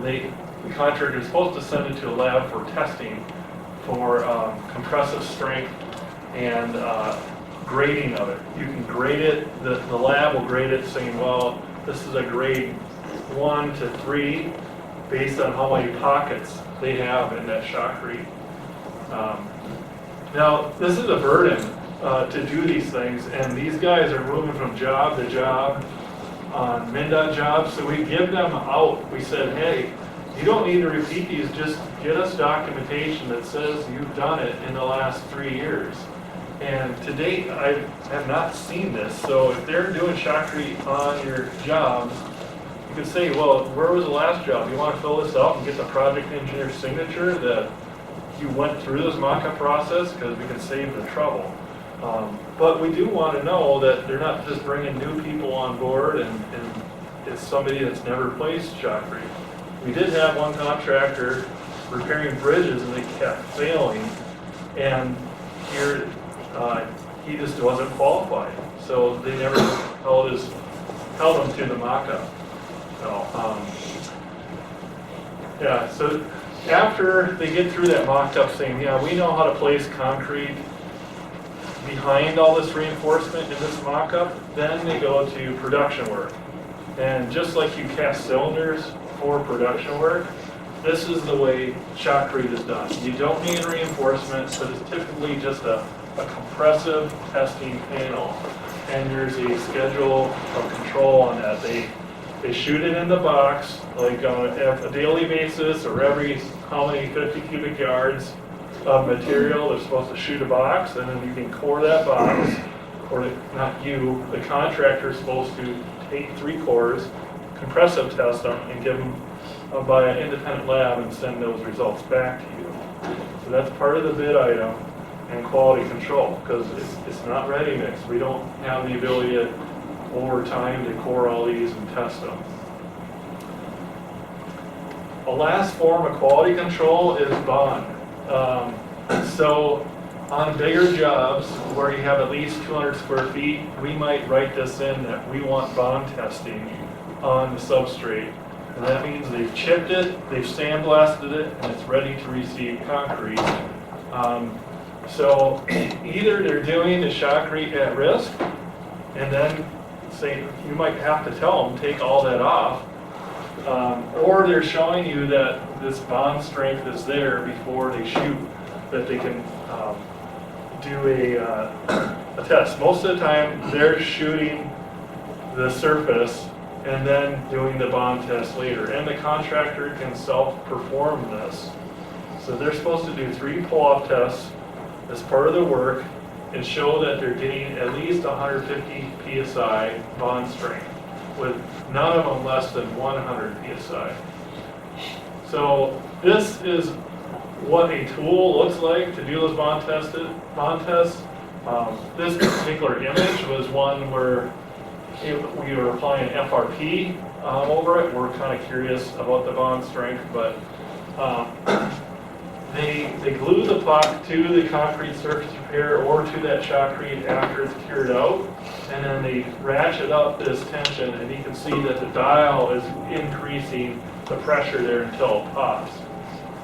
the contractor is supposed to send it to a lab for testing for compressive strength and grading of it. You can grade it, the lab will grade it saying, well, this is a grade 1 to 3 based on how many pockets they have in that shotcrete. Now, this is a burden to do these things, and these guys are moving from job to job on MnDOT jobs, so we give them out. We said, hey, you don't need to repeat these, just get us documentation that says you've done it in the last 3 years. And to date, I have not seen this, so if they're doing shotcrete on your jobs, you can say, well, where was the last job? You want to fill this out and get the project engineer's signature that you went through this mock-up process, because we can save the trouble. But we do want to know that they're not just bringing new people on board and it's somebody that's never placed shotcrete. We did have one contractor repairing bridges and they kept failing, and here he just wasn't qualified, so they never held him to the mock-up. Yeah, so after they get through that mock-up saying, yeah, we know how to place concrete behind all this reinforcement in this mock-up, then they go to production work. And just like you cast cylinders for production work, this is the way shotcrete is done. You don't need reinforcement, but it's typically just a compressive testing panel. And there's a schedule of control on that. They shoot it in the box, like on a daily basis, or every how many 50 cubic yards of material they're supposed to shoot a box, and then you can core that box, or not you, the contractor is supposed to take 3 cores, compressive test them, and give them by an independent lab and send those results back to you. So that's part of the bid item and quality control, because it's not ready mix. We don't have the ability to, over time, to core all these and test them. A last form of quality control is bond. So on bigger jobs where you have at least 200 square feet, we might write this in that we want bond testing on the substrate. And that means they've chipped it, they've sandblasted it, and it's ready to receive concrete. So either they're doing the shotcrete at risk, and then say, you might have to tell them, take all that off, or they're showing you that this bond strength is there before they shoot, that they can do a test. Most of the time, they're shooting the surface and then doing the bond test later. And the contractor can self-perform this. So they're supposed to do 3 pull-off tests as part of the work and show that they're getting at least 150 PSI bond strength, with none of them less than 100 PSI. So this is what a tool looks like to do those bond tests. This particular image was one where we were applying FRP over it. We're kind of curious about the bond strength, but they glue the block to the concrete surface repair or to that shotcrete after it's cured out, and then they ratchet up this tension, and you can see that the dial is increasing the pressure there until it pops.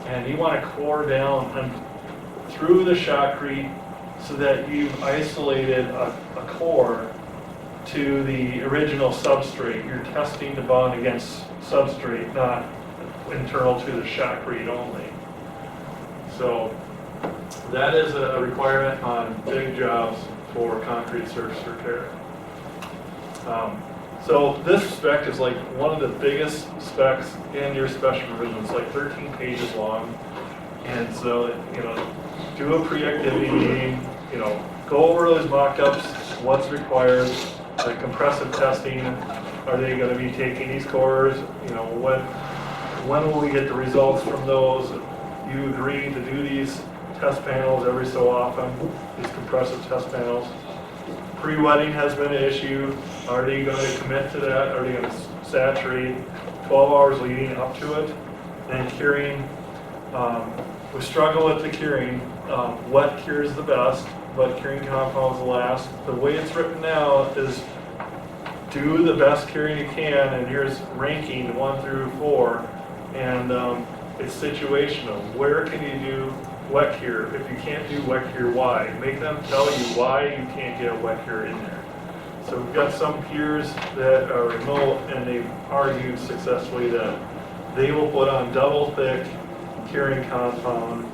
And you want to core down and through the shotcrete so that you've isolated a core to the original substrate. You're testing the bond against substrate, not internal to the shotcrete only. So that is a requirement on big jobs for concrete surface repair. So this spec is like one of the biggest specs in your special provision. It's like 13 pages long. And so, do a pre-activity meeting, go over those mock-ups, what's required, the compressive testing, are they going to be taking these cores, when will we get the results from those? You agree to do these test panels every so often, these compressive test panels. Pre-wetting has been an issue. Are they going to commit to that? Are they going to saturate 12 hours leading up to it? And curing, we struggle with the curing. Wet cure is the best, but curing compounds the last. The way it's written now is do the best curing you can, and here's ranking 1 through 4, and it's situational. Where can you do wet cure? If you can't do wet cure, why? Make them tell you why you can't get a wet cure in there. So we've got some peers that are remote, and they've argued successfully that they will put on double thick curing compound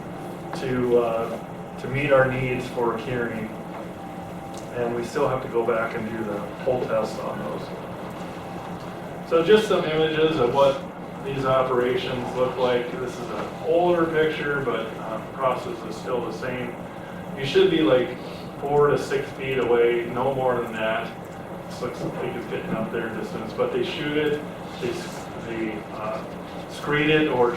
to meet our needs for curing. And we still have to go back and do the whole test on those. So just some images of what these operations look like. This is an older picture, but the process is still the same. You should be like 4 to 6 feet away, no more than that. This looks like it's getting up there in distance, but they shoot it, they screed it, or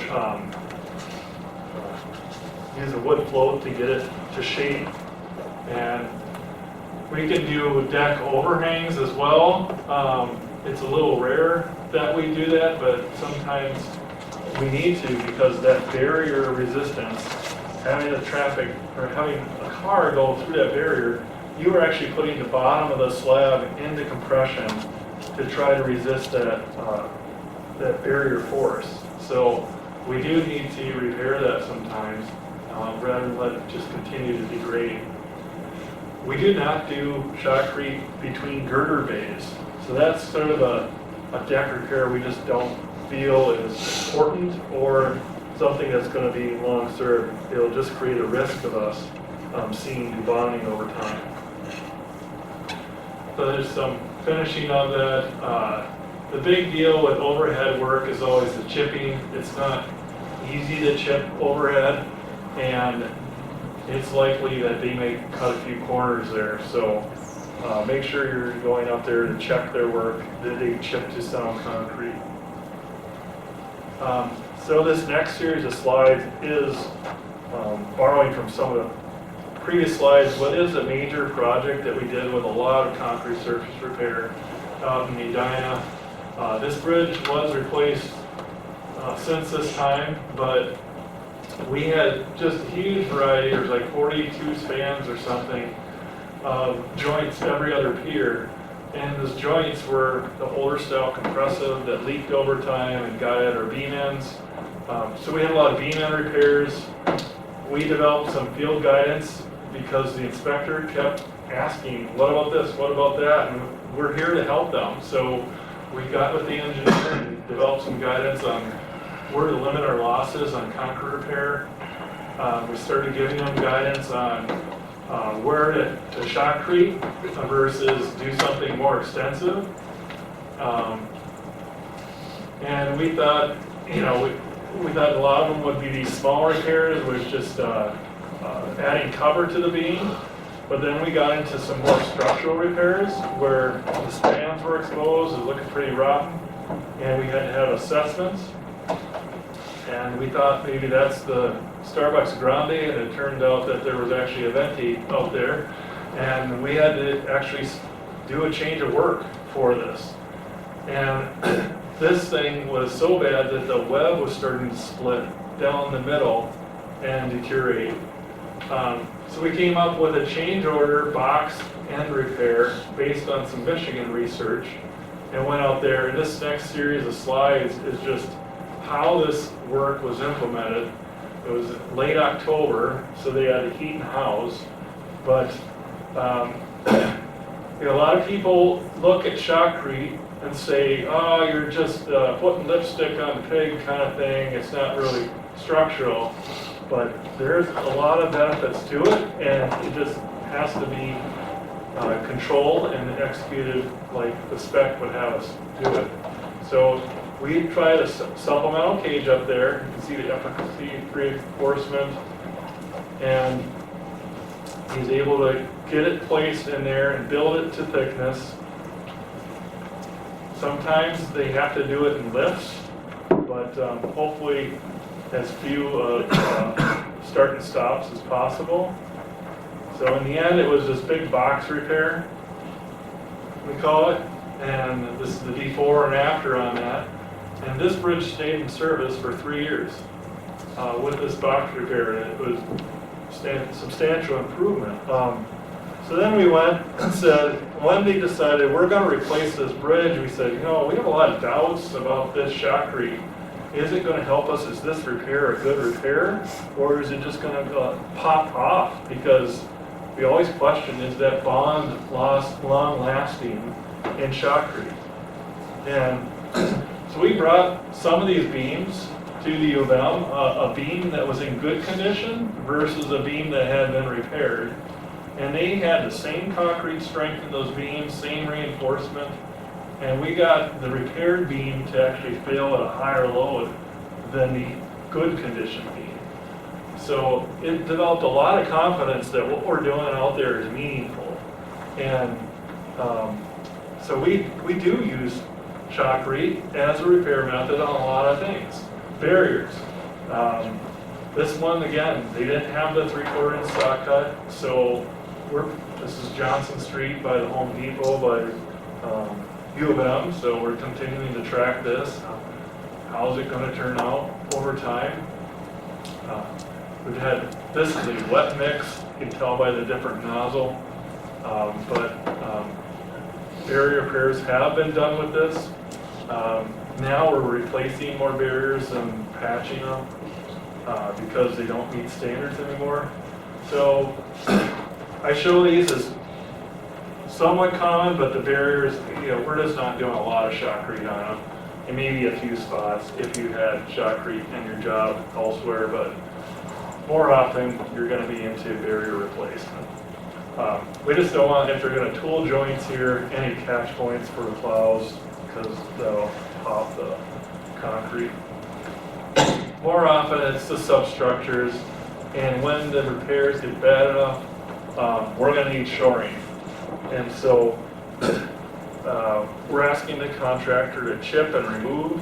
use a wood float to get it to shape. And we can do deck overhangs as well. It's a little rare that we do that, but sometimes we need to, because that barrier resistance, having a traffic or having a car go through that barrier, you are actually putting the bottom of the slab into compression to try to resist that that barrier force. So we do need to repair that sometimes, rather than let it just continue to degrade. We do not do shotcrete between girder bays. So that's sort of a deck repair we just don't feel is important, or something that's going to be long served. It'll just create a risk of us seeing debonding over time. So there's some finishing of that. The big deal with overhead work is always the chipping. It's not easy to chip overhead, and it's likely that they may cut a few corners there. So make sure you're going up there to check their work. Did they chip to sound concrete? So this next series of slides is borrowing from some of the previous slides. What is a major project that we did with a lot of concrete surface repair out in Medina. This bridge was replaced since this time, but we had just a huge variety. There's like 42 spans or something of joints every other pier, and those joints were the older style compressive that leaked over time and got at our beam ends. So we had a lot of beam end repairs. We developed some field guidance because the inspector kept asking, what about this, what about that? And we're here to help them. So we got with the engineer and developed some guidance on where to limit our losses on concrete repair. We started giving them guidance on where to shotcrete versus do something more extensive. And we thought, we thought a lot of them would be these small repairs, which just adding cover to the beam. But then we got into some more structural repairs where the spans were exposed, it was looking pretty rotten, and we had to have assessments. And we thought maybe that's the Starbucks Grande, and it turned out that there was actually a venti out there. And we had to actually do a change of work for this. And this thing was so bad that the web was starting to split down the middle and deteriorate. So we came up with a change order box end repair based on some Michigan research and went out there. And this next series of slides is just how this work was implemented. It was late October, so they had to heat and house. But a lot of people look at shotcrete and say, oh, you're just putting lipstick on the pig kind of thing. It's not really structural. But there's a lot of benefits to it, and it just has to be controlled and executed like the spec would have us do it. So we tried a supplemental cage up there. You can see the efficacy reinforcement, and he's able to get it placed in there and build it to thickness. Sometimes they have to do it in lifts, but hopefully as few start and stops as possible. So in the end, it was this big box repair, we call it, and this is the before and after on that. And this bridge stayed in service for 3 years with this box repair, and it was substantial improvement. So then we went and said, when they decided we're going to replace this bridge, we said, you know, we have a lot of doubts about this shotcrete. Is it going to help us? Is this repair a good repair? Or is it just going to pop off? Because we always question, is that bond long lasting in shotcrete? And so we brought some of these beams to the U of M, a beam that was in good condition versus a beam that had been repaired. And they had the same concrete strength in those beams, same reinforcement, and we got the repaired beam to actually fail at a higher load than the good condition beam. So it developed a lot of confidence that what we're doing out there is meaningful. And so we do use shotcrete as a repair method on a lot of things. Barriers. This one, again, they didn't have the 3/4 inch saw cut, so this is Johnson Street by the Home Depot by U of M, so we're continuing to track this. How's it going to turn out over time? We've had, this is a wet mix, you can tell by the different nozzle, but barrier repairs have been done with this. Now we're replacing more barriers and patching them because they don't meet standards anymore. So I show these as somewhat common, but the barriers, you know, we're just not doing a lot of shotcrete on them. And maybe a few spots if you had shotcrete in your job elsewhere, but more often you're going to be into barrier replacement. We just don't want, if they're going to tool joints here, any catch points for the plows because they'll pop the concrete. More often it's the substructures, and when the repairs get bad enough, we're going to need shoring. And so we're asking the contractor to chip and remove,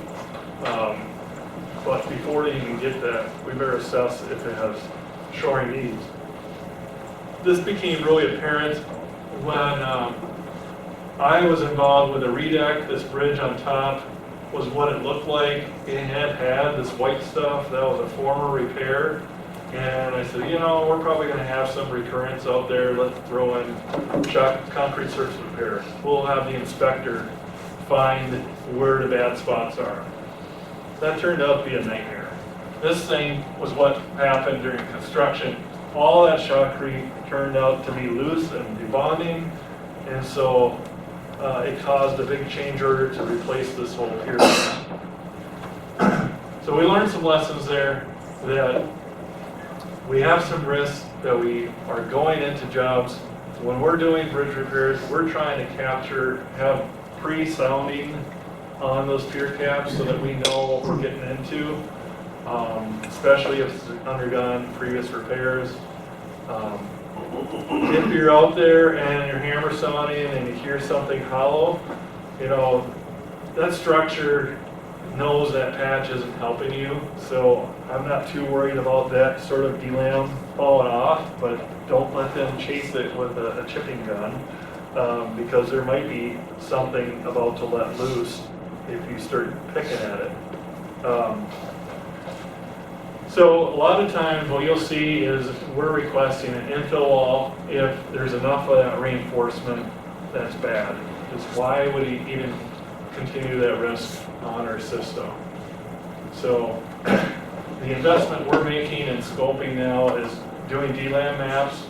but before they even get that, we better assess if it has shoring needs. This became really apparent when I was involved with a redeck. This bridge on top was what it looked like. It had this white stuff. That was a former repair. And I said, you know, we're probably going to have some recurrence out there. Let's throw in concrete surface repair. We'll have the inspector find where the bad spots are. That turned out to be a nightmare. This thing was what happened during construction. All that shotcrete turned out to be loose and debonding, and so it caused a big change order to replace this whole pier. So we learned some lessons there, that we have some risks that we are going into jobs. When we're doing bridge repairs, we're trying to have pre-sounding on those pier caps so that we know what we're getting into, especially if it's undergone previous repairs. If you're out there and you're hammer sounding and you hear something hollow, you know, that structure knows that patch isn't helping you, so I'm not too worried about that sort of delam falling off, but don't let them chase it with a chipping gun, because there might be something about to let loose if you start picking at it. So a lot of times what you'll see is we're requesting an infill wall if there's enough of that reinforcement that's bad. Because why would he even continue that risk on our system? So the investment we're making in scoping now is doing DLAM maps,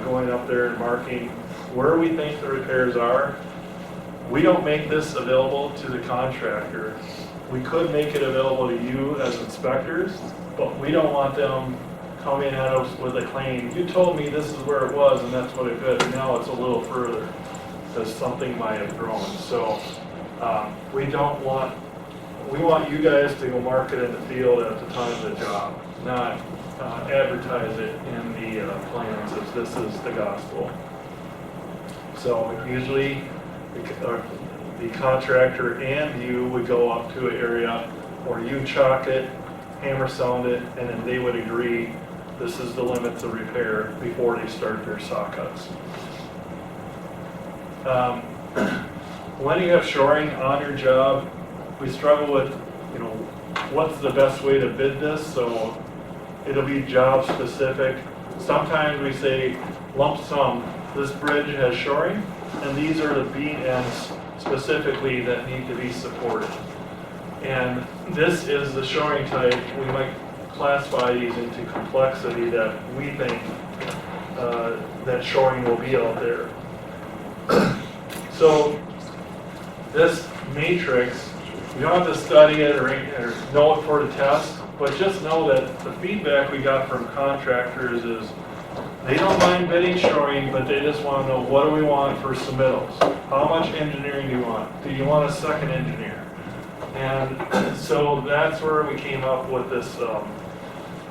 going up there and marking where we think the repairs are. We don't make this available to the contractor. We could make it available to you as inspectors, but we don't want them coming at us with a claim. You told me this is where it was and that's what it did, and now it's a little further because something might have grown. So we want you guys to go mark it in the field at the time of the job, not advertise it in the plans as this is the gospel. So usually the contractor and you would go up to an area or you chalk it, hammer sound it, and then they would agree this is the limits of repair before they start their saw cuts. When you have shoring on your job, we struggle with, you know, what's the best way to bid this, so it'll be job specific. Sometimes we say lump sum, this bridge has shoring, and these are the beam ends specifically that need to be supported. And this is the shoring type. We might classify these into complexity that we think that shoring will be out there. So this matrix, you don't have to study it or know it for the test, but just know that the feedback we got from contractors is they don't mind bidding shoring, but they just want to know, what do we want for submittals? How much engineering do you want? Do you want a second engineer? And so that's where we came up with this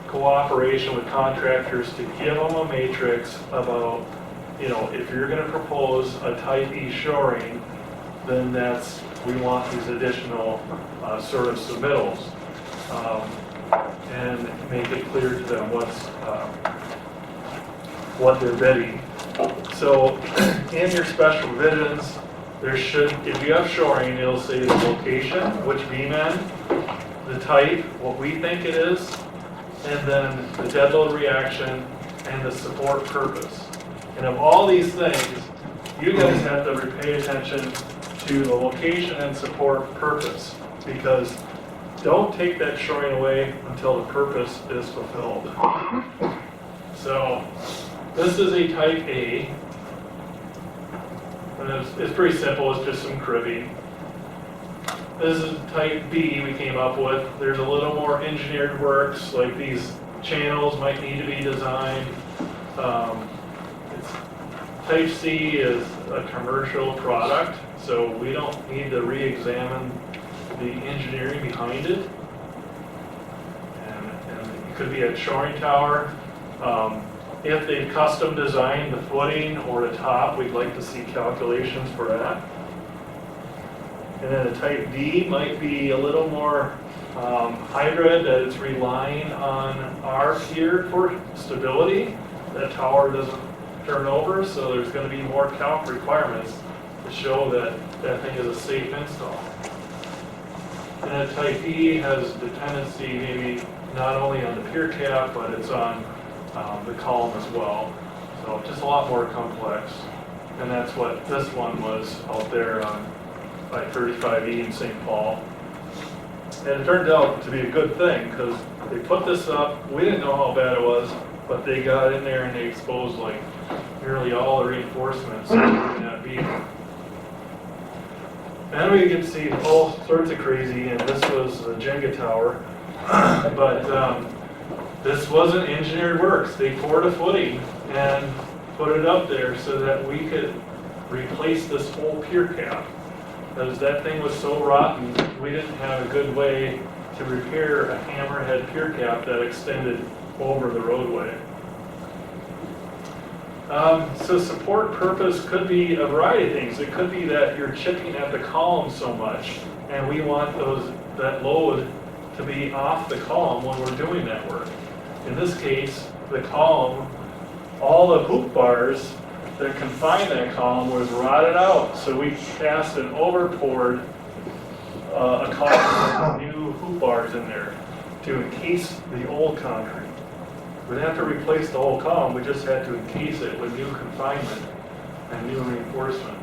cooperation with contractors to give them a matrix about, you know, if you're going to propose a type E shoring, then that's, we want these additional sort of submittals, and make it clear to them what they're bidding. So in your special provisions, there should, if you have shoring, it'll say the location, which beam end, the type, what we think it is, and then the dead load reaction and the support purpose. And of all these things, you guys have to pay attention to the location and support purpose, because don't take that shoring away until the purpose is fulfilled. So this is a type A, and it's pretty simple, it's just some cribbing. This is type B we came up with. There's a little more engineered works, like these channels might need to be designed. Type C is a commercial product, so we don't need to re-examine the engineering behind it. And it could be a shoring tower. If they've custom designed the footing or the top, we'd like to see calculations for that. And then a type D might be a little more hybrid, that it's relying on our pier for stability. That tower doesn't turn over, so there's going to be more calc requirements to show that that thing is a safe install. And then type E has dependency maybe not only on the pier cap, but it's on the column as well. So just a lot more complex. And that's what this one was out there on by 35E in St. Paul. And it turned out to be a good thing, because they put this up, we didn't know how bad it was, but they got in there and they exposed like nearly all the reinforcements in that beam. And we can see all sorts of crazy, and this was a Jenga tower, but this wasn't engineered works. They poured a footing and put it up there so that we could replace this whole pier cap. Because that thing was so rotten, we didn't have a good way to repair a hammerhead pier cap that extended over the roadway. So support purpose could be a variety of things. It could be that you're chipping at the column so much, and we want that load to be off the column when we're doing that work. In this case, the column, all the hoop bars that confine that column was rotted out. So we cast and overpoured a column with new hoop bars in there to encase the old concrete. We didn't have to replace the whole column, we just had to encase it with new confinement and new reinforcement.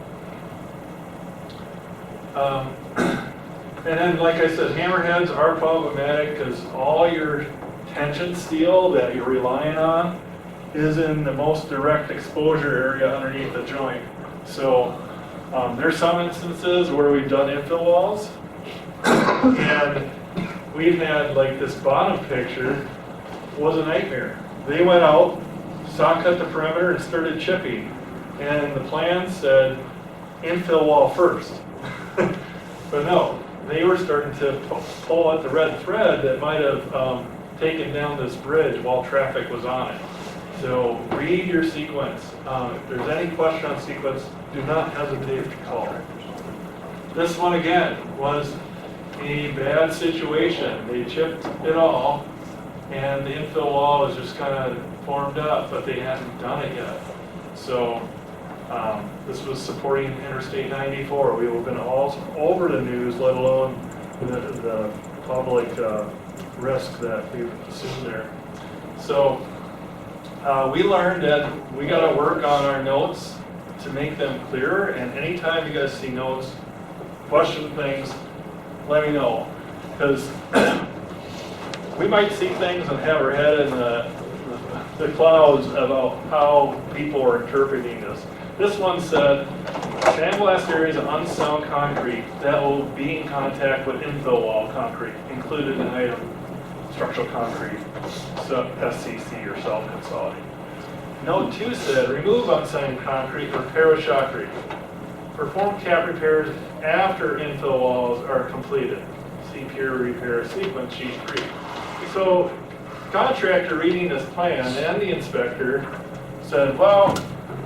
And then, like I said, hammerheads are problematic because all your tension steel that you're relying on is in the most direct exposure area underneath the joint. So there's some instances where we've done infill walls, and we've had, like, this bottom picture was a nightmare. They went out, saw cut the perimeter, and started chipping. And the plan said infill wall first. But no, they were starting to pull at the red thread that might have taken down this bridge while traffic was on it. So read your sequence. If there's any question on sequence, do not hesitate to call. This one again was a bad situation. They chipped it all, and the infill wall was just kind of formed up, but they hadn't done it yet. So this was supporting Interstate 94. We have been all over the news, let alone the public risk that we've assumed there. So we learned that we got to work on our notes to make them clearer, and anytime you guys see notes, question things, let me know. Because we might see things and have our head in the clouds about how people are interpreting this. This one said, sandblast areas of unsound concrete that will be in contact with infill wall concrete, included in item structural concrete, so SCC or self-consolidating. Note 2 said, remove unsound concrete, repair with shotcrete. Perform cap repairs after infill walls are completed. See peer repair sequence sheet 3. So, contractor reading this plan and the inspector said, well,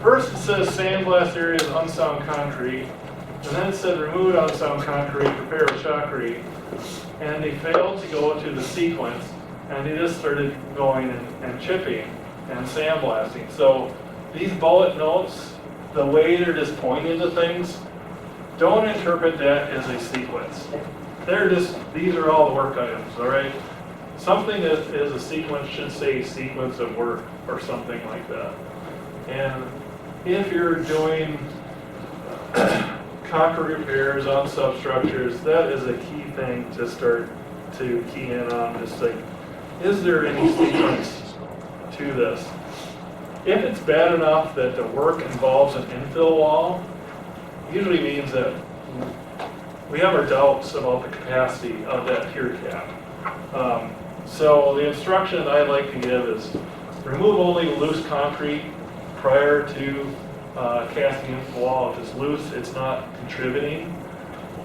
first it says sandblast areas of unsound concrete, and then it said remove unsound concrete, repair with shotcrete, and they failed to go to the sequence, and they just started going and chipping and sandblasting. So these bullet notes, the way they're just pointing to things, don't interpret that as a sequence. They're just, these are all work items, all right? Something that is a sequence should say sequence of work or something like that. And if you're doing concrete repairs on substructures, that is a key thing to start to key in on. Just like, is there any sequence to this? If it's bad enough that the work involves an infill wall, usually means that we have our doubts about the capacity of that pier cap. So the instruction that I'd like to give is remove only loose concrete prior to casting infill wall. If it's loose, it's not contributing.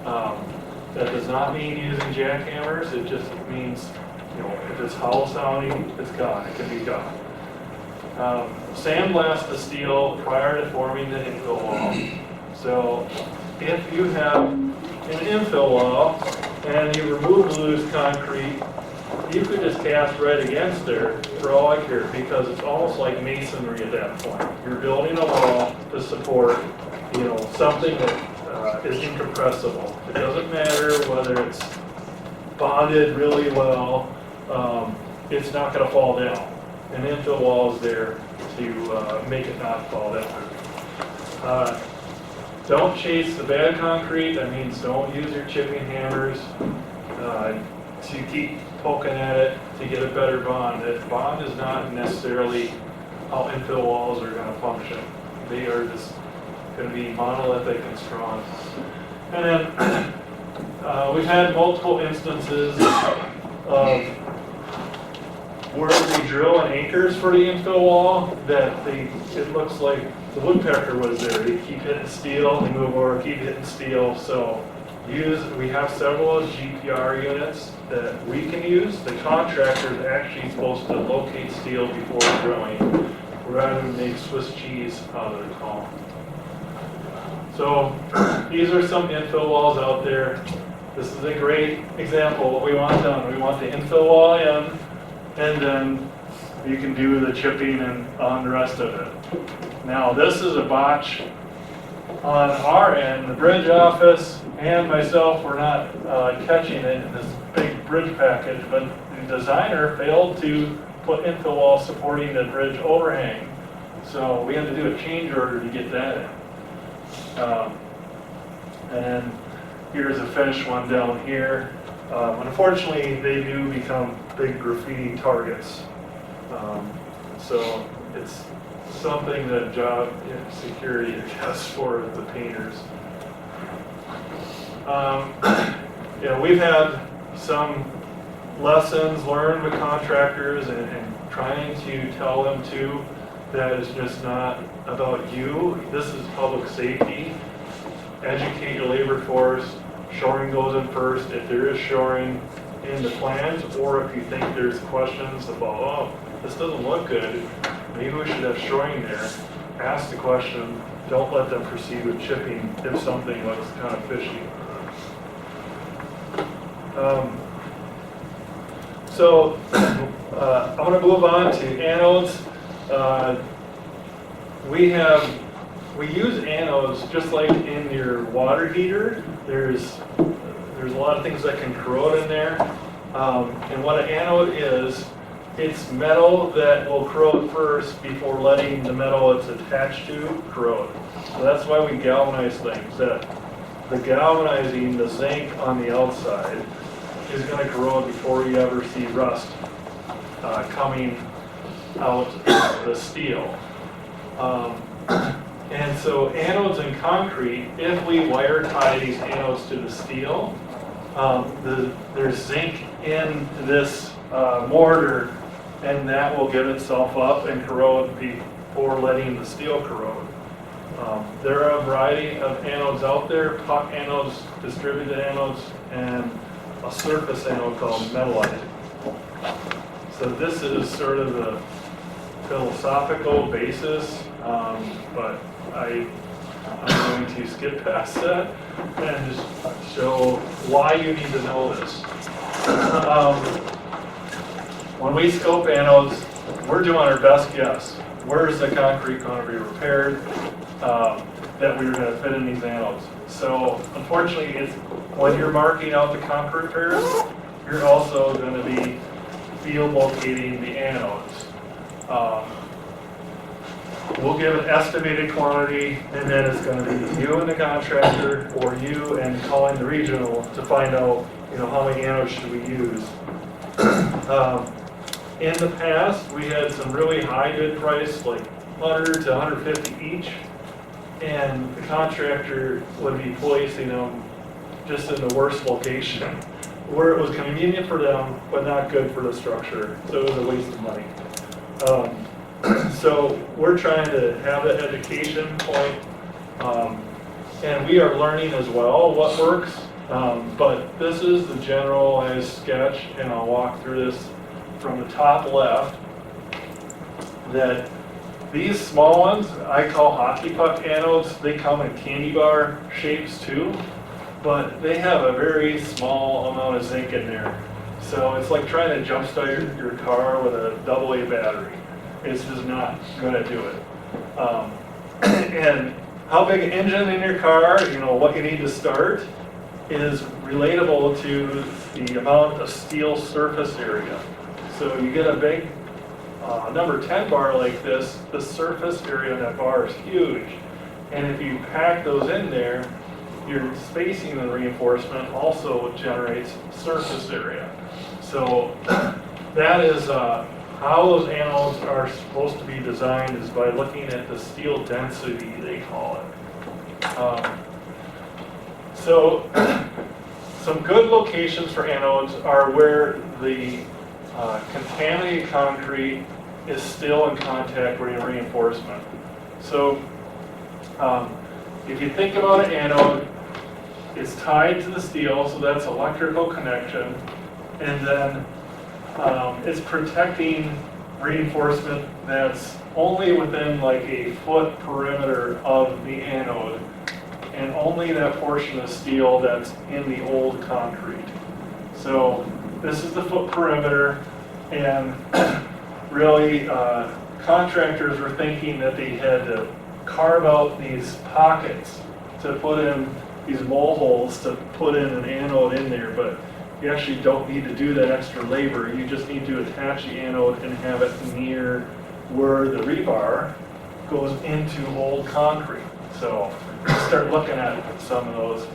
That does not mean using jackhammers. It just means, you know, if it's hollow sounding, it's gone. It can be gone. Sandblast the steel prior to forming the infill wall. So if you have an infill wall and you remove the loose concrete, you could just cast right against there for all I care, because it's almost like masonry at that point. You're building a wall to support, you know, something that is incompressible. It doesn't matter whether it's bonded really well, it's not going to fall down. An infill wall is there to make it not fall down. Don't chase the bad concrete. That means don't use your chipping hammers to keep poking at it to get a better bond. That bond is not necessarily how infill walls are going to function. They are just going to be monolithic and strong. And then we've had multiple instances of where they drill in anchors for the infill wall that it looks like the woodpecker was there. They keep hitting steel, they move over, keep hitting steel. So we have several GPR units that we can use. The contractor is actually supposed to locate steel before drilling rather than make Swiss cheese out of their column. So these are some infill walls out there. This is a great example of what we want done. We want the infill wall in, and then you can do the chipping and on the rest of it. Now this is a botch on our end. The bridge office and myself were not catching it in this big bridge package, but the designer failed to put infill wall supporting the bridge overhang. So we had to do a change order to get that in. And here's a finished one down here. Unfortunately, they do become big graffiti targets. So it's something that job security has for the painters. We've had some lessons learned with contractors and trying to tell them too that it's just not about you. This is public safety. Educate your labor force. Shoring goes in first. If there is shoring in the plans, or if you think there's questions about, oh, this doesn't look good, maybe we should have shoring there, ask the question. Don't let them proceed with chipping if something looks kind of fishy. So I want to move on to anodes. We use anodes just like in your water heater. There's a lot of things that can corrode in there. And what an anode is, it's metal that will corrode first before letting the metal it's attached to corrode. So that's why we galvanize things. That the galvanizing, the zinc on the outside, is going to corrode before you ever see rust coming out of the steel. And so anodes in concrete, if we wire tie these anodes to the steel, there's zinc in this mortar, and that will give itself up and corrode before letting the steel corrode. There are a variety of anodes out there, puck anodes, distributed anodes, and a surface anode called metallite. So this is sort of the philosophical basis, but I'm going to skip past that and just show why you need to know this. When we scope anodes, we're doing our best guess. Where's the concrete going to be repaired that we're going to fit in these anodes? So unfortunately, it's when you're marking out the concrete repairs, you're also going to be field locating the anodes. We'll give an estimated quantity, and then it's going to be you and the contractor, or you and calling the regional to find out, how many anodes should we use. In the past, we had some really high bid price, like 100 to 150 each, and the contractor would be placing them just in the worst location, where it was convenient for them, but not good for the structure, so it was a waste of money. So we're trying to have that education point, and we are learning as well what works, but this is the generalized sketch, and I'll walk through this from the top left, that these small ones I call hockey puck anodes. They come in candy bar shapes too, but they have a very small amount of zinc in there. So it's like trying to jump start your car with a AA battery. It's just not going to do it. And how big an engine in your car, what you need to start, is relatable to the amount of steel surface area. So you get a big number 10 bar like this, the surface area of that bar is huge. And if you pack those in there, your spacing and reinforcement also generates surface area. So that is how those anodes are supposed to be designed, is by looking at the steel density, they call it. So some good locations for anodes are where the contaminated concrete is still in contact with your reinforcement. So if you think about an anode, it's tied to the steel, so that's electrical connection, and then it's protecting reinforcement that's only within like a foot perimeter of the anode, and only that portion of steel that's in the old concrete. So this is the foot perimeter, and really contractors were thinking that they had to carve out these pockets to put in these mole holes to put in an anode in there, but you actually don't need to do that extra labor. You just need to attach the anode and have it near where the rebar goes into old concrete. So start looking at some of those.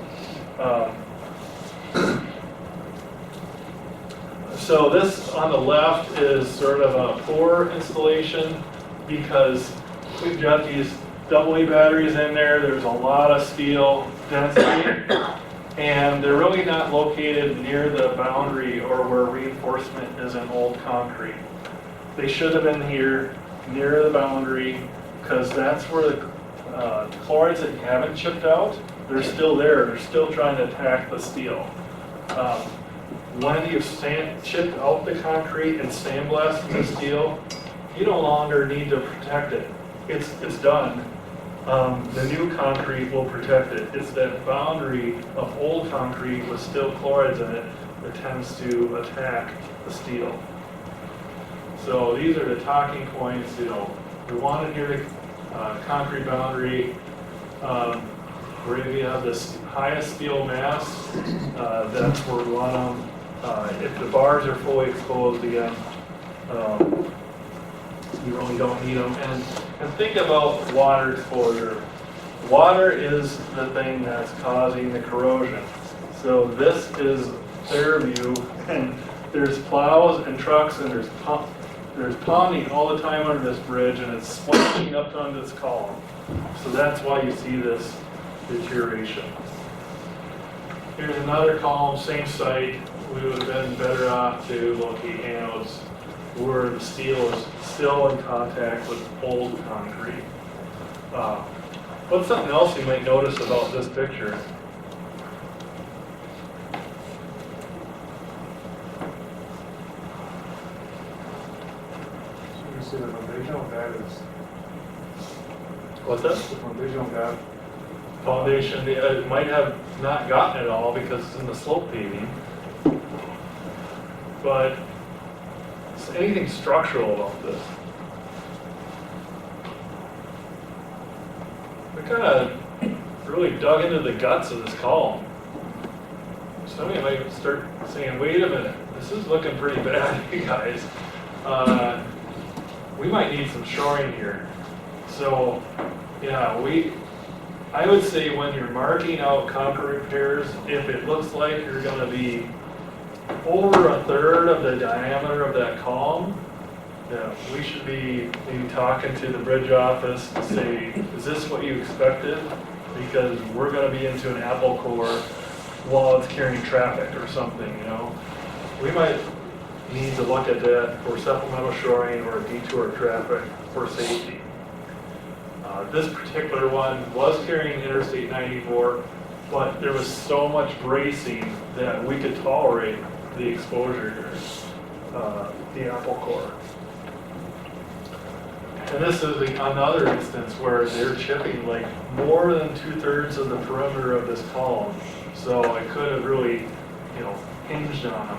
So this on the left is sort of a poor installation, because we've got these AA batteries in there. There's a lot of steel density, and they're really not located near the boundary or where reinforcement is in old concrete. They should have been here near the boundary, because that's where the chlorides that you haven't chipped out, they're still there. They're still trying to attack the steel. When you've chipped out the concrete and sandblasted the steel, you no longer need to protect it. It's done. The new concrete will protect it. It's that boundary of old concrete with still chlorides in it that tends to attack the steel. So these are the talking points, you know, we want to hear the concrete boundary, where you have this highest steel mass, that's where we want them. If the bars are fully exposed again, you really don't need them. And think about water exposure. Water is the thing that's causing the corrosion. So this is Fairview, and there's plows and trucks, and there's pounding all the time under this bridge, and it's splashing up on this column. So that's why you see this deterioration. Here's another column, same site. We would have been better off to locate anodes where the steel is still in contact with old concrete. What's something else you might notice about this picture? You see the foundation of that is, What's that? the foundation of that, Foundation, it might have not gotten it all because it's in the slope paving. But is anything structural about this? We kind of really dug into the guts of this column. Somebody might start saying, wait a minute, this is looking pretty bad, you guys. We might need some shoring here. So, yeah, I would say when you're marking out concrete repairs, if it looks like you're gonna be over a third of the diameter of that column, yeah, we should be maybe talking to the bridge office to say, is this what you expected? Because we're gonna be into an apple core while it's carrying traffic or something, you know? We might need to look at that for supplemental shoring or detour traffic for safety. This particular one was carrying Interstate 94, but there was so much bracing that we could tolerate the exposure here, the apple core. And this is another instance where they're chipping like more than 2/3 of the perimeter of this column. So I could have really, you know, hinged on them.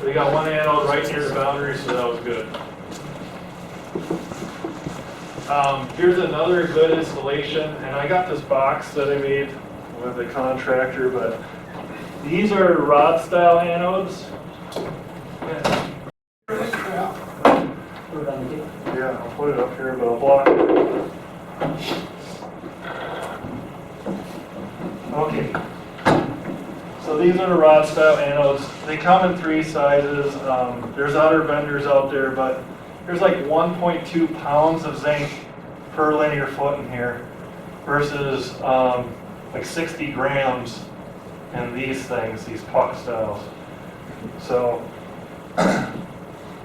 They got one anode right near the boundary, so that was good. Here's another good installation, and I got this box that I made with the contractor, but these are rod style anodes. Put it on the table. Yeah, I'll put it up here, but I'll block it. Okay. So these are the rod style anodes. They come in 3 sizes. There's other vendors out there, but there's like 1.2 pounds of zinc per linear foot in here versus like 60 grams in these things, these puck styles. So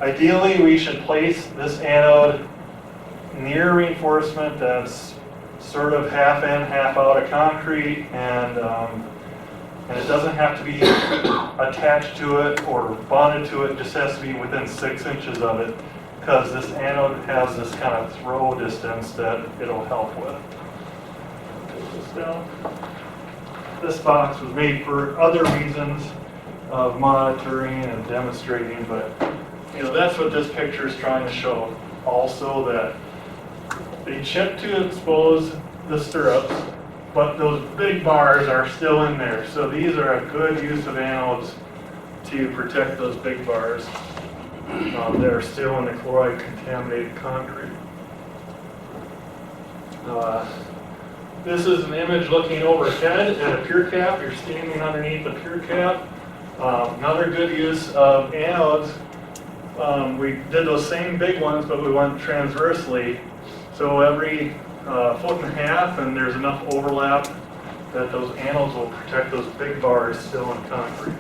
ideally we should place this anode near reinforcement that's sort of half in, half out of concrete, and it doesn't have to be attached to it or bonded to it, it just has to be within 6 inches of it, because this anode has this kind of throw distance that it'll help with. Take this down. This box was made for other reasons of monitoring and demonstrating, but you know, that's what this picture is trying to show. Also that they chip to expose the stirrups, but those big bars are still in there. So these are a good use of anodes to protect those big bars that are still in the chloride contaminated concrete. This is an image looking overhead at a pure cap. You're standing underneath a pure cap. Another good use of anodes. We did those same big ones, but we went transversely. So every 1.5 foot, and there's enough overlap that those anodes will protect those big bars still in concrete.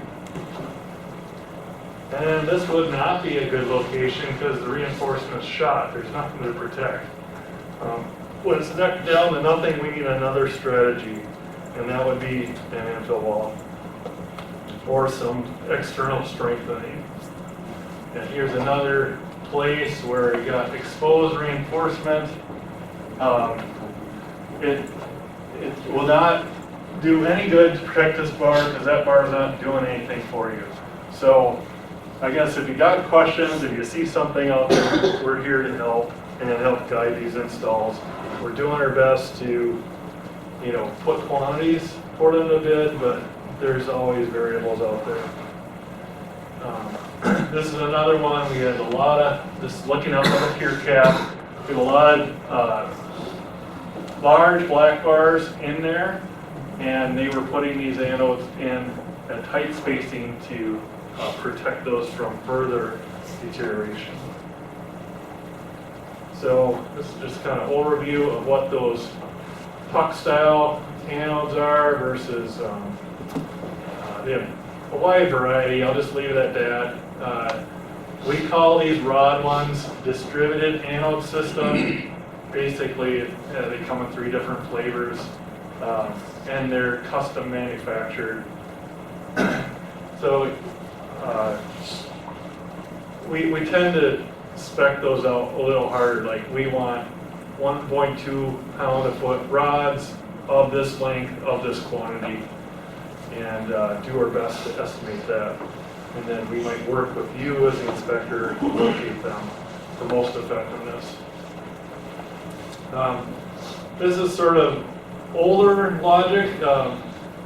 And this would not be a good location because the reinforcement's shot. There's nothing to protect. When it's neck down to nothing, we need another strategy, and that would be an infill wall or some external strengthening. And here's another place where you got exposed reinforcement. It will not do any good to protect this bar because that bar is not doing anything for you. So I guess if you got questions, if you see something out there, we're here to help and help guide these installs. We're doing our best to, put quantities for them to bid, but there's always variables out there. This is another one. We had a lot of, just looking up on the pier cap, we have a lot of large black bars in there, and they were putting these anodes in a tight spacing to protect those from further deterioration. So this is just kind of overview of what those puck style anodes are versus they have a wide variety. I'll just leave it at that. We call these rod ones distributed anode system. Basically, they come in 3 different flavors, and they're custom manufactured. So we tend to spec those out a little harder. Like we want 1.2 pound a foot rods of this length, of this quantity, and do our best to estimate that. And then we might work with you as the inspector to locate them for most effectiveness. This is sort of older logic.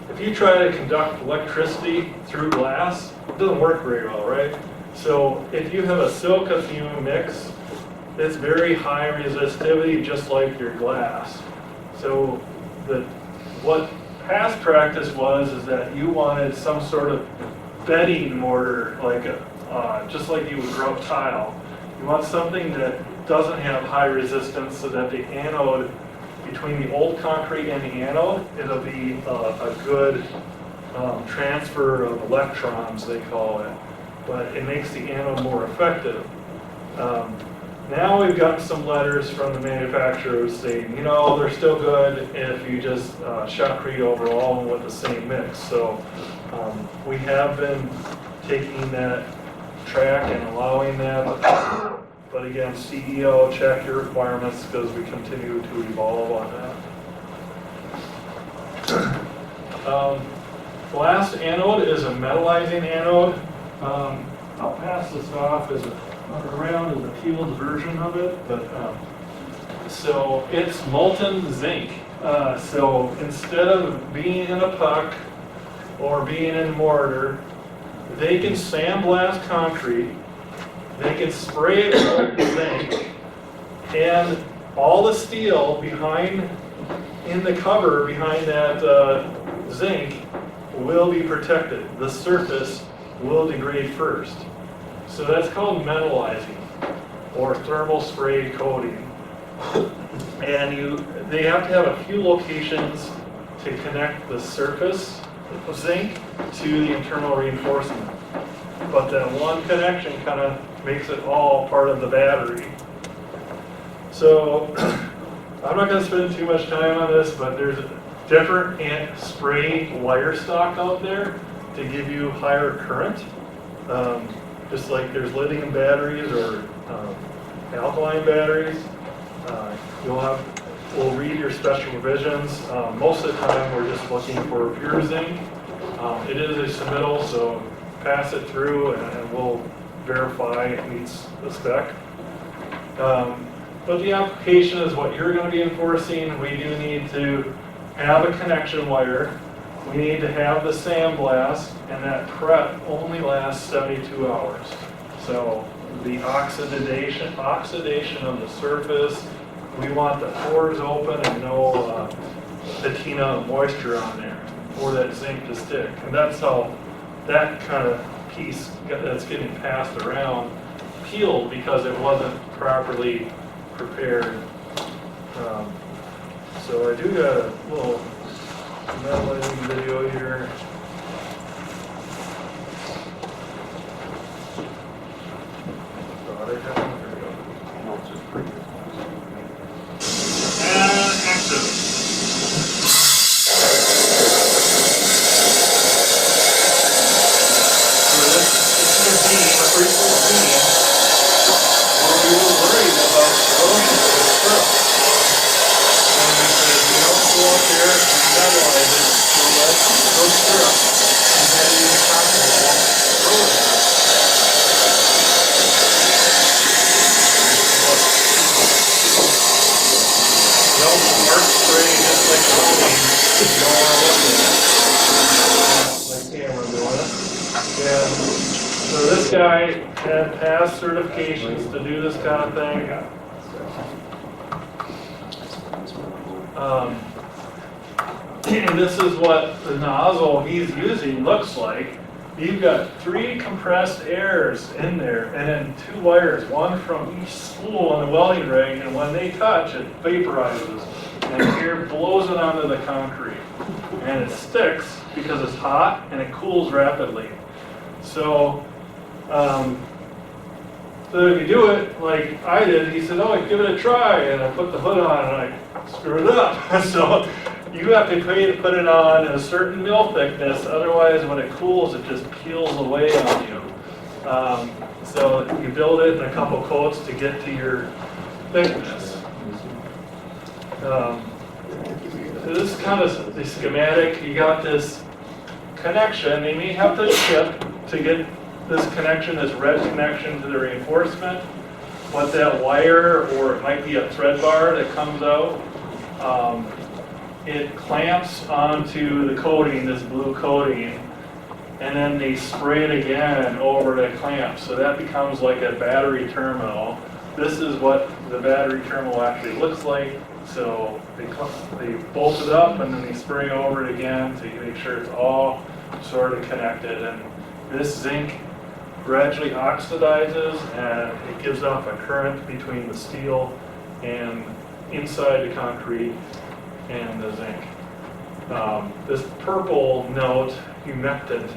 If you try to conduct electricity through glass, it doesn't work very well, right? So if you have a silica fume mix, it's very high resistivity, just like your glass. So what past practice was is that you wanted some sort of bedding mortar, like just like you would grout tile. You want something that doesn't have high resistance, so that the anode, between the old concrete and the anode, it'll be a good transfer of electrons, they call it. But it makes the anode more effective. Now we've gotten some letters from the manufacturers saying, they're still good if you just shotcrete over all of them with the same mix. So we have been taking that track and allowing that. But again, CEO, check your requirements because we continue to evolve on that. Glass anode is a metallizing anode. I'll pass this off as around as a peeled version of it, but so it's molten zinc. So instead of being in a puck or being in mortar, they can sandblast concrete. They can spray it with zinc, and all the steel in the cover behind that zinc will be protected. The surface will degrade first. So that's called metallizing or thermal spray coating. And they have to have a few locations to connect the surface of zinc to the internal reinforcement. But that one connection kind of makes it all part of the battery. So I'm not going to spend too much time on this, but there's different spray wire stock out there to give you higher current. Just like there's lithium batteries or alkaline batteries. We'll read your special provisions. Most of the time we're just looking for pure zinc. It is a submittal, so pass it through and we'll verify it meets the spec. But the application is what you're going to be enforcing. We do need to have a connection wire. We need to have the sandblast, and that prep only lasts 72 hours. So the oxidation of the surface, we want the pores open and no patina of moisture on there for that zinc to stick. And that's how that kind of piece that's getting passed around peeled because it wasn't properly prepared. So I do got a little metallizing video here. Brought it down. There we go. And active. So this is a beam, a 3-foot beam, where we were worried about corrosion of the strip. And we said, we don't go up there and metallize it, so let those strips and heavy concrete won't corrode it. You don't want to look at it. My camera doing it. And so this guy had passed certifications to do this kind of thing. And this is what the nozzle he's using looks like. You've got 3 compressed airs in there, and then 2 wires, one from each spool on the welding ring, and when they touch, it vaporizes, and air blows it onto the concrete. And it sticks because it's hot, and it cools rapidly. So, so if you do it like I did, he said, oh, give it a try, and I put the hood on, and I screwed it up. So you have to put it on at a certain mil thickness, otherwise when it cools, it just peels away on you. So you build it in a couple coats to get to your thickness. This is kind of the schematic. You got this connection. They may have to ship to get this connection, this red connection to the reinforcement. What that wire, or it might be a thread bar that comes out, it clamps onto the coating, this blue coating, and then they spray it again over the clamp. So that becomes like a battery terminal. This is what the battery terminal actually looks like. So they bolt it up and then they spray over it again to make sure it's all sort of connected. And this zinc gradually oxidizes and it gives off a current between the steel and inside the concrete and the zinc. This purple note, humectant.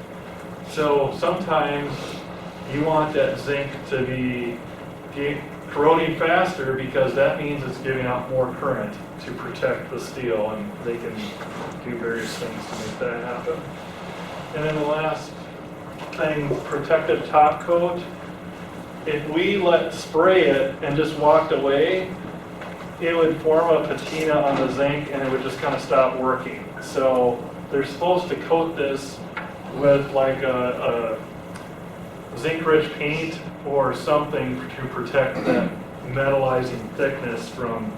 So sometimes you want that zinc to be corroding faster because that means it's giving out more current to protect the steel, and they can do various things to make that happen. And then the last thing, protective top coat. If we let spray it and just walked away, it would form a patina on the zinc and it would just kind of stop working. So they're supposed to coat this with like a zinc-rich paint or something to protect that metallizing thickness from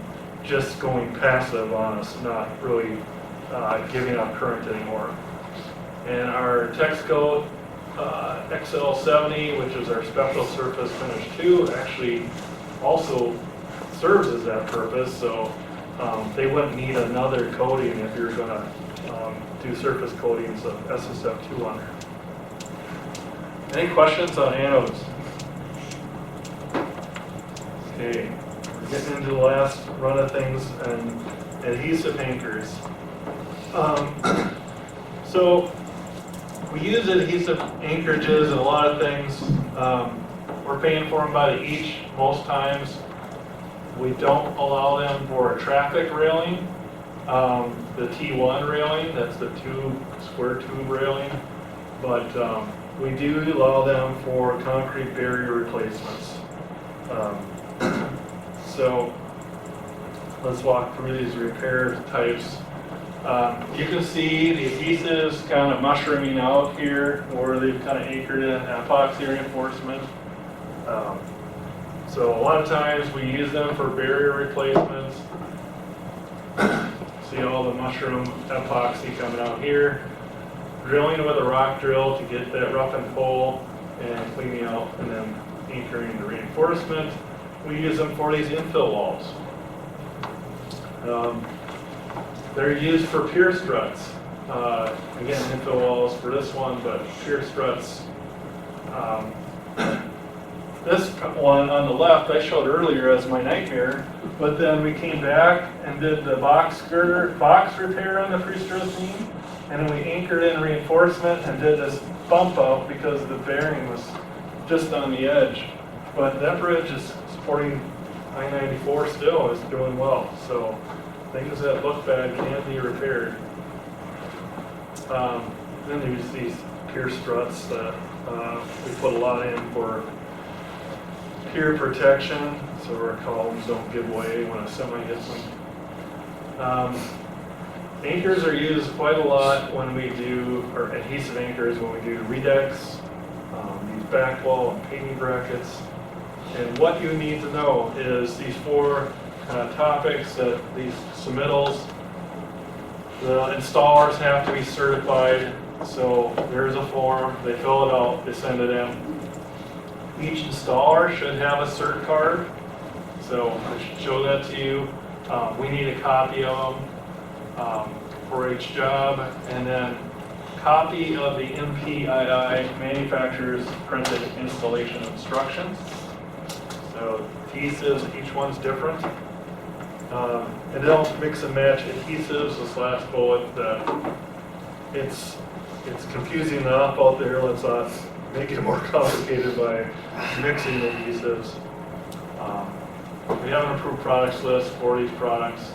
just going passive on us, not really giving out current anymore. And our Texcoat XL70, which is our special surface finish 2, actually also serves as that purpose. So they wouldn't need another coating if you're going to do surface coatings of SSF2 on there. Any questions on anodes? Okay, we're getting into the last run of things, and adhesive anchors. So we use adhesive anchorages in a lot of things. We're paying for them by the each most times. We don't allow them for traffic railing. The T1 railing, that's the square tube railing, but we do allow them for concrete barrier replacements. So let's walk through these repair types. You can see the adhesives kind of mushrooming out here where they've kind of anchored in epoxy reinforcement. So a lot of times we use them for barrier replacements. See all the mushroom epoxy coming out here. Drilling with a rock drill to get that rough and pull and cleaning out and then anchoring the reinforcement. We use them for these infill walls. They're used for pier struts. Again, infill walls for this one, but pier struts. This one on the left I showed earlier as my nightmare, but then we came back and did the box repair on the pre-stress beam, and then we anchored in reinforcement and did this bump out because the bearing was just on the edge. But that bridge is supporting I-94 still, is doing well. So things that look bad can be repaired. Then there's these pier struts that we put a lot in for pier protection, so our columns don't give way when a semi hits them. Anchors are used quite a lot when we do, or adhesive anchors when we do redecks, these back wall and paving brackets. And what you need to know is these 4 topics that these submittals The installers have to be certified, so there's a form, they fill it out, they send it in. Each installer should have a cert card, so I should show that to you. We need a copy of them for each job, and then copy of the MPII manufacturer's printed installation instructions. So adhesives, each one's different. And they'll mix and match adhesives, this last bullet, that it's confusing enough out there, let's not make it more complicated by mixing adhesives. We have an approved products list for these products.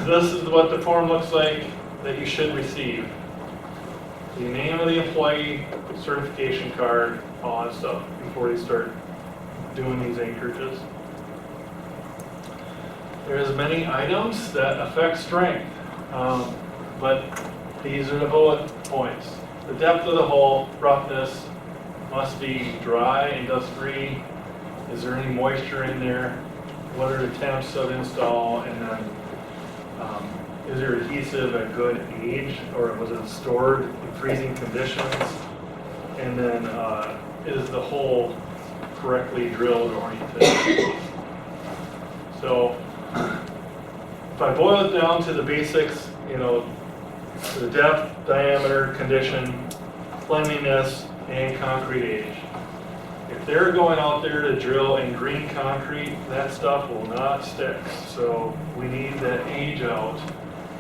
This is what the form looks like that you should receive. The name of the employee, certification card, all that stuff before you start doing these anchorages. There's many items that affect strength, but these are the bullet points. The depth of the hole, roughness, must be dry and dust-free. Is there any moisture in there? What are the temps of install? And then, is there adhesive at good age, or was it stored in freezing conditions? And then, is the hole correctly drilled or oriented? So, if I boil it down to the basics, you know, the depth, diameter, condition, cleanliness, and concrete age. If they're going out there to drill in green concrete, that stuff will not stick. So we need that age out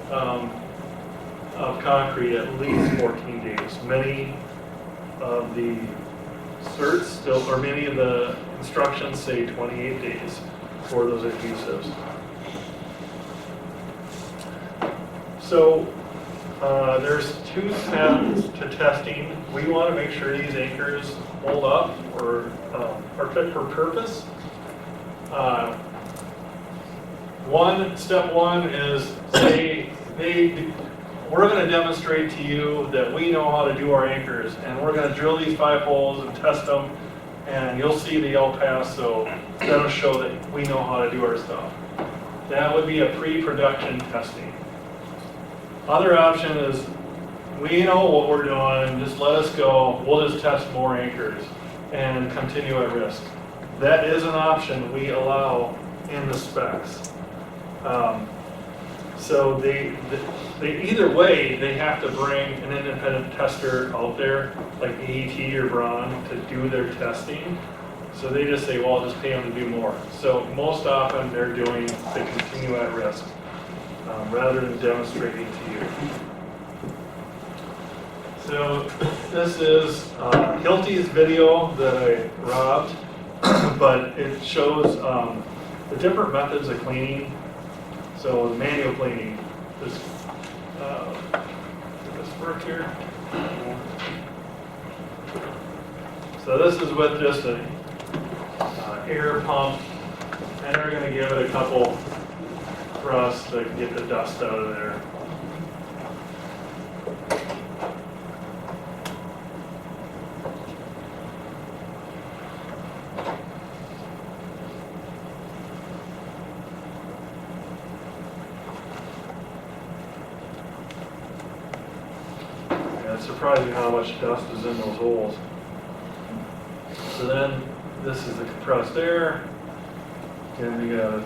of concrete at least 14 days. Many of the certs still, or many of the instructions say 28 days for those adhesives. So there's two steps to testing. We want to make sure these anchors hold up or are fit for purpose. Step one is we're going to demonstrate to you that we know how to do our anchors, and we're going to drill these 5 holes and test them, and you'll see the yellow pass, so that'll show that we know how to do our stuff. That would be a pre-production testing. Other option is, we know what we're doing, just let us go, we'll just test more anchors and continue at risk. That is an option we allow in the specs. So they either way, they have to bring an independent tester out there, like AET or Braun, to do their testing. So they just say, well, I'll just pay them to do more. So most often they're doing to continue at risk, rather than demonstrating to you. So this is Hilty's video that I robbed, but it shows the different methods of cleaning. So manual cleaning, this work here. So this is with just an air pump, and we're going to give it a couple thrusts to get the dust out of there. It's surprising how much dust is in those holes. So then, this is the compressed air. And we got a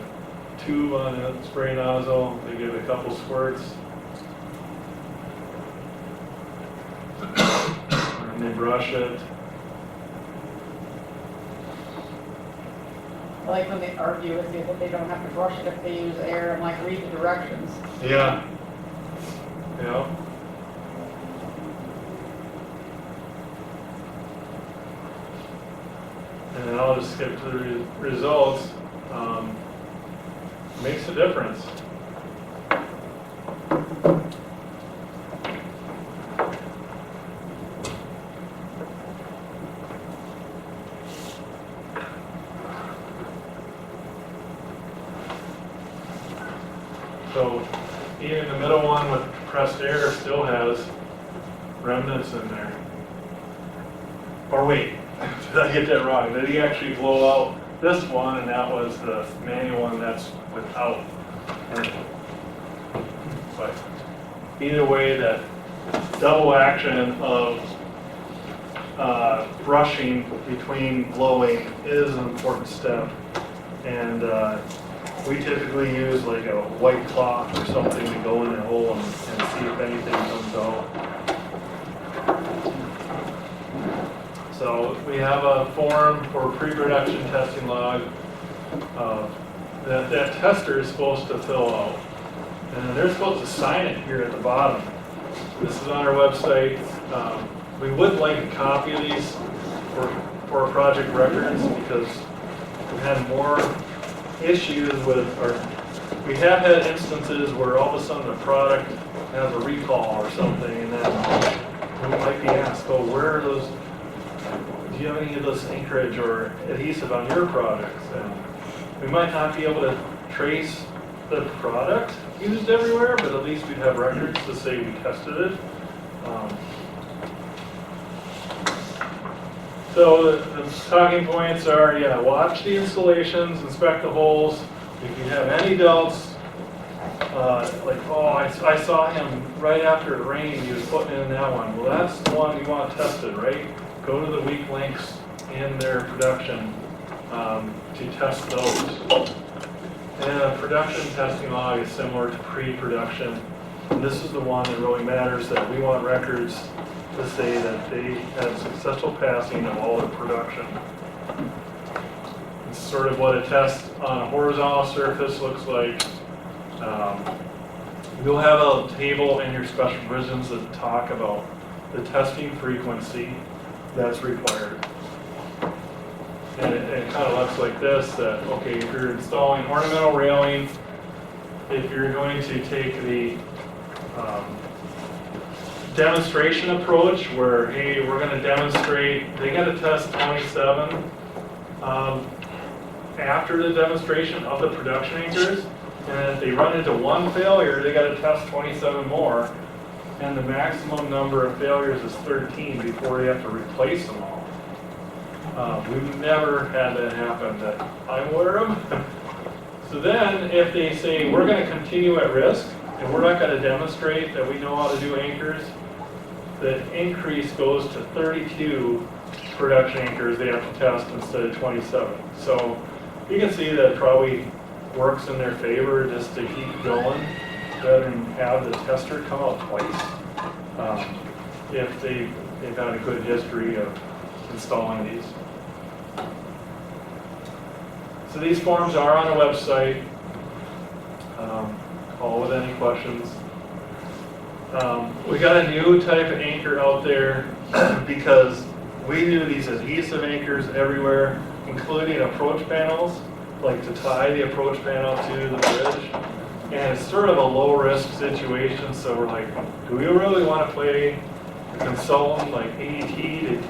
tube on a spray nozzle. They give it a couple squirts. And they brush it. I like when they argue with you that they don't have to brush it if they use air and like read the directions. Yeah. Yeah. And then I'll just skip to the results. Makes a difference. So even the middle one with compressed air still has remnants in there. Or wait, did I get that wrong? Did he actually blow out this one, and that was the manual one that's without? But either way, that double action of brushing between blowing is an important step. And we typically use like a white cloth or something to go in the hole and see if anything comes out. So we have a form for pre-production testing log that tester is supposed to fill out. And they're supposed to sign it here at the bottom. This is on our website. We would like a copy of these for our project records because we've had more issues with we have had instances where all of a sudden the product has a recall or something, and then we might be asked, oh, where are those, do you have any of this anchorage or adhesive on your products? And we might not be able to trace the product used everywhere, but at least we'd have records to say we tested it. So the talking points are, yeah, watch the installations, inspect the holes. If you have any doubts, like, oh, I saw him right after it rained, he was putting in that one. Well, that's the one you want tested, right? Go to the weak links in their production to test those. And a production testing log is similar to pre-production. And this is the one that really matters, that we want records to say that they had successful passing of all their production. It's sort of what a test on a horizontal surface looks like. You'll have a table in your special provisions that talk about the testing frequency that's required. And it kind of looks like this, that, okay, if you're installing ornamental railing, if you're going to take the demonstration approach where, hey, we're going to demonstrate, they got to test 27 after the demonstration of the production anchors, and if they run into one failure, they got to test 27 more, and the maximum number of failures is 13 before you have to replace them all. We've never had that happen that I'm aware of. So then, if they say, we're going to continue at risk, and we're not going to demonstrate that we know how to do anchors, the increase goes to 32 production anchors they have to test instead of 27. So you can see that it probably works in their favor just to keep going rather than have the tester come out twice if they've had a good history of installing these. So these forms are on the website. Call with any questions. We got a new type of anchor out there because we do these adhesive anchors everywhere, including approach panels, like to tie the approach panel to the bridge. And it's sort of a low-risk situation, so we're like, do we really want to play a consultant like AET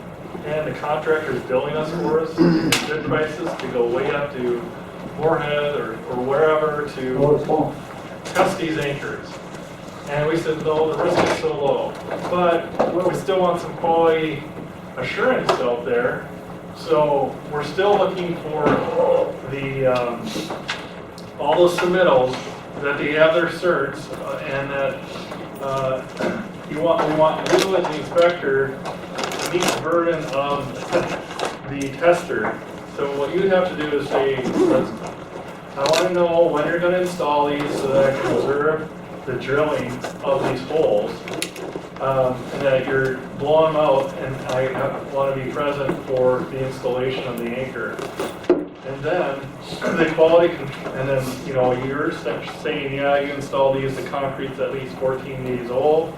and the contractor is billing us for us at good prices to go way up to Moorhead or wherever to test these anchors? And we said, no, the risk is so low. But we still want some quality assurance out there. So we're still looking for the all those submittals that they have their certs and that we want you as the inspector to meet the burden of the tester. So what you have to do is say, I want to know when you're going to install these so that I can observe the drilling of these holes, and that you're blowing them out, and I want to be present for the installation of the anchor. And then the quality, and then, you know, you're saying, yeah, you install these, the concrete's at least 14 days old,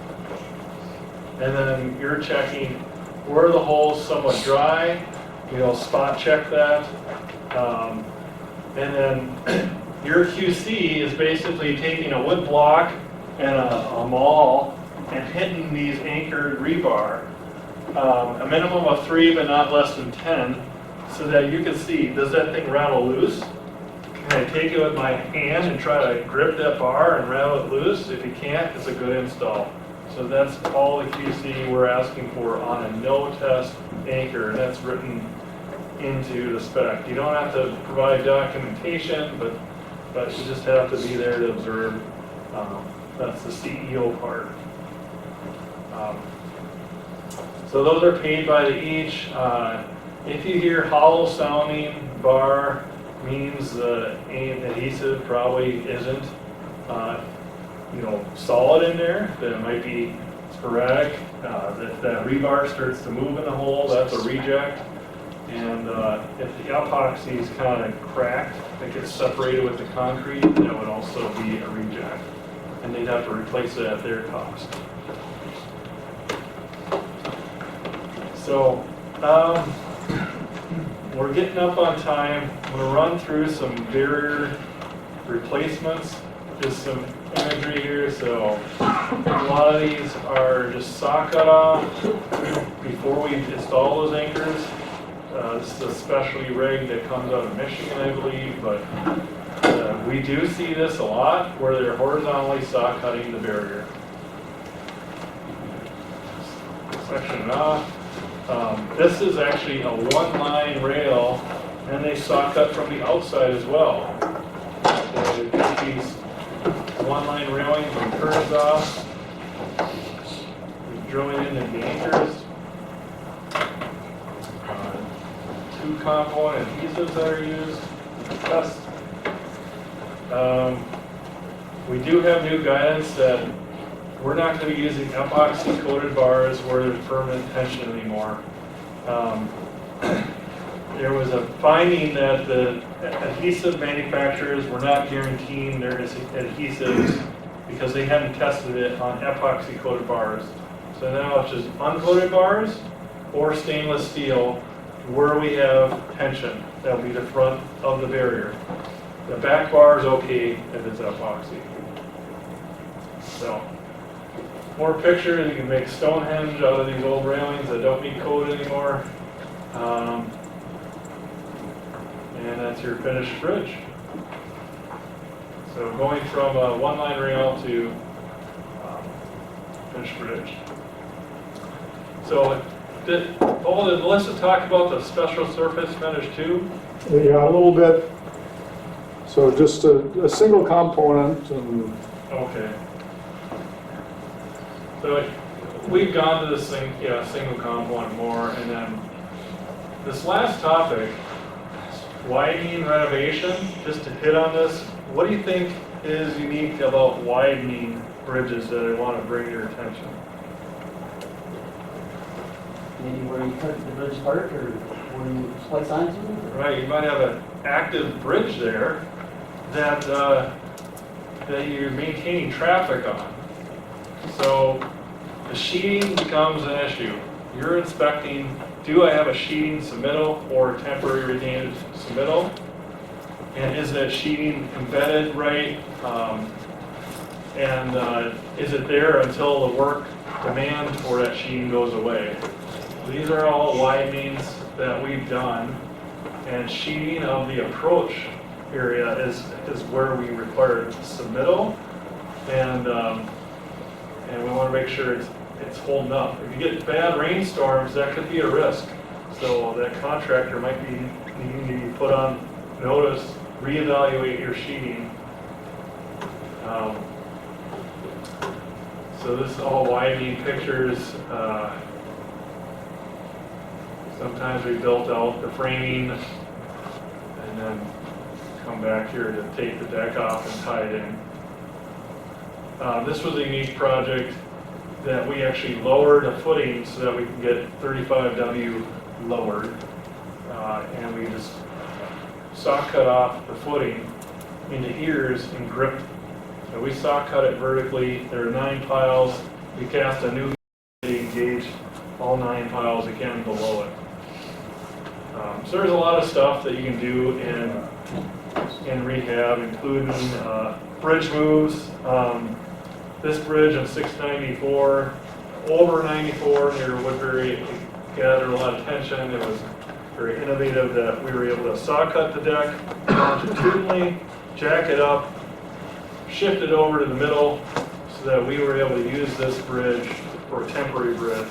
and then you're checking were the holes somewhat dry, you know, spot check that, and then your QC is basically taking a wood block and a maul and hitting these anchored rebar, a minimum of 3 but not less than 10, so that you can see, does that thing rattle loose? Can I take it with my hand and try to grip that bar and rattle it loose? If you can't, it's a good install. So that's all the QC we're asking for on a no-test anchor, and that's written into the spec. You don't have to provide documentation, but you just have to be there to observe That's the CEO part. So those are paid by the each. If you hear hollow sounding bar, means the adhesive probably isn't, solid in there. That it might be sporadic. If that rebar starts to move in the hole, that's a reject. And if the epoxy is kind of cracked, it gets separated with the concrete, that would also be a reject. And they'd have to replace it at their cost. So, we're getting up on time. I'm going to run through some barrier replacements, just some imagery here. So, a lot of these are just saw cut off before we install those anchors. This is a specialty rig that comes out of Michigan, I believe, but we do see this a lot where they're horizontally saw cutting the barrier. Section it off. This is actually a one-line rail, and they saw cut from the outside as well. They take these one-line railings and curves off. We drill it into the anchors. Two component adhesives that are used. Test. We do have new guidance that we're not going to be using epoxy coated bars where there's permanent tension anymore. There was a finding that the adhesive manufacturers were not guaranteeing their adhesives because they hadn't tested it on epoxy coated bars. So now it's just uncoated bars or stainless steel where we have tension. That'll be the front of the barrier. The back bar is okay if it's epoxy. So, more pictures. You can make Stonehenge out of these old railings that don't need coat anymore. And that's your finished bridge. So going from a one-line rail to finished bridge. So did Melissa talk about the special surface finish too? Yeah, a little bit. So just a single component and Okay. So we've gone to this thing, single component more, and then this last topic, widening renovation, just to hit on this, what do you think is unique about widening bridges that I want to bring to your attention? Maybe where you cut the bridge part or where you splice onto? Right, you might have an active bridge there that you're maintaining traffic on. So the sheeting becomes an issue. You're inspecting, do I have a sheeting submittal or temporary retained submittal? And is that sheeting embedded right? And is it there until the work demand for that sheeting goes away? These are all widenings that we've done, and sheeting of the approach area is where we require submittal, and we want to make sure it's holding up. If you get bad rainstorms, that could be a risk. So that contractor might be needing to be put on notice, reevaluate your sheeting. So this is all widening pictures. Sometimes we built out the framing and then come back here to take the deck off and tie it in. This was a unique project that we actually lowered a footing so that we can get 35W lowered. And we just saw cut off the footing into ears and gripped. So we saw cut it vertically. There are 9 piles. We cast a new engage all 9 piles again below it. So there's a lot of stuff that you can do in rehab, including bridge moves. This bridge on 694, over 94 near Woodbury, it gathered a lot of tension. It was very innovative that we were able to saw cut the deck longitudinally, jack it up, shift it over to the middle so that we were able to use this bridge for a temporary bridge.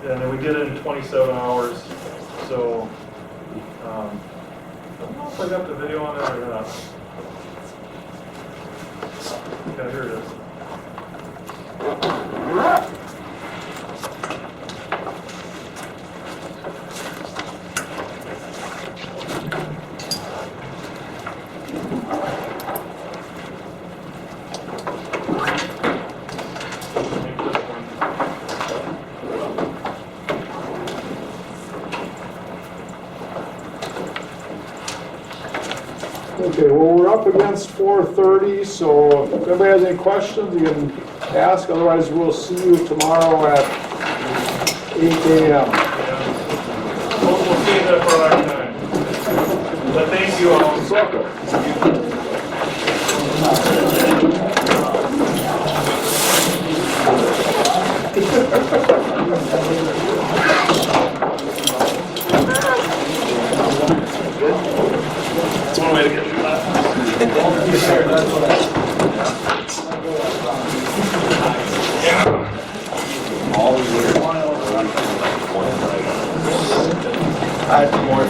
And then we did it in 27 hours. So I don't know if I got the video on there or not. Yeah, here it is. Take this one. Okay, well, we're up against 4:30, so if anybody has any questions, you can ask, otherwise we'll see you tomorrow at 8 AM. Yeah. We'll save that for our time. But thank you all. That's one way to get through that. I had more